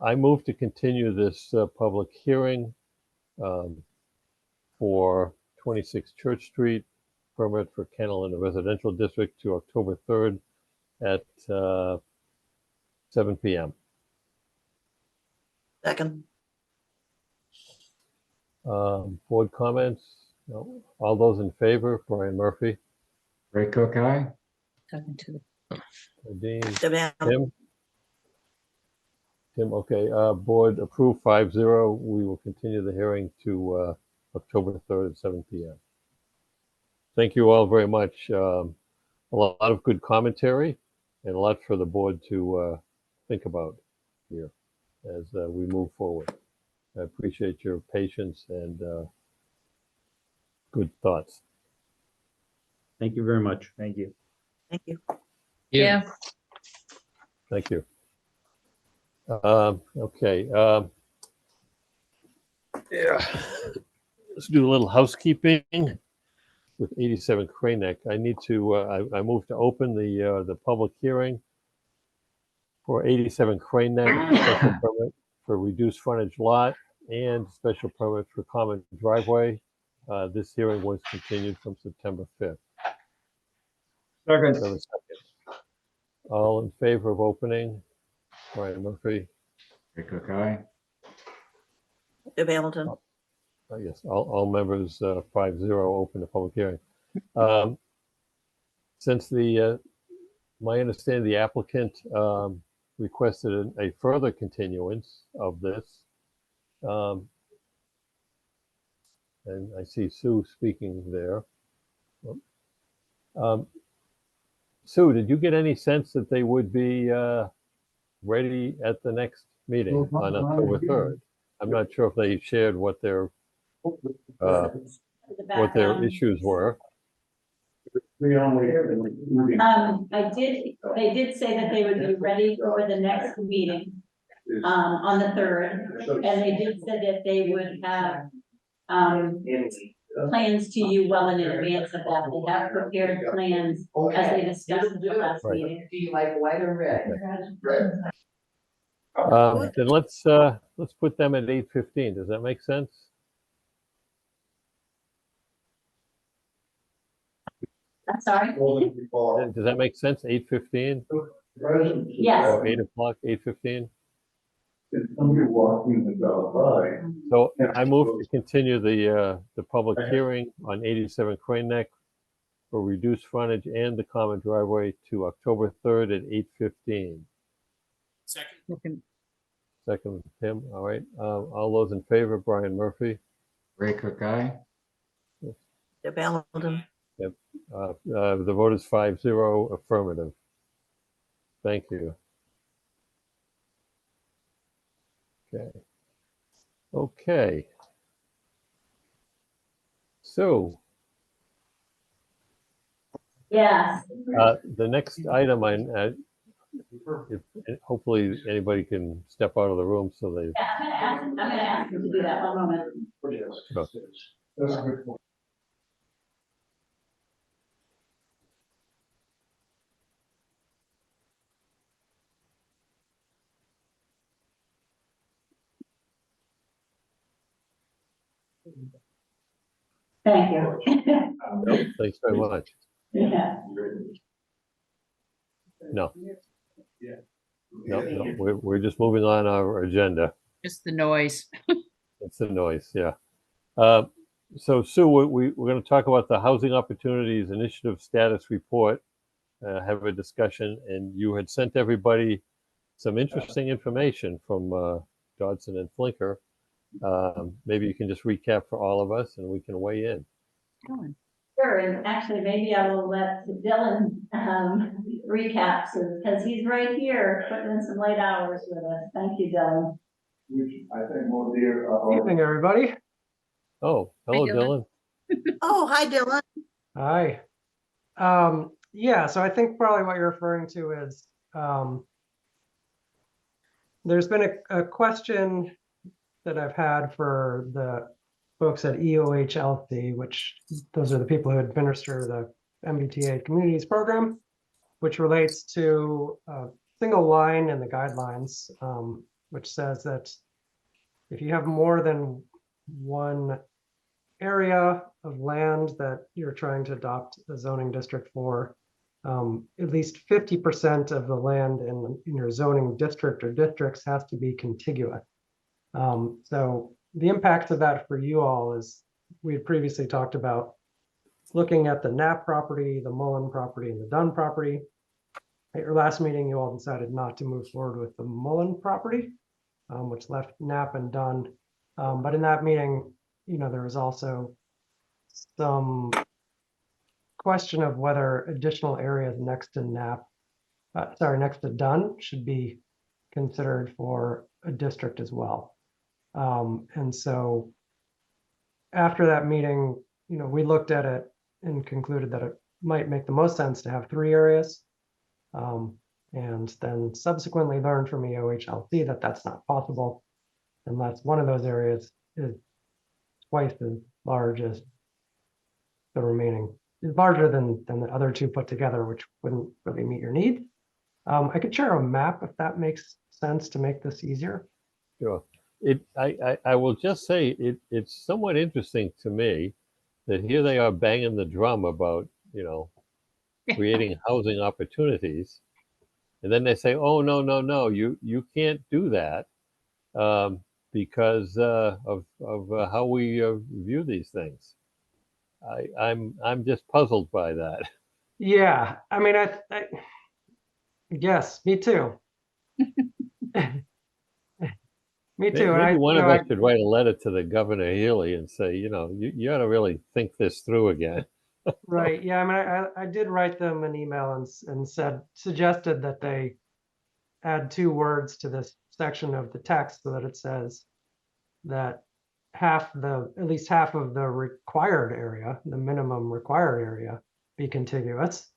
I move to continue this public hearing for 26 Church Street, permit for kennel in the residential district to October 3rd at 7 p.m. Second. Board comments? No. All those in favor? Brian Murphy. Ray Cook, aye. Talking to Dean. Tim. Tim. Tim, okay, board approved 5-0. We will continue the hearing to October 3rd at 7 p.m. Thank you all very much. A lot of good commentary and a lot for the board to think about here as we move forward. I appreciate your patience and good thoughts. Thank you very much. Thank you. Thank you. Yeah. Thank you. Okay. Yeah. Let's do a little housekeeping with 87 Crane Neck. I need to, I move to open the public hearing for 87 Crane Neck, special permit for reduced frontage lot and special permit for common driveway. This hearing was continued from September 5th. Second. So a second. All in favor of opening? Brian Murphy. Ray Cook, aye. Deb Hamilton. Yes, all members 5-0 open the public hearing. Since my understanding, the applicant requested a further continuance of this. And I see Sue speaking there. Sue, did you get any sense that they would be ready at the next meeting on October 3rd? I'm not sure if they shared what their issues were. They did say that they would be ready for the next meeting, on the 3rd. And they did say that they would have, plans to you well in advance of that. They have prepared plans as they discussed at the last meeting. Do you like white or red? Then let's put them at 8:15. Does that make sense? I'm sorry? Does that make sense? 8:15? Yes. Or 8 o'clock, 8:15? Somebody walking the dog by. So I move to continue the public hearing on 87 Crane Neck for reduced frontage and the common driveway to October 3rd at 8:15. Second. Second, Tim. All right. All those in favor, Brian Murphy. Ray Cook, aye. Deb Hamilton. Yep. The vote is 5-0 affirmative. Thank you. Okay. Okay. So Yes. the next item, hopefully anybody can step out of the room so they. Yeah, I'm gonna ask them to do that. One moment. Sure. That's a good point. Thank you. Nope, thanks very much. Yeah. No. No, we're just moving on our agenda. Just the noise. It's the noise, yeah. So Sue, we're going to talk about the Housing Opportunities Initiative Status Report, have a discussion, and you had sent everybody some interesting information from Dodson and Flinker. Maybe you can just recap for all of us and we can weigh in. Sure, and actually, maybe I will let Dylan recap, because he's right here, putting in some late hours with us. Thank you, Dylan. I think more dear. Evening, everybody. Oh, hello, Dylan. Oh, hi, Dylan. Hi. Yeah, so I think probably what you're referring to is there's been a question that I've had for the folks at EOHLC, which those are the people who administer the MBTA Communities Program, which relates to a single line in the guidelines, which says that if you have more than one area of land that you're trying to adopt a zoning district for, at least 50% of the land in your zoning district or districts has to be contiguous. So the impact of that for you all is, we had previously talked about looking at the Knapp property, the Mullen property, and the Dunn property. At your last meeting, you all decided not to move forward with the Mullen property. which left Knapp and Dunn. But in that meeting, there was also some question of whether additional areas next to next to Dunn should be considered for a district as well. And so after that meeting, we looked at it and concluded that it might make the most sense to have 3 areas. And then subsequently learned from EOHLC that that's not possible unless one of those areas is twice as large as the remaining, is larger than the other 2 put together, which wouldn't really meet your needs. I could share a map if that makes sense to make this easier. Sure. I will just say it's somewhat interesting to me that here they are banging the drum about, creating housing opportunities. And then they say, oh, no, you can't do that because of how we view these things. I'm just puzzled by that. Yeah, I mean, I yes, me too. Me too. Maybe one of us should write a letter to the Governor Healy and say, you ought to really think this through again. Right. Yeah. I mean, I did write them an email and suggested that they add 2 words to this section of the text so that it says that at least half of the required area, the minimum required area, be contiguous,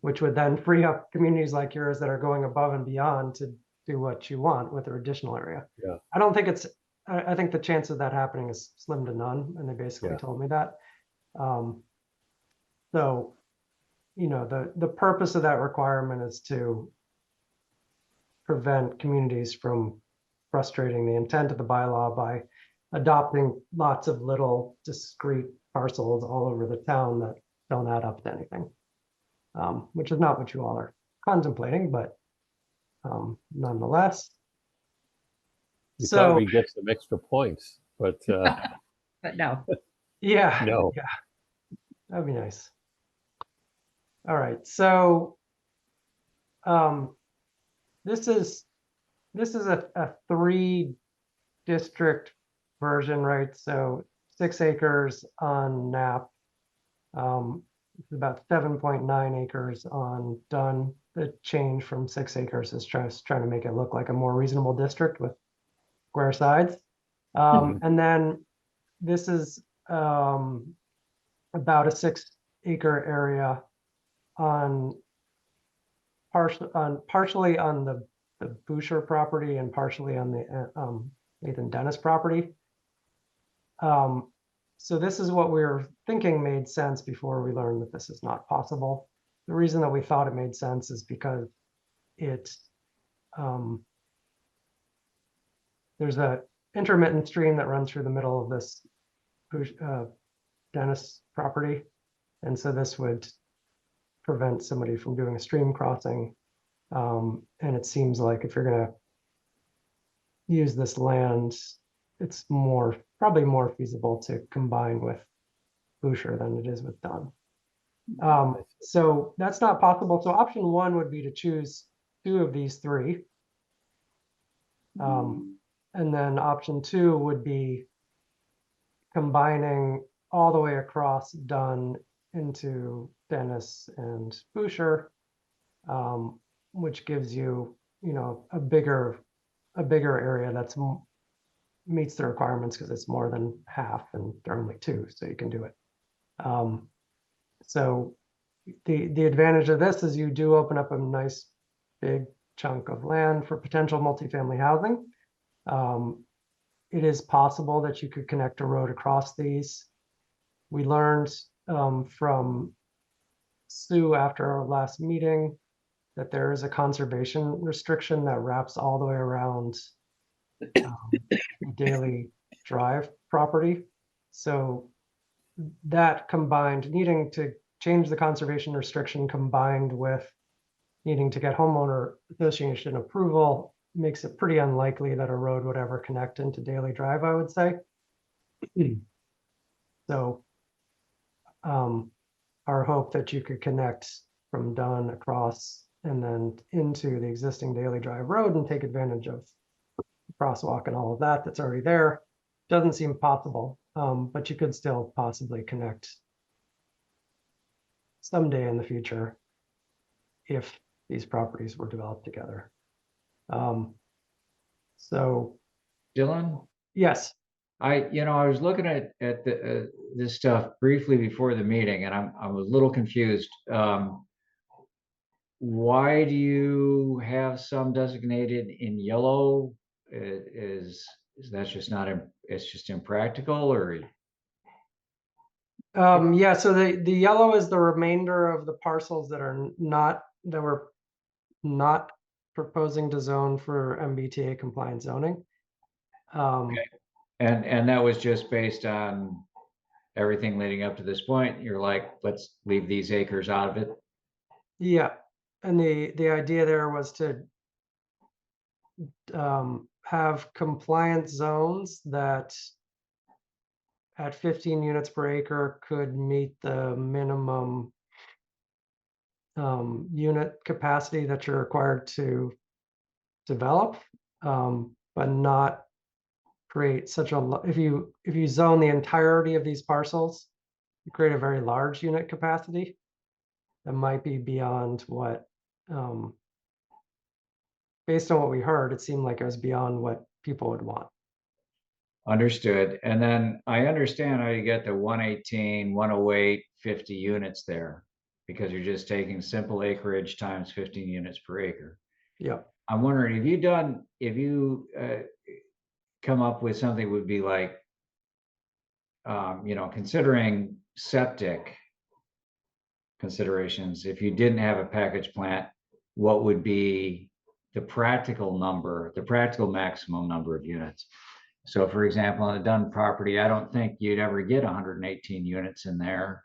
which would then free up communities like yours that are going above and beyond to do what you want with their additional area. Yeah. I think the chance of that happening is slim to none, and they basically told me that. So, the purpose of that requirement is to prevent communities from frustrating the intent of the bylaw by adopting lots of little discrete parcels all over the town that don't add up to anything, which is not what you all are contemplating, but nonetheless. You thought we'd get some extra points, but but no. Yeah. No. Yeah. That'd be nice. All right. So this is a 3 district version, right? So 6 acres on Knapp. It's about 7.9 acres on Dunn. The change from 6 acres is trying to make it look like a more reasonable district with square sides. And then this is about a 6-acre area partially on the Boucher property and partially on the Nathan Dennis property. So this is what we were thinking made sense before we learned that this is not possible. The reason that we thought it made sense is because there's a intermittent stream that runs through the middle of this Dennis property. And so this would prevent somebody from doing a stream crossing. And it seems like if you're going to use this land, it's probably more feasible to combine with Boucher than it is with Dunn. So that's not possible. So option 1 would be to choose 2 of these 3. And then option 2 would be combining all the way across Dunn into Dennis and Boucher, which gives you, a bigger area that's meets the requirements because it's more than half and there are only 2, so you can do it. So the advantage of this is you do open up a nice big chunk of land for potential multifamily housing. It is possible that you could connect a road across these. We learned from Sue after our last meeting that there is a conservation restriction that wraps all the way around Daily Drive property. So that combined, needing to change the conservation restriction combined with needing to get homeowner association approval makes it pretty unlikely that a road would ever connect into Daily Drive, I would say. So our hope that you could connect from Dunn across and then into the existing Daily Drive road and take advantage of crosswalk and all of that that's already there. Doesn't seem possible, but you could still possibly connect someday in the future if these properties were developed together. So, Dylan? yes. I was looking at this stuff briefly before the meeting, and I was a little confused. Why do you have some designated in yellow? Is that just not, it's just impractical, or? Yeah, so the yellow is the remainder of the parcels that we're not proposing to zone for MBTA compliant zoning. Okay. And that was just based on everything leading up to this point. You're like, let's leave these acres out of it. Yeah, and the idea there was to have compliant zones that at 15 units per acre could meet the minimum unit capacity that you're required to develop, but not create such a, if you zone the entirety of these parcels, you create a very large unit capacity that might be beyond what, based on what we heard, it seemed like it was beyond what people would want. Understood. And then I understand how you get the 118, 108, 50 units there, because you're just taking simple acreage times 15 units per acre. Yeah. I'm wondering, if you come up with something that would be like, considering septic considerations, if you didn't have a package plant, what would be the practical maximum number of units? So for example, on a Dunn property, I don't think you'd ever get 118 units in there.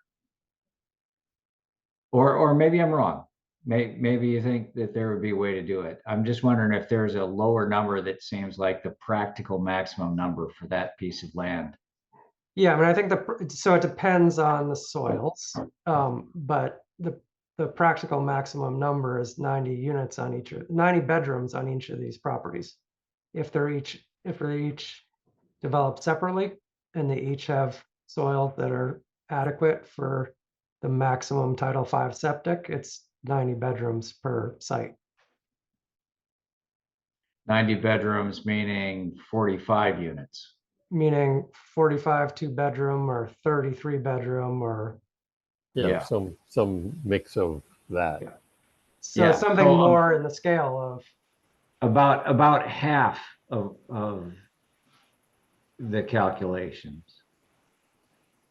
Or maybe I'm wrong. Maybe you think that there would be a way to do it. I'm just wondering if there's a lower number that seems like the practical maximum number for that piece of land. Yeah, I mean, I think so it depends on the soils, but the practical maximum number is 90 units on 90 bedrooms on each of these properties. If they're each developed separately and they each have soils that are adequate for the maximum Title V septic, it's 90 bedrooms per site. 90 bedrooms meaning 45 units. Meaning 45 2-bedroom or 33 bedroom or some mix of that. Yeah. So something more in the scale of about half of the calculations.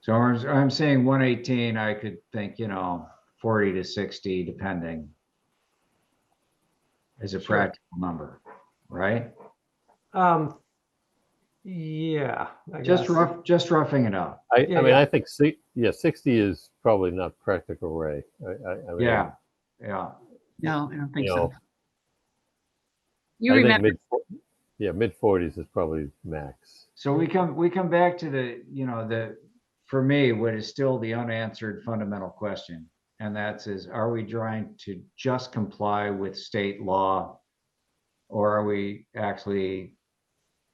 So I'm saying 118, I could think 40 to 60 depending is a practical number, right? Yeah, I just guess. Just roughing it up. I mean, I think 60 is probably not practical, Ray. I mean, yeah. No, I don't think so. I think mid 40s is probably max. So we come back to the for me, what is still the unanswered fundamental question, and that's are we trying to just comply with state law, or are we actually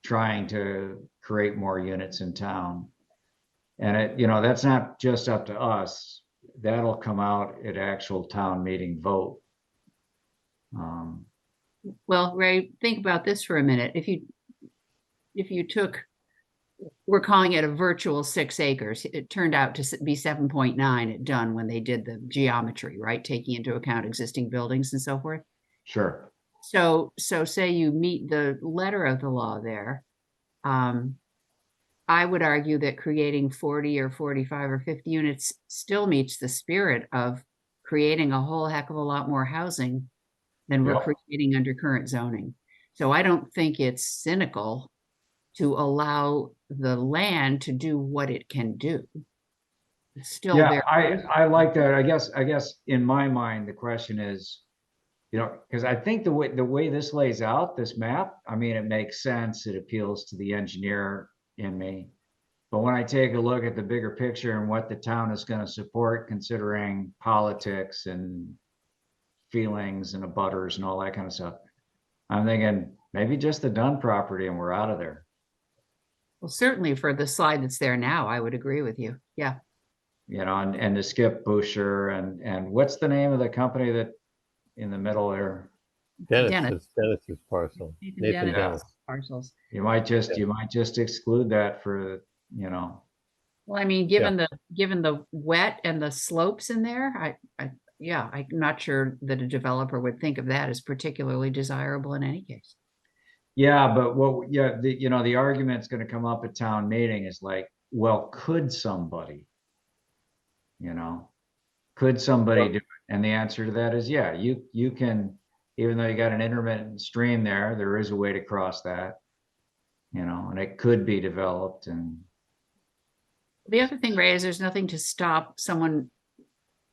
trying to create more units in town? And that's not just up to us. That'll come out at actual town meeting vote. Well, Ray, think about this for a minute. If you took, we're calling it a virtual 6 acres. It turned out to be 7.9 at Dunn when they did the geometry, right? Taking into account existing buildings and so forth. Sure. So say you meet the letter of the law there. I would argue that creating 40 or 45 or 50 units still meets the spirit of creating a whole heck of a lot more housing than we're creating under current zoning. So I don't think it's cynical to allow the land to do what it can do. It's still there. I like that. I guess in my mind, the question is, because I think the way this lays out, this map, I mean, it makes sense. It appeals to the engineer in me. But when I take a look at the bigger picture and what the town is going to support, considering politics and feelings and abutters and all that kind of stuff, I'm thinking Maybe just the Dunn property and we're out of there. Well, certainly for the slide that's there now, I would agree with you. Yeah. You know, and to skip Boucher and what's the name of the company that in the middle there? Dennis's parcel. Nathan Dennis Dennis. parcels. You might just exclude that for, you know. Well, I mean, given the wet and the slopes in there, yeah, I'm not sure that a developer would think of that as particularly desirable in any case. Yeah, but the argument's going to come up at town meeting is like, well, could somebody, could somebody do it? And the answer to that is, yeah, you can, even though you got an intermittent stream there is a way to cross that, and it could be developed. And the other thing, Ray, is there's nothing to stop someone.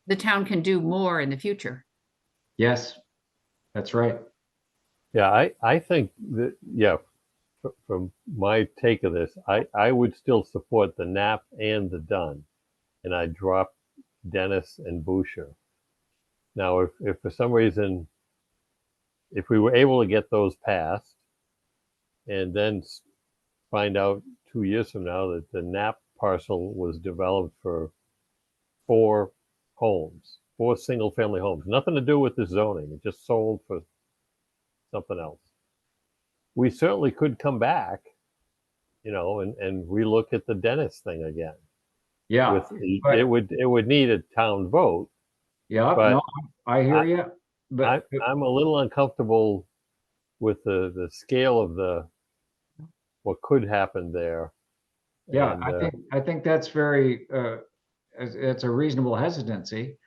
The town can do more in the future. Yes, that's right. Yeah, I think that, yeah, from my take of this, I would still support the Knapp and the Dunn, and I drop Dennis and Boucher. Now, if for some reason, if we were able to get those passed, and then find out 2 years from now that the Knapp parcel was developed for 4 homes, 4 single-family homes, nothing to do with the zoning, it just sold for something else. We certainly could come back, and relook at the Dennis thing again. Yeah, it would need a town vote. Yeah, but no, I hear you. But I'm a little uncomfortable with the scale of what could happen there. Yeah, and, I think that's very it's a reasonable hesitancy.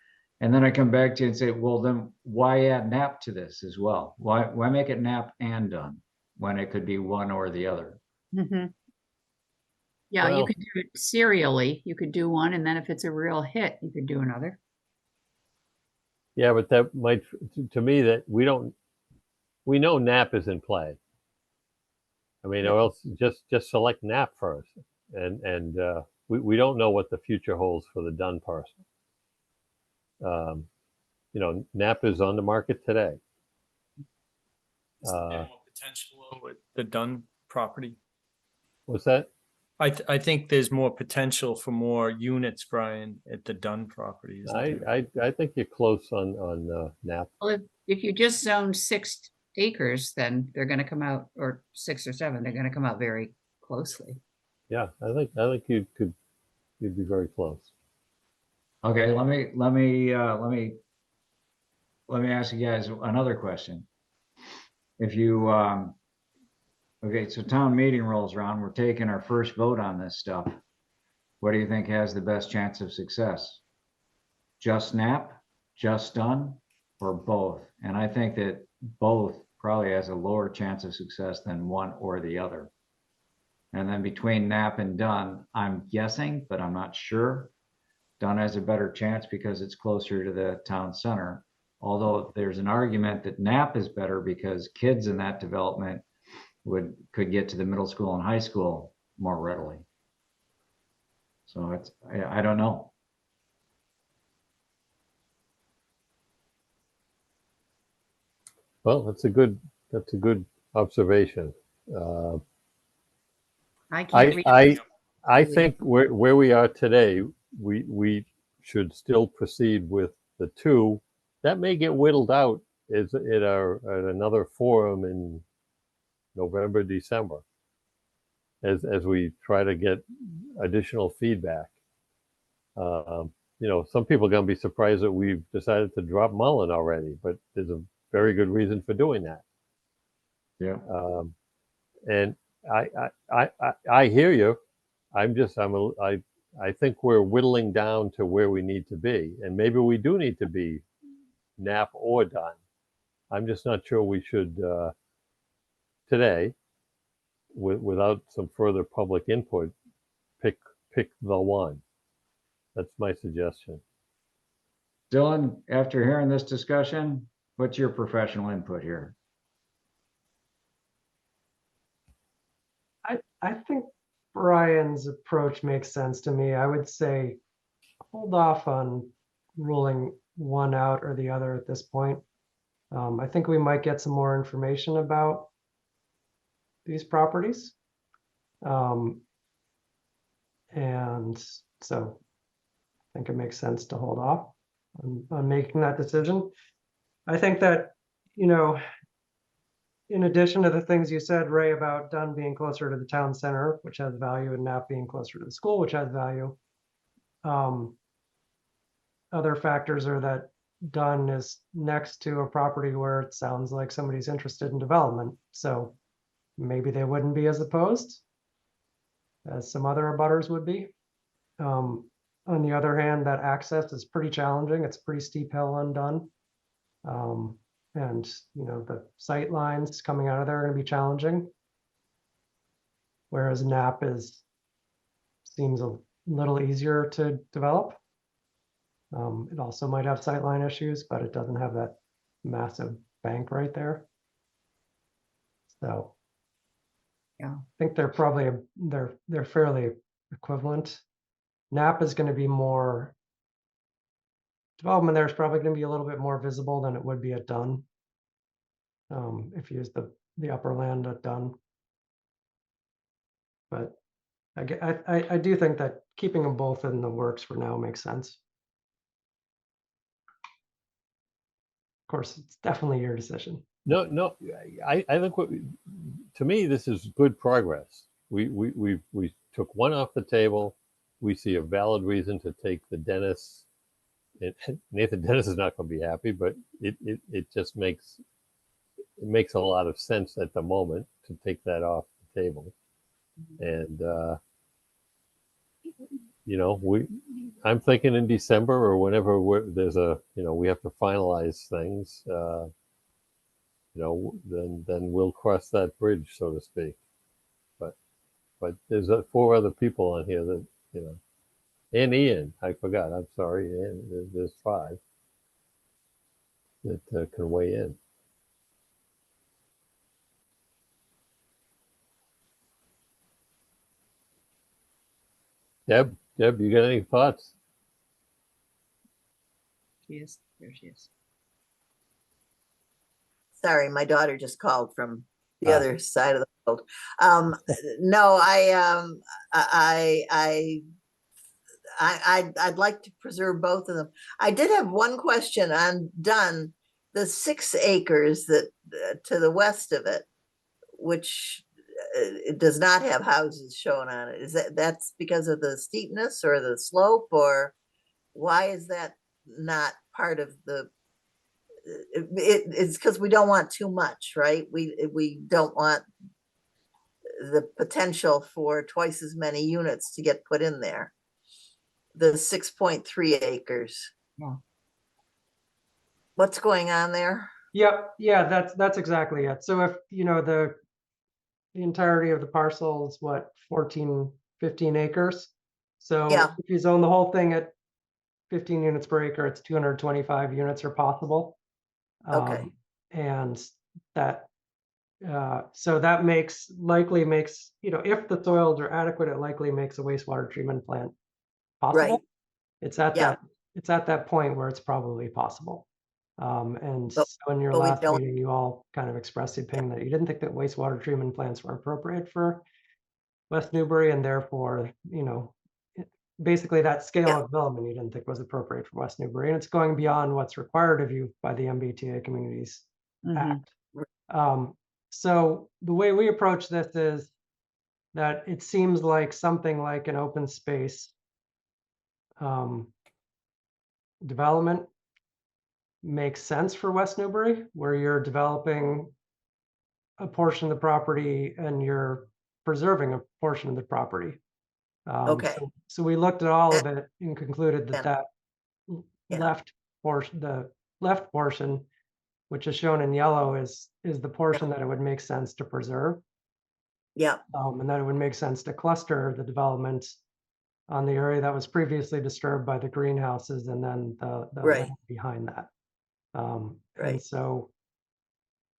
And then I come back to you and say, well, then why add Knapp to this as well? Why make it Knapp and Dunn when it could be one or the other? Mm-hmm. Yeah, you could do it serially. You could do one, and then if it's a real hit, you could do another. Yeah, but that might, to me, that we know Knapp is in play. I mean, or else just select Knapp first, and we don't know what the future holds for the Dunn parcel. Knapp is on the market today. More potential with the Dunn property. What's that? I think there's more potential for more units, Brian, at the Dunn property. I think you're close on Knapp. Well, if you just zone 6 acres, then they're going to come out, or 6 or 7, they're going to come out very closely. Yeah, I think you'd be very close. Okay, let me ask you guys another question. If you okay, so town meeting rolls around, we're taking our first vote on this stuff. What do you think has the best chance of success? Just Knapp, just Dunn, or both? And I think that both probably has a lower chance of success than one or the other. And then between Knapp and Dunn, I'm guessing, but I'm not sure. Dunn has a better chance because it's closer to the town center. Although there's an argument that Knapp is better because kids in that development could get to the middle school and high school more readily. So I don't know. Well, that's a good observation. I think where we are today, we should still proceed with the 2. That may get whittled out at another forum in November, December, as we try to get additional feedback. Some people are going to be surprised that we've decided to drop Mullen already, but there's a very good reason for doing that. Yeah. And I hear you. I think we're whittling down to where we need to be, and maybe we do need to be Knapp or Dunn. I'm just not sure we should today, without some further public input, pick the one. That's my suggestion. Dylan, after hearing this discussion, what's your professional input here? I think Brian's approach makes sense to me. I would say hold off on ruling one out or the other at this point. I think we might get some more information about these properties. And so I think it makes sense to hold off on making that decision. I think that, you know, in addition to the things you said, Ray, about Dunn being closer to the town center, which has value, and Knapp being closer to the school, which has value. Other factors are that Dunn is next to a property where it sounds like somebody's interested in development. So maybe they wouldn't be as opposed as some other abutters would be. On the other hand, that access is pretty challenging. It's a pretty steep hill on Dunn. And you know, the sight lines coming out of there are going to be challenging. Whereas Knapp seems a little easier to develop. It also might have sightline issues, but it doesn't have that massive bank right there. So yeah, I think they're probably they're fairly equivalent. Knapp is going to be more development. There's probably going to be a little bit more visible than it would be at Dunn. If you use the upper land at Dunn. But I do think that keeping them both in the works for now makes sense. Of course, it's definitely your decision. No, I think to me, this is good progress. We took one off the table. We see a valid reason to take the dentist. Nathan Dennis is not going to be happy, but it just makes a lot of sense at the moment to take that off the table. And you know, I'm thinking in December or whenever there's we have to finalize things. You know, then we'll cross that bridge, so to speak. But there's 4 other people on here that, you know, and Ian, I forgot. I'm sorry, Ian. There's 5 that can weigh in. Deb, you got any thoughts? she is. There she is. Sorry, my daughter just called from the other side of the world. No, I'd like to preserve both of them. I did have one question on Dunn, the 6 acres that to the west of it, which it does not have houses shown on it. Is that's because of the steepness or the slope, or why is that not part of the? It's because we don't want too much, right? We don't want the potential for twice as many units to get put in there. The 6.3 acres. Yeah. What's going on there? Yep. Yeah, that's exactly it. So if, you know, the entirety of the parcel is what, 14, 15 acres. So yeah, if you zone the whole thing at 15 units per acre, it's 225 units are possible. Okay. And that, so that likely makes, you know, if the soils are adequate, it likely makes a wastewater treatment plant possible. Right. It's at that point where it's probably possible. And so in your last meeting, you all kind of expressed the opinion that you didn't think that wastewater treatment plants were appropriate for West Newbury, and therefore, you know, basically that scale of development you didn't think was appropriate for West Newbury, and it's going beyond what's required of you by the MBTA Communities Act. So the way we approach this is that it seems like something like an open space development makes sense for West Newbury, where you're developing a portion of the property and you're preserving a portion of the property. Okay. So we looked at all of it and concluded that left portion, the left portion, which is shown in yellow, is the portion that it would make sense to preserve. Yeah. And that it would make sense to cluster the development on the area that was previously disturbed by the greenhouses and then the land behind that. And so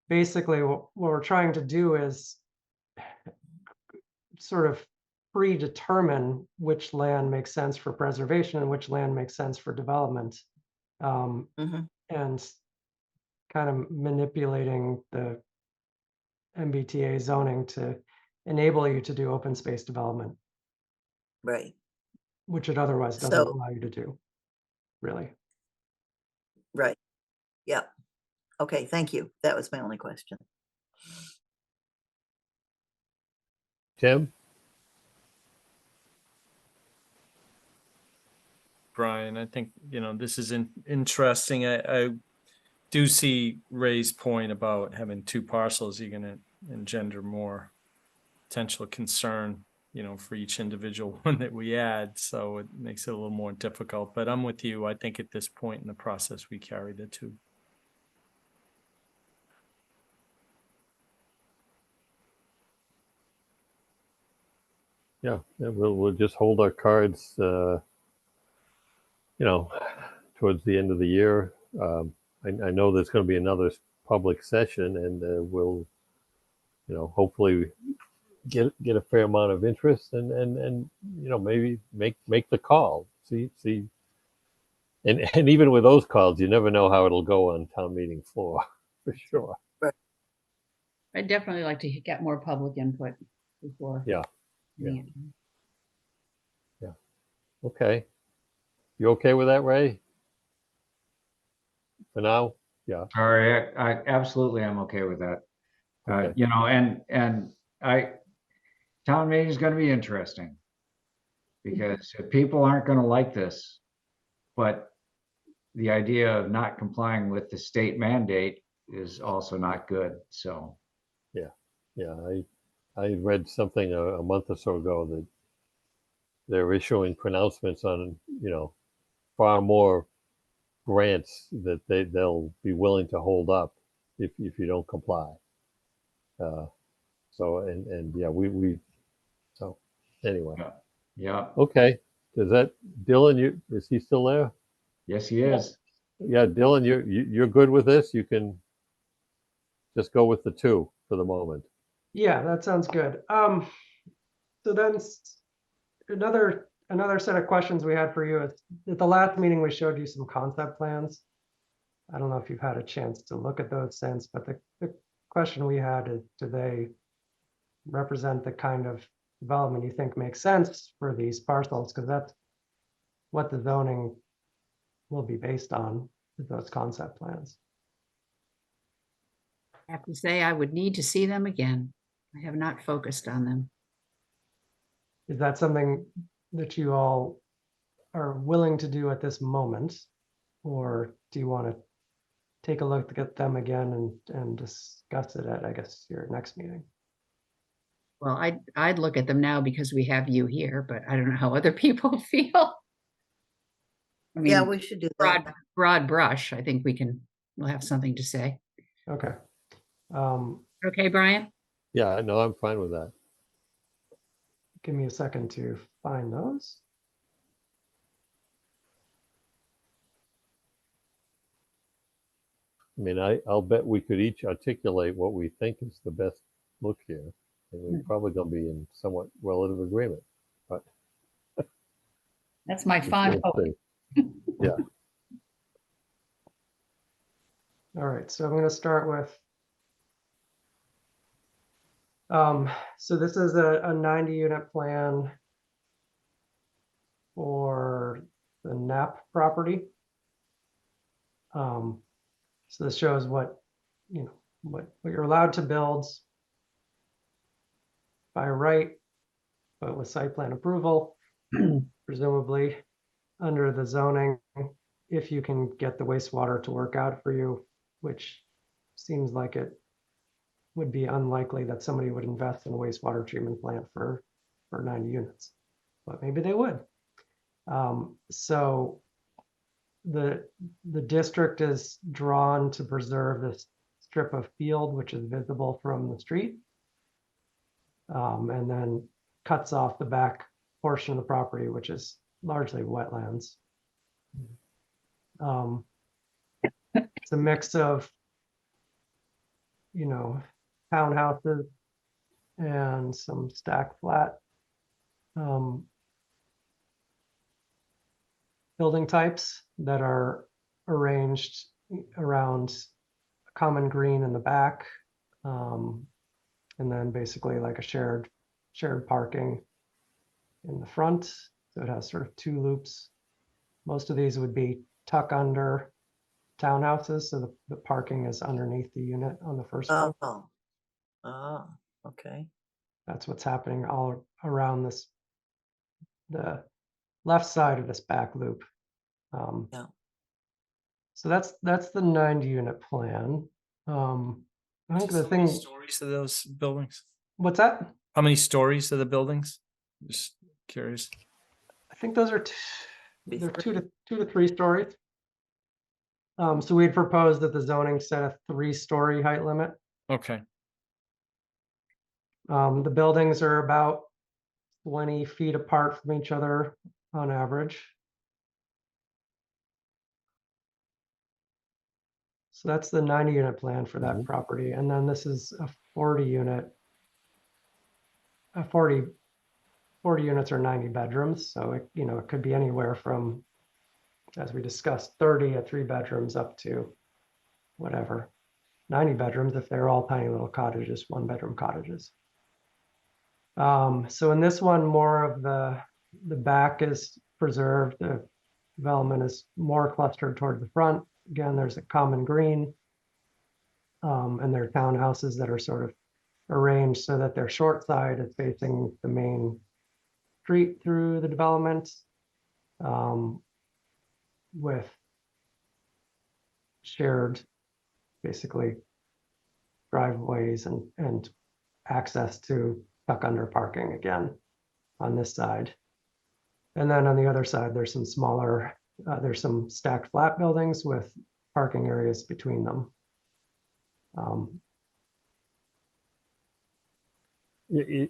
basically what we're trying to do is sort of predetermine which land makes sense for preservation and which land makes sense for development. And kind of manipulating the MBTA zoning to enable you to do open space development, Right, which it otherwise doesn't So- allow you to do, really. right. Yeah. Okay, thank you. That was my only question. Tim? Brian, I think, this is interesting. I do see Ray's point about having two parcels. You're going to engender more potential concern, for each individual one that we add. So it makes it a little more difficult. But I'm with you. I think at this point in the process, we carry the two. Yeah, we'll just hold our cards, towards the end of the year. I know there's going to be another public session, and we'll, hopefully get a fair amount of interest, and maybe make the call. See, and even with those calls, you never know how it'll go on town meeting floor, for sure. I'd definitely like to get more public input before. Yeah. Okay. You okay with that, Ray? For now? Yeah. All right, I absolutely am okay with that. Okay. And town meeting is going to be interesting because if people aren't going to like this, but the idea of not complying with the state mandate is also not good. So, Yeah. I read something a month or so ago that they're issuing pronouncements on, far more grants that they'll be willing to hold up if you don't comply. So and yeah, we so anyway. yeah. Okay. Does that Dylan? Is he still there? Yes, he is. Yeah, Dylan, you're good with this. You can just go with the two for the moment. Yeah, that sounds good. So then another set of questions we had for you is, at the last meeting, we showed you some concept plans. I don't know if you've had a chance to look at those since, but the question we had is, do they represent the kind of development you think makes sense for these parcels? Because that's what the zoning will be based on, is those concept plans. I have to say, I would need to see them again. I have not focused on them. Is that something that you all are willing to do at this moment? Or do you want to take a look at them again and discuss it at, I guess, your next meeting? Well, I'd look at them now because we have you here, but I don't know how other people feel. I mean, Yeah, we should do that. broad brush. I think we'll have something to say. Okay. Okay, Brian? Yeah, no, I'm fine with that. Give me a second to find those. I mean, I'll bet we could each articulate what we think is the best look here, and we're probably going to be in somewhat relative agreement. But that's my fond hope. Yeah. All right, so I'm going to start with. So this is a 90 unit plan for the Knapp property. So this shows what you're allowed to build by right, but with site plan approval, presumably under the zoning, if you can get the wastewater to work out for you, which seems like it would be unlikely that somebody would invest in a wastewater treatment plant for 90 units, but maybe they would. So the district is drawn to preserve this strip of field, which is visible from the street, and then cuts off the back portion of the property, which is largely wetlands. It's a mix of, townhouses and some stack flat building types that are arranged around a common green in the back, And then basically like a shared parking in the front. So it has sort of two loops. Most of these would be tuck under townhouses, so the parking is underneath the unit on the first floor. Oh, okay. That's what's happening all around the left side of this back loop. Yeah. So that's the 90-unit plan. I think the thing. Stories of those buildings? What's that? How many stories are the buildings? Just curious. I think those are they're two to three stories. So we'd proposed that the zoning set a 3-story height limit. Okay. The buildings are about 20 feet apart from each other on average. So that's the 90-unit plan for that property. And then this is a 40-unit. 40 units are 90 bedrooms. So it, it could be anywhere from, as we discussed, 30 at 3 bedrooms up to whatever, 90 bedrooms if they're all tiny little cottages, 1-bedroom cottages. So in this one, more of the back is preserved. The development is more clustered toward the front. Again, there's a common green, and there are townhouses that are sort of arranged so that their short side is facing the main street through the development, with shared, basically, driveways and access to tuck under parking again on this side. And then on the other side, there's some smaller, there's some stacked flat buildings with parking areas between them. To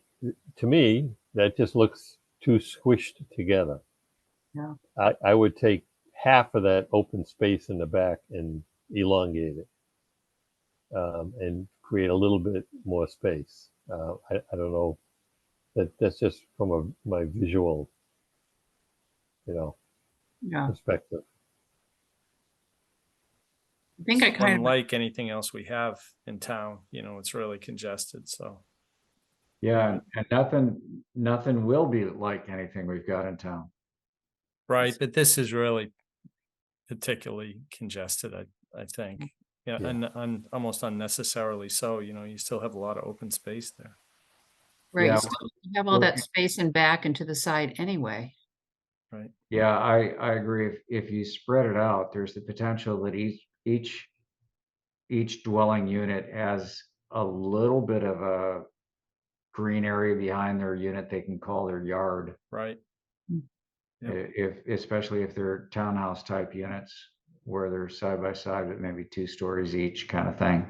me, that just looks too squished together. Yeah. I would take half of that open space in the back and elongate it, and create a little bit more space. I don't know. That's just from my visual, perspective. I think I kind of unlike anything else we have in town. It's really congested. So Yeah, and nothing will be like anything we've got in town. right, but this is really particularly congested. I think, and almost unnecessarily so. You still have a lot of open space there. Right. Yeah, You have all that space in back and to the side anyway. Right. Yeah, I agree. If you spread it out, there's the potential that each dwelling unit has a little bit of a green area behind their unit they can call their yard. Right. Especially if they're townhouse type units where they're side by side, but maybe 2 stories each kind of thing.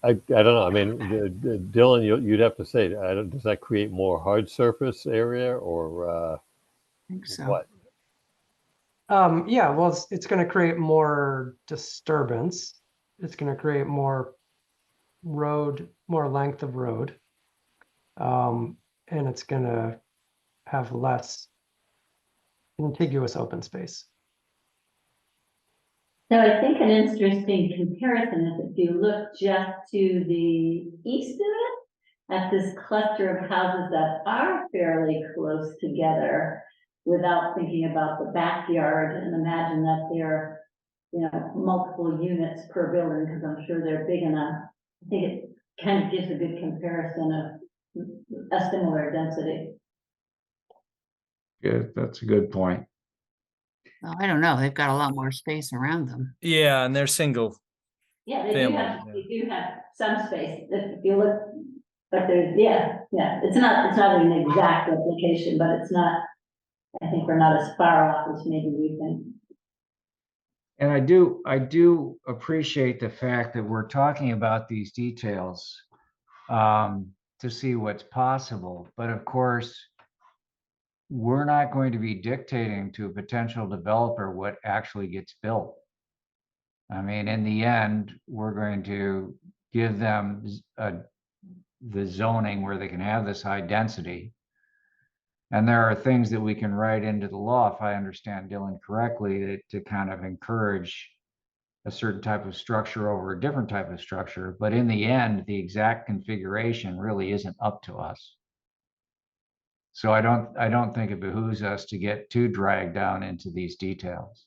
I don't know. I mean, Dylan, you'd have to say, does that create more hard surface area or I think so. what? Yeah, well, it's going to create more disturbance. It's going to create more length of road. And it's going to have less contiguous open space. So I think an interesting comparison is if you look just to the east of it, at this cluster of houses that are fairly close together without thinking about the backyard, and imagine that there are, multiple units per building, because I'm sure they're big enough. I think it kind of gives a good comparison of a similar density. Good, that's a good point. Well, I don't know. They've got a lot more space around them. Yeah, and they're single. Yeah, they family, do have some space. If you look, but there's, it's not an exact replication, but it's not, I think we're not as far off as maybe we think. And I do appreciate the fact that we're talking about these details to see what's possible. But of course, we're not going to be dictating to a potential developer what actually gets built. I mean, in the end, we're going to give them the zoning where they can have this high density. And there are things that we can write into the law, if I understand Dylan correctly, to kind of encourage a certain type of structure over a different type of structure, but in the end, the exact configuration really isn't up to us. So I don't think it behooves us to get too dragged down into these details.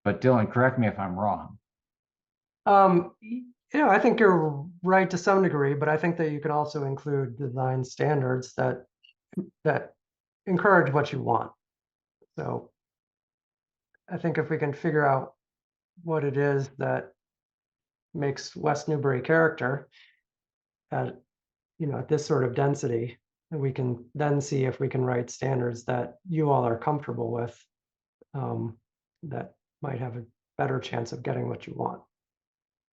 But Dylan, correct me if I'm wrong. I think you're right to some degree, but I think that you can also include design standards that encourage what you want. So I think if we can figure out what it is that makes West Newbury character at this sort of density, and we can then see if we can write standards that you all are comfortable with, that might have a better chance of getting what you want.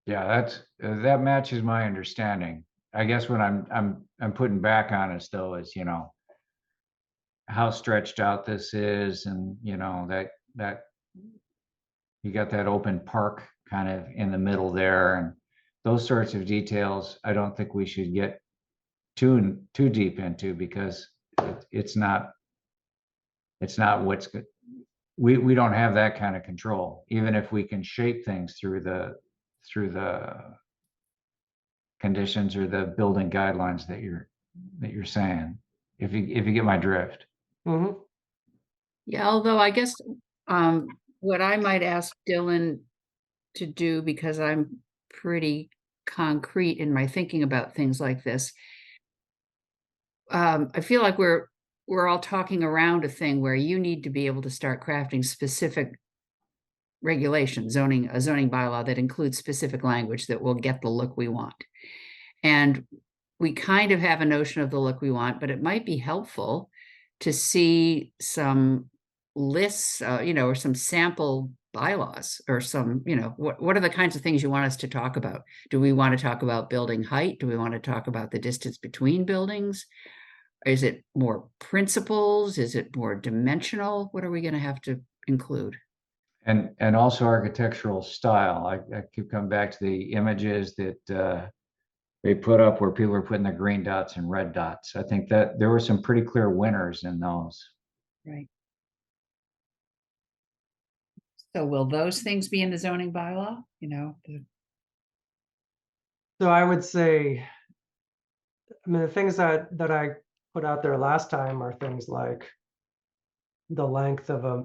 Yeah, that matches my understanding. I guess what I'm putting back on us though is, how stretched out this is, and that you got that open park kind of in the middle there, and those sorts of details I don't think we should get too deep into, because it's not what's good. We don't have that kind of control, even if we can shape things through the conditions or the building guidelines that you're saying, if you get my drift. Mm-hmm. Yeah, although I guess what I might ask Dylan to do, because I'm pretty concrete in my thinking about things like this, I feel like we're all talking around a thing where you need to be able to start crafting specific regulations, a zoning bylaw that includes specific language that will get the look we want. And we kind of have a notion of the look we want, but it might be helpful to see some lists, or some sample bylaws, or some, what are the kinds of things you want us to talk about? Do we want to talk about building height? Do we want to talk about the distance between buildings? Is it more principles? Is it more dimensional? What are we going to have to include? And also architectural style. I keep coming back to the images that they put up where people are putting the green dots and red dots. I think that there were some pretty clear winners in those. Right. So will those things be in the zoning bylaw? So I would say, the things that I put out there last time are things like the length of a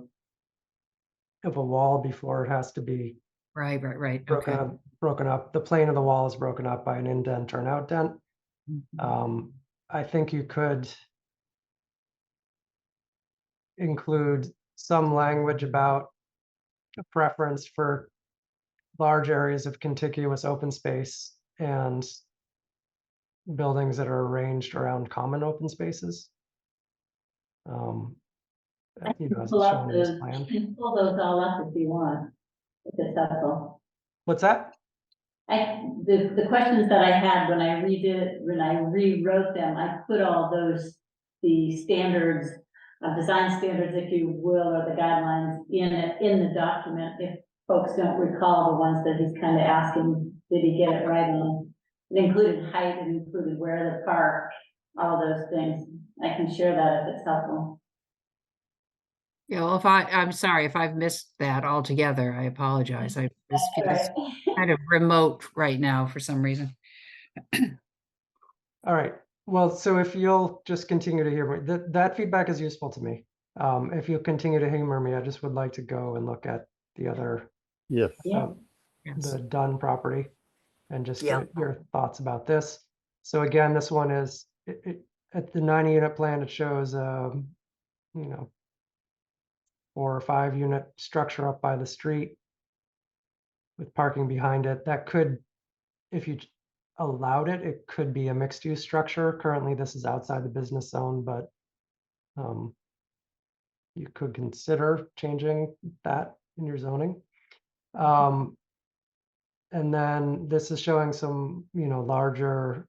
wall before it has to be Right. broken up. The plane of the wall is broken up by an indent or an outdent. I think you could include some language about a preference for large areas of contiguous open space and buildings that are arranged around common open spaces. As shown in this plan. You can pull those all up if you want, if it's helpful. What's that? The questions that I had when I rewrote them, I put all the standards, design standards, if you will, or the guidelines in the document. If folks don't recall the ones that he's kind of asking, did he get it right on? It included height, it included where the park, all of those things. I can share that if it's helpful. Yeah, well, I'm sorry if I've missed that altogether. I apologize. This feels kind of remote right now for some reason. All right. Well, so if you'll just continue to hear me, that feedback is useful to me. If you'll continue to humor me, I just would like to go and look at the other, Yes. the Dunn property, and just get your thoughts about this. So again, this one is at the 90-unit plan. It shows 4 or 5 unit structure up by the street with parking behind it. That could, if you allowed it, it could be a mixed use structure. Currently, this is outside the business zone, but you could consider changing that in your zoning. And then this is showing some, larger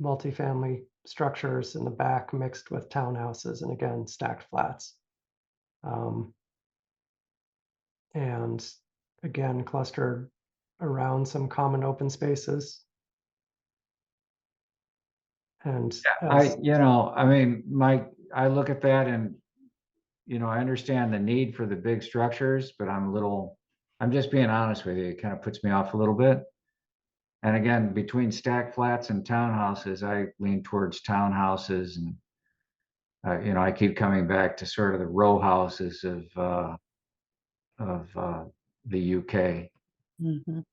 multifamily structures in the back mixed with townhouses, and again, stacked flats. And again, clustered around some common open spaces. And I look at that and, I understand the need for the big structures, but I'm a little I'm just being honest with you. It kind of puts me off a little bit. And again, between stack flats and townhouses, I lean towards townhouses, and I keep coming back to sort of the row houses of the UK. Mhm.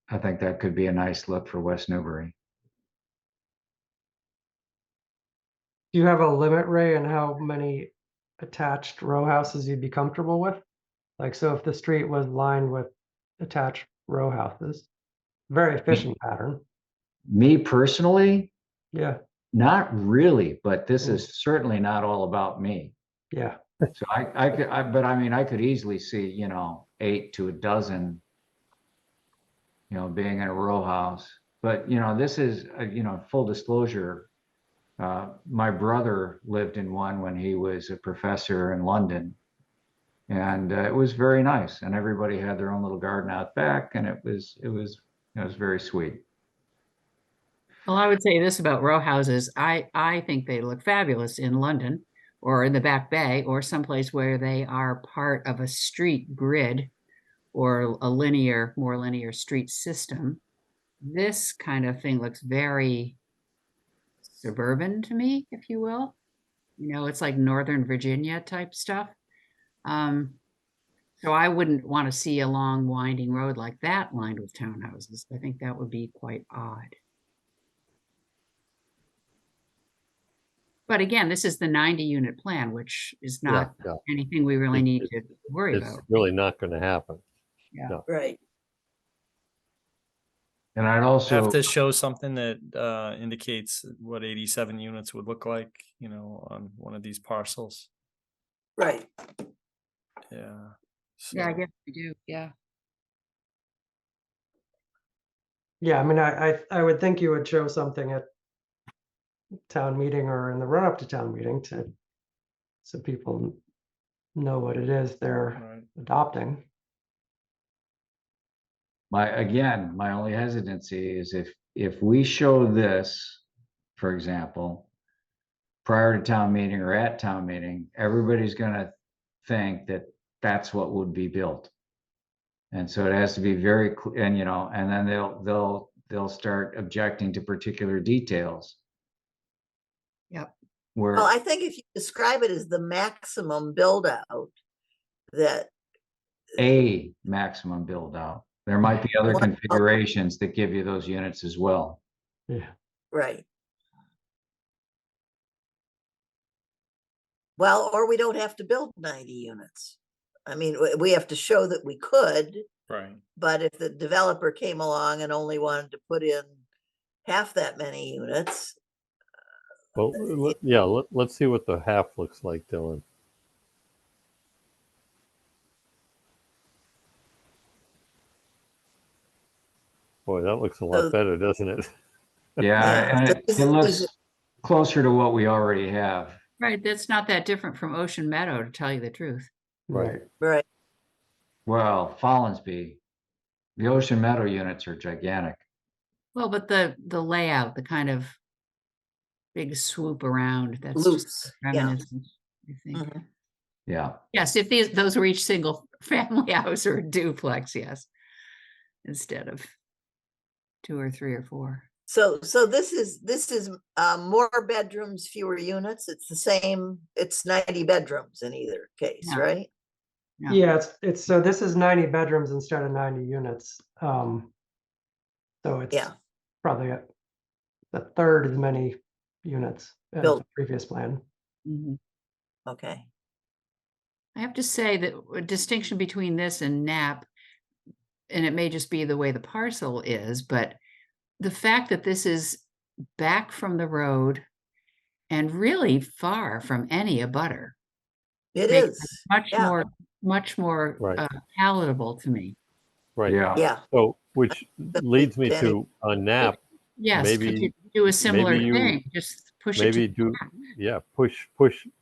I think that could be a nice look for West Newbury. Do you have a limit, Ray, on how many attached row houses you'd be comfortable with? Like, so if the street was lined with attached row houses, very efficient pattern. Me personally, Yeah, not really, but this is certainly not all about me. yeah. So but I mean, I could easily see, 8 to a dozen, being in a row house. But, this is, full disclosure. My brother lived in one when he was a professor in London, and it was very nice. And everybody had their own little garden out back, and it was very sweet. Well, I would say this about row houses. I think they look fabulous in London or in the Back Bay or someplace where they are part of a street grid or a more linear street system. This kind of thing looks very suburban to me, if you will. It's like Northern Virginia type stuff. So I wouldn't want to see a long winding road like that lined with townhouses. I think that would be quite odd. But again, this is the 90-unit plan, which is not Yeah. anything we really need to worry It's about. really not going to happen. Yeah. No. Right. And I'd Have also, to show something that indicates what 87 units would look like, on one of these parcels. Right. Yeah. Yeah, I So- guess we do. Yeah. Yeah, I mean, I would think you would show something at town meeting or in the run up to town meeting so people know what it is they're Right. adopting. my only hesitancy is if we show this, for example, prior to town meeting or at town meeting, everybody's going to think that that's what would be built. And so it has to be very clear, and then they'll start objecting to particular details. Yep. Well, I think if you describe it as the maximum build out, that a maximum build out. There might be other configurations that give you those units as well. Yeah. right. Well, or we don't have to build 90 units. I mean, we have to show that we could, Right. but if the developer came along and only wanted to put in half that many units, Well, let's see what the half looks like, Dylan. Boy, that looks a lot better, doesn't it? Yeah, and it looks closer to what we already have. Right. That's not that different from Ocean Meadow, to tell you the truth. Right. right. Well, Follinsby, the Ocean Meadow units are gigantic. Well, but the layout, the kind of big swoop around, that's Loose, just yeah. reminiscent, I think. Mhm. Yeah. Yes, if those were each single family house or a duplex, yes, instead of 2 or 3 or 4. So this is more bedrooms, fewer units. It's the same. It's 90 bedrooms in either case, Yeah. right? Yeah, it's so this is 90 bedrooms instead of 90 units. So it's probably a third as many units as Built. the previous plan. Mm-hmm. Okay. I have to say that a distinction between this and Knapp, and it may just be the way the parcel is, but the fact that this is back from the road and really far from any abutter. It makes is it much more Right. palatable to me. Right. Yeah. So, which leads me to on Knapp. Yes, could you Maybe do a similar maybe you- thing? Just push it maybe to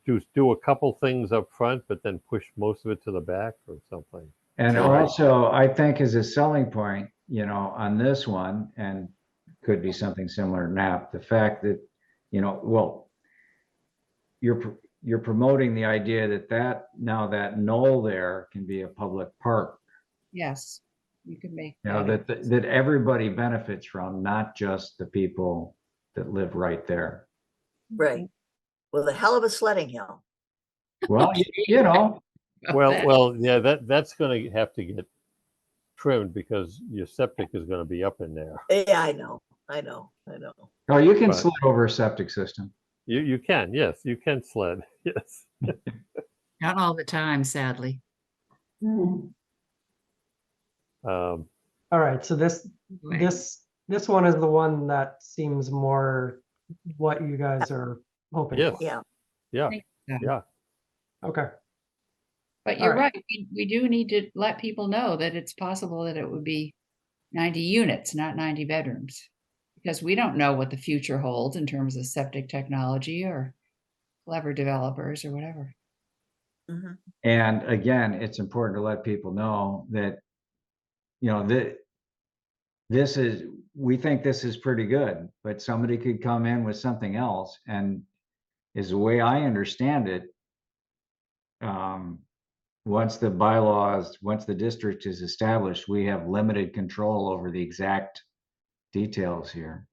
do do a couple things up front, but then push most of it to the back or something. And Yeah. also, I think as a selling point, on this one, and could be something similar to Knapp, the fact that, well, you're promoting the idea that knoll there can be a public park Yes, you could make. You know, that everybody benefits from, not just the people that live right there. Right. With a hell of a sledding hill. Well, you know, Well, yeah, that's going to have to get trimmed because your septic is going to be up in there. Yeah, I know. oh, you can But- slide over a septic system. You can, yes, you can sled, yes. Not all the time, sadly. Um, All right, so this one is the one that seems more what you guys are hoping Yes. for. Yeah. Yeah, yeah. Okay. But you're All right. right, we do need to let people know that it's possible that it would be 90 units, not 90 bedrooms. Because we don't know what the future holds in terms of septic technology or clever developers or whatever. Mhm. And again, it's important to let people know that, you know, we think this is pretty good, but somebody could come in with something else. And is the way I understand it, once the district is established, we have limited control over the exact details here,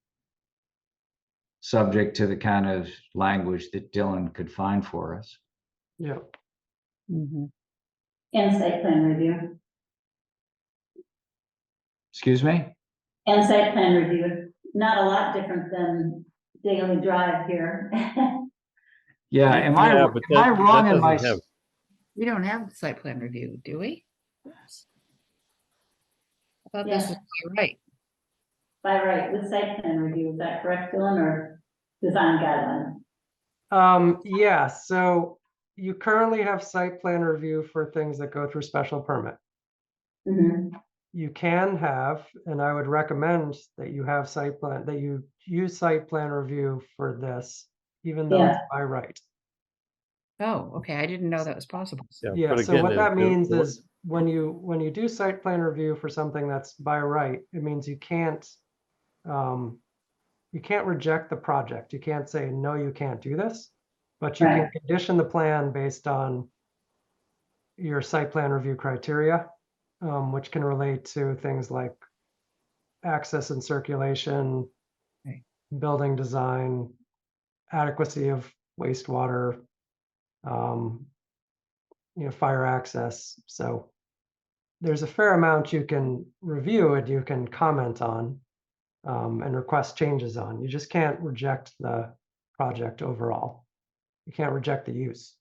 subject to the kind of language that Dylan could find for us. Yeah. Mhm. And site plan review. Excuse me? And site plan review, not a lot different than Daily Drive here. Yeah, am I wrong in my? We don't have site plan review, do we? I thought this Yes. was right. By right, with site plan review, is that correct, Dylan, or design guideline? Yeah, so you currently have site plan review for things that go through special permit. Mhm. You can have, and I would recommend that you have that you use site plan review for this, even though it's by right. Oh, okay, I didn't know that was possible. Yeah, so what that means is when you do site plan review for something that's by right, it means you can't reject the project. You can't say, no, you can't do this, but you can condition the plan based on your site plan review criteria, which can relate to things like access and circulation, building design, adequacy of wastewater, fire access. So there's a fair amount you can review and you can comment on and request changes on. You just can't reject the project overall. You can't reject the use.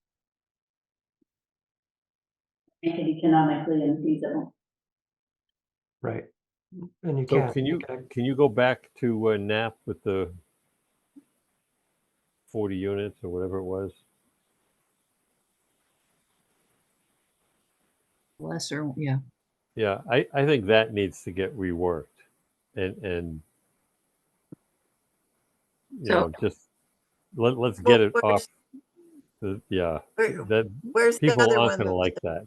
Make it economically infeasible. Right. And you So can't. can you go back to NAP with the 40 units or whatever it was? Lesser, yeah. Yeah, I think that needs to get reworked and you know, just let's get it off that Where's the people other aren't one? going to like that.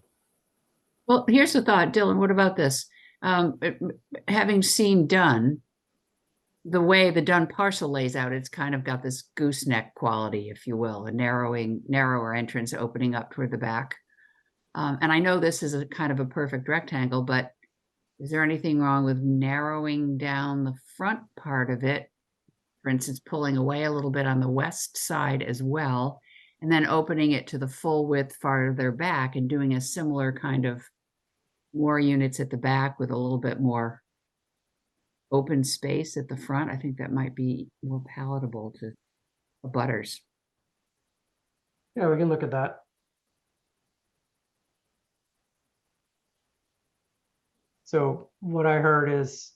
Well, here's the thought, Dylan, what about this? Having seen Dunn, the way the Dunn parcel lays out, it's kind of got this gooseneck quality, if you will, a narrower entrance opening up toward the back. And I know this is a kind of a perfect rectangle, but is there anything wrong with narrowing down the front part of it? For instance, pulling away a little bit on the west side as well, and then opening it to the full width farther back and doing a similar kind of more units at the back with a little bit more open space at the front. I think that might be more palatable to abutters. Yeah, we can look at that. So what I heard is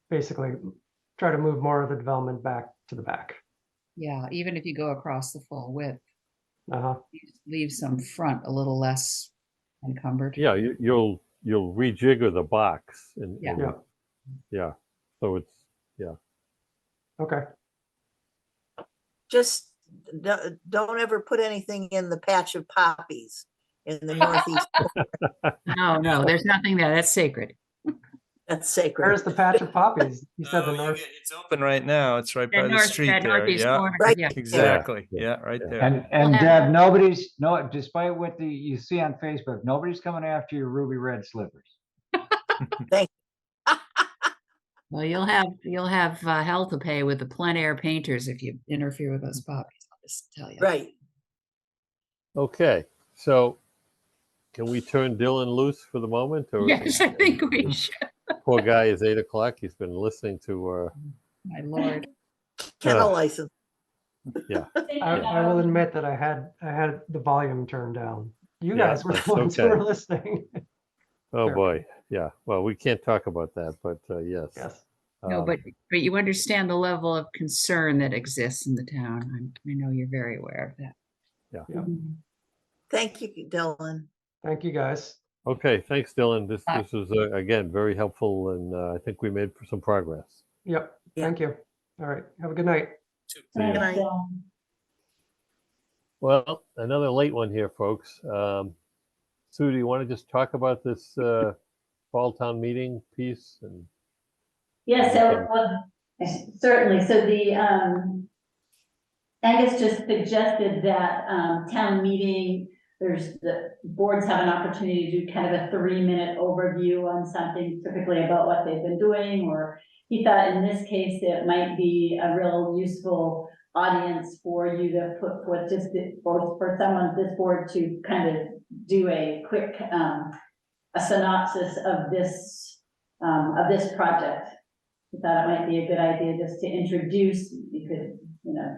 basically try to move more of the development back to the back. Yeah, even if you go across the full width, Uh-huh. leave some front a little less encumbered. Yeah, you'll rejigger the box and Yeah. So it's Okay. Just don't ever put anything in the patch of poppies in the northeast. No, there's nothing there. That's sacred. That's sacred. Where's the patch of poppies? You said the north. It's open right now. It's right by the north, street that there. northeast Yeah, corner, Right. yeah. exactly. Yeah, right there. And Deb, nobody's, no, despite what you see on Facebook, nobody's coming after your ruby red slippers. Well, you'll have hell to pay with the plein air painters if you interfere with those poppies. I'll just tell you. Right. Okay, so can we turn Dylan loose for the moment? Or Yes, I think we should. Poor guy is 8 o'clock. He's been listening to. My lord. Kennel license. Yeah. I will admit that I had the volume turned down. You Yeah, guys were the that's ones who okay. were listening. Oh Sure. boy, yeah. Well, we can't talk about that, but yes. Yes. No, but you understand the level of concern that exists in the town. I know you're very aware of that. Yeah. Thank you, Dylan. Thank you, guys. Okay, thanks, Dylan. This was again very helpful, and I think we made some progress. Yep. Thank you. All right. Have a good night. See you. Well, another late one here, folks. Sue, do you want to just talk about this fall town meeting piece? And Yeah, so certainly. So Angus just suggested that town meeting, the boards have an opportunity to do kind of a 3-minute overview on something, typically about what they've been doing, or he thought in this case it might be a real useful audience for you to put forth, just for someone, this board, to kind of do a quick a synopsis of this project. We thought it might be a good idea just to introduce. You could,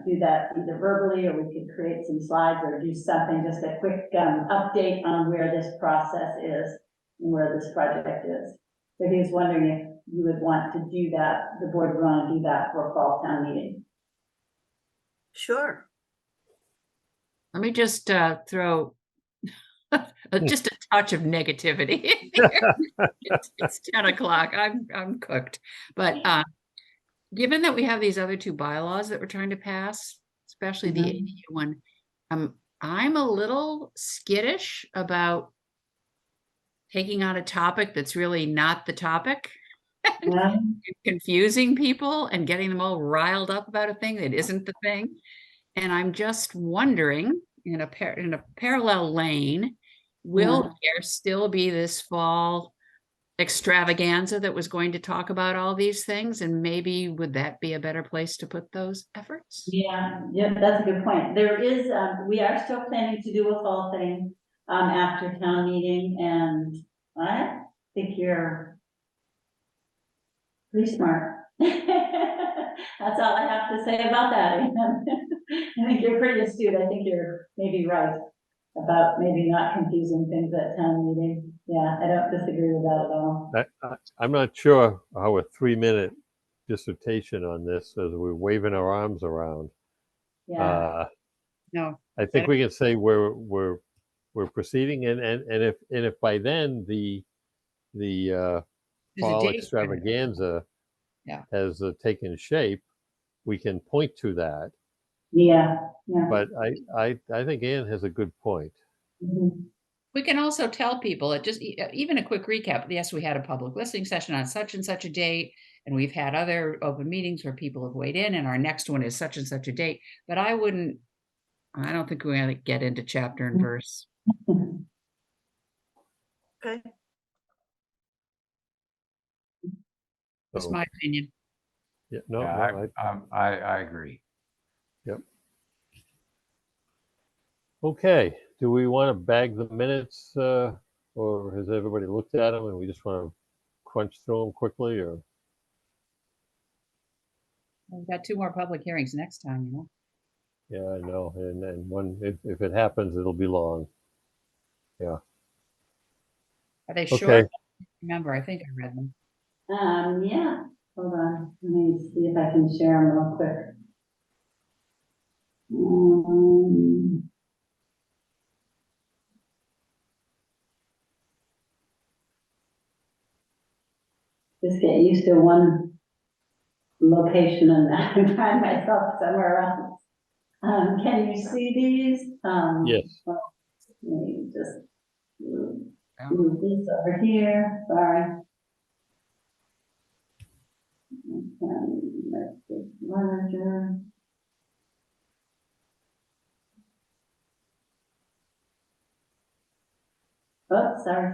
do that either verbally, or we could create some slides or do something, just a quick update on where this process is and where this project is. So he was wondering if you would want to do that, the board would want to do that for a fall town meeting. Sure. Let me just throw just a touch of negativity in here. It's 10 o'clock. I'm cooked. But given that we have these other 2 bylaws that we're trying to pass, especially the ADU one, I'm a little skittish about taking on a topic that's really not the topic. Yeah. Confusing people and getting them all riled up about a thing that isn't the thing. And I'm just wondering, in a parallel lane, will there still be this fall extravaganza that was going to talk about all these things? And maybe would that be a better place to put those efforts? Yeah, that's a good point. There is, we are still planning to do a fall thing after town meeting, and I think you're pretty smart. That's all I have to say about that. I think you're pretty astute. I think you're maybe right about maybe not confusing things at town meeting. Yeah, I don't disagree with that at all. I'm not sure how a 3-minute dissertation on this, as we're waving our arms around. Yeah. No. I think we can say we're proceeding, and if by then the fall extravaganza has taken shape, we can point to that. Yeah. But I think Ann has a good point. We can also tell people, just even a quick recap. Yes, we had a public listening session on such and such a date, and we've had other open meetings where people have weighed in, and our next one is such and such a date. But I don't think we're going to get into chapter and verse. Okay. That's my opinion. Yeah, I agree. Yep. Okay. Do we want to bag the minutes, or has everybody looked at them and we just want to crunch through them quickly? Or we've got 2 more public hearings next time, Yeah, I know. And one, if it happens, it'll be long. Yeah. Are they short? Okay. Remember, I think I read them. Yeah. Hold on. Let me see if I can share them real quick. Just get used to one location and then find myself somewhere else. Can you see these? Yes. Well, let me just move this over here. Sorry. Let's see, larger. Oh, sorry.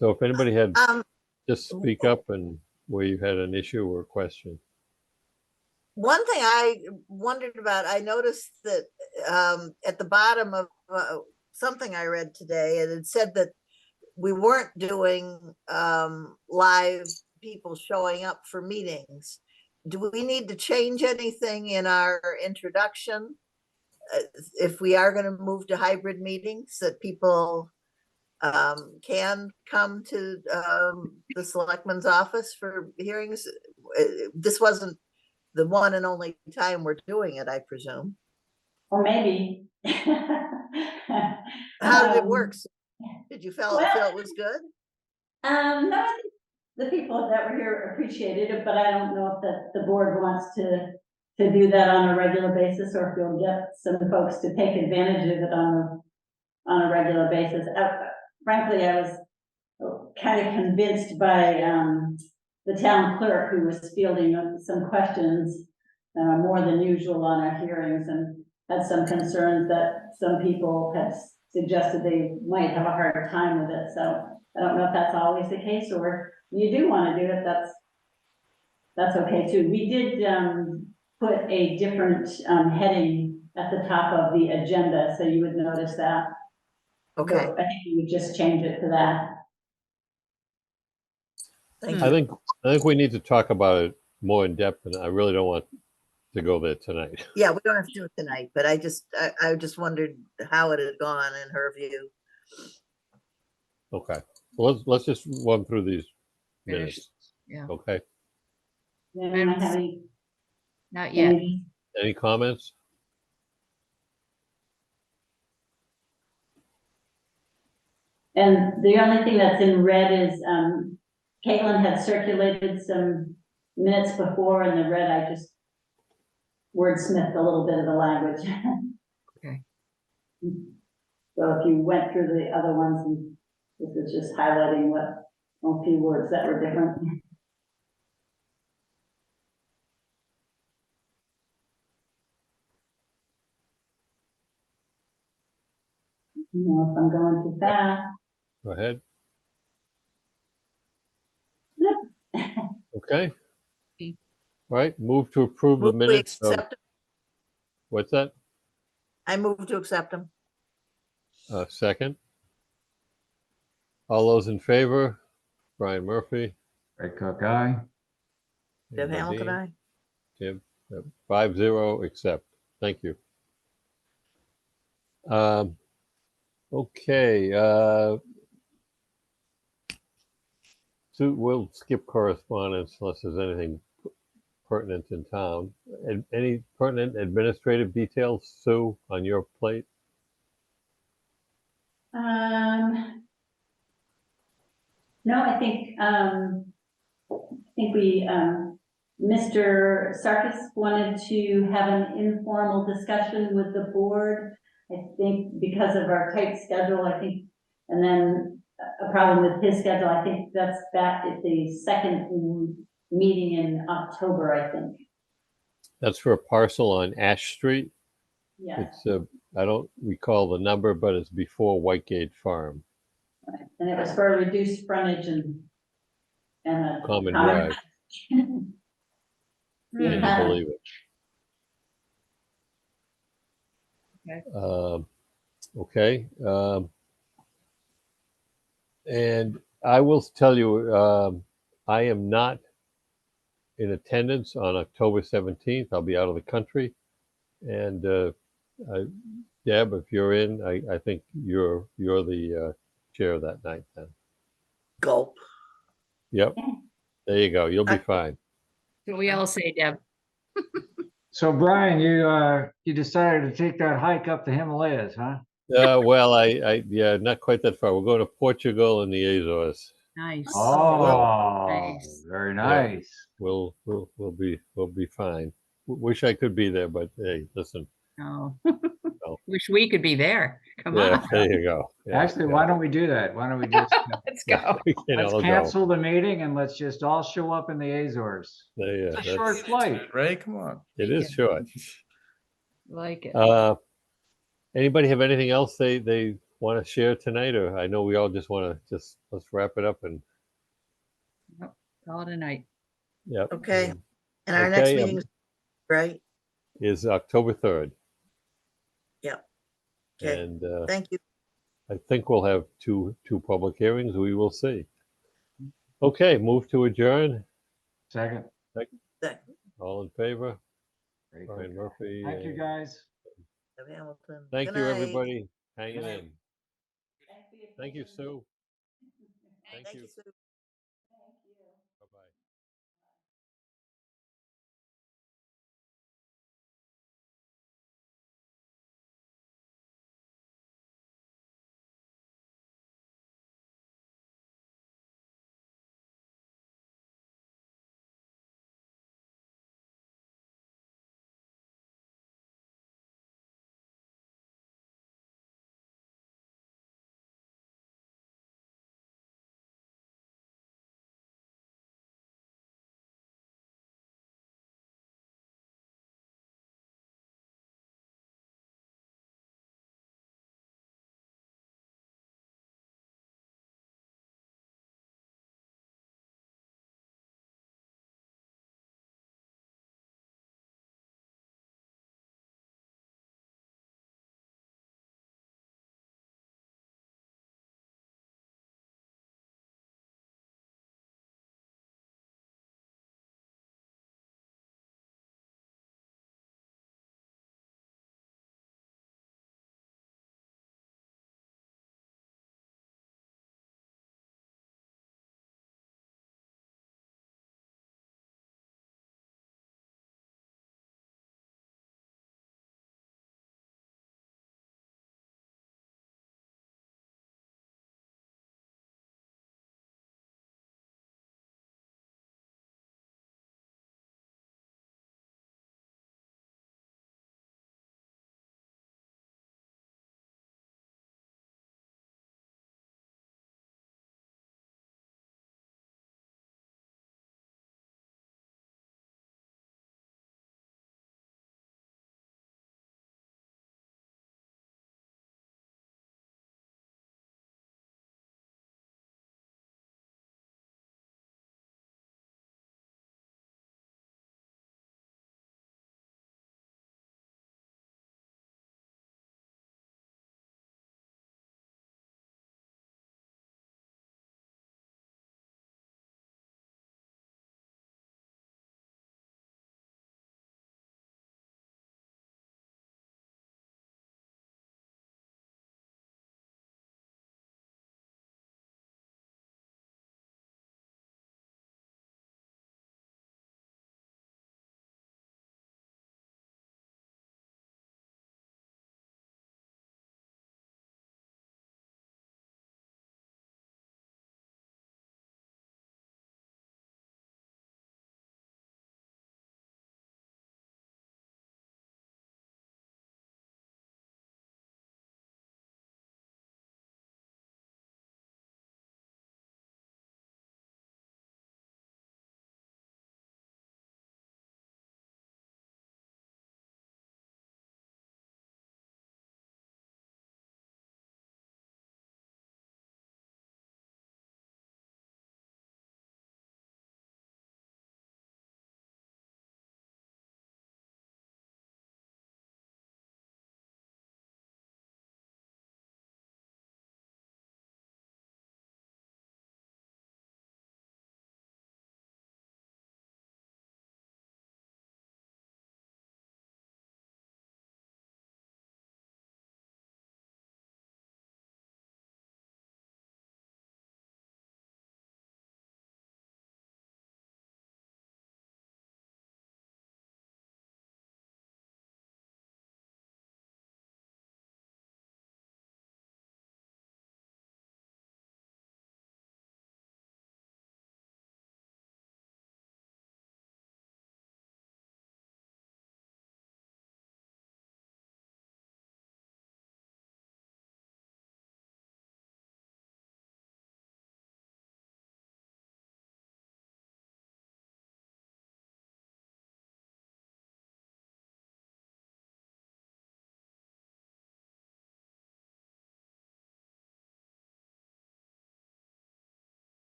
So if anybody had, Um, just speak up and where you had an issue or a question. one thing I wondered about, I noticed that at the bottom of something I read today, and it said that we weren't doing live people showing up for meetings. Do we need to change anything in our introduction if we are going to move to hybrid meetings, that people can come to the selectman's office for hearings? This wasn't the one and only time we're doing it, I presume. Or maybe. How did it work? Did you feel it was good? No, I think the people that were here appreciated it, but I don't know if the board wants to do that on a regular basis, or if you'll get some folks to take advantage of it on a regular basis. Frankly, I was kind of convinced by the town clerk, who was fielding some questions more than usual on our hearings, and had some concerns that some people had suggested they might have a harder time with it. So I don't know if that's always the case, or you do want to do it, that's okay too. We did put a different heading at the top of the agenda, so you would notice that. Okay. So I think you would just change it to that. Thank I you. think we need to talk about it more in depth, and I really don't want to go there tonight. Yeah, we don't have to do it tonight, but I just wondered how it had gone in her view. Okay. Well, let's just run through these Finish. minutes. Yeah. Okay. Anyone have any? Not yet. Any comments? And the only thing that's in red is Caitlin had circulated some minutes before, and the red I just wordsmithed a little bit of the language. Okay. So if you went through the other ones, and this is just highlighting a few words that were different. You know, if I'm going too fast. Go ahead. Okay. All right. Move to approve the Move we minutes of, accept them. what's that? I move to accept them. Second. All those in favor? Brian Murphy. Red Cook, aye. Deb Nadine, Hamilton, aye. Tim. 5-0 accept. Thank you. Okay. So we'll skip correspondence unless there's anything pertinent in town. Any pertinent administrative details, Sue, on your plate? No, I think we, Mr. Sarkis wanted to have an informal discussion with the board. I think because of our tight schedule, and then a problem with his schedule, I think that's back at the second meeting in October, I think. That's for a parcel on Ash Street. Yeah. It's I don't recall the number, but it's before Whitegate Farm. Right. And it was for a reduced frontage and a Common drive. Can you believe it? Okay. And I will tell you, I am not in attendance on October 17th. I'll be out of the country. And Deb, if you're in, I think you're the chair that night then. Gulp. Yep. There you go. You'll be fine. So we all say, Deb. So Brian, you decided to take that hike up the Himalayas, huh? Well, yeah, not quite that far. We're going to Portugal and the Azores. Nice. Oh, Nice. very nice. Yeah, we'll be fine. Wish I could be there, but hey, listen, Oh, Oh. wish we could be there. Come Yeah, on, there you go. Yeah, Actually, yeah. why don't we do that? Why don't we just, let's go. We can let's all go. cancel the meeting and let's just all show up in the Azores. Yeah, It's a that's- short flight. Right? Come on. It is short. Like it. Anybody have anything else they want to share tonight, or I know we all just want to let's wrap it up and Nope, call it a night. yeah. Okay. And our next Okay, meeting, right? is October 3rd, Yep. Okay. and Thank you. I think we'll have two public hearings. We will see. Okay, move to adjourn. Second. All in favor? Very Brian good. Murphy. Thank you, guys. Hamilton. Thank Good you, night. everybody, hanging Good night. in. Thank you, Sue. Thank you. Sue.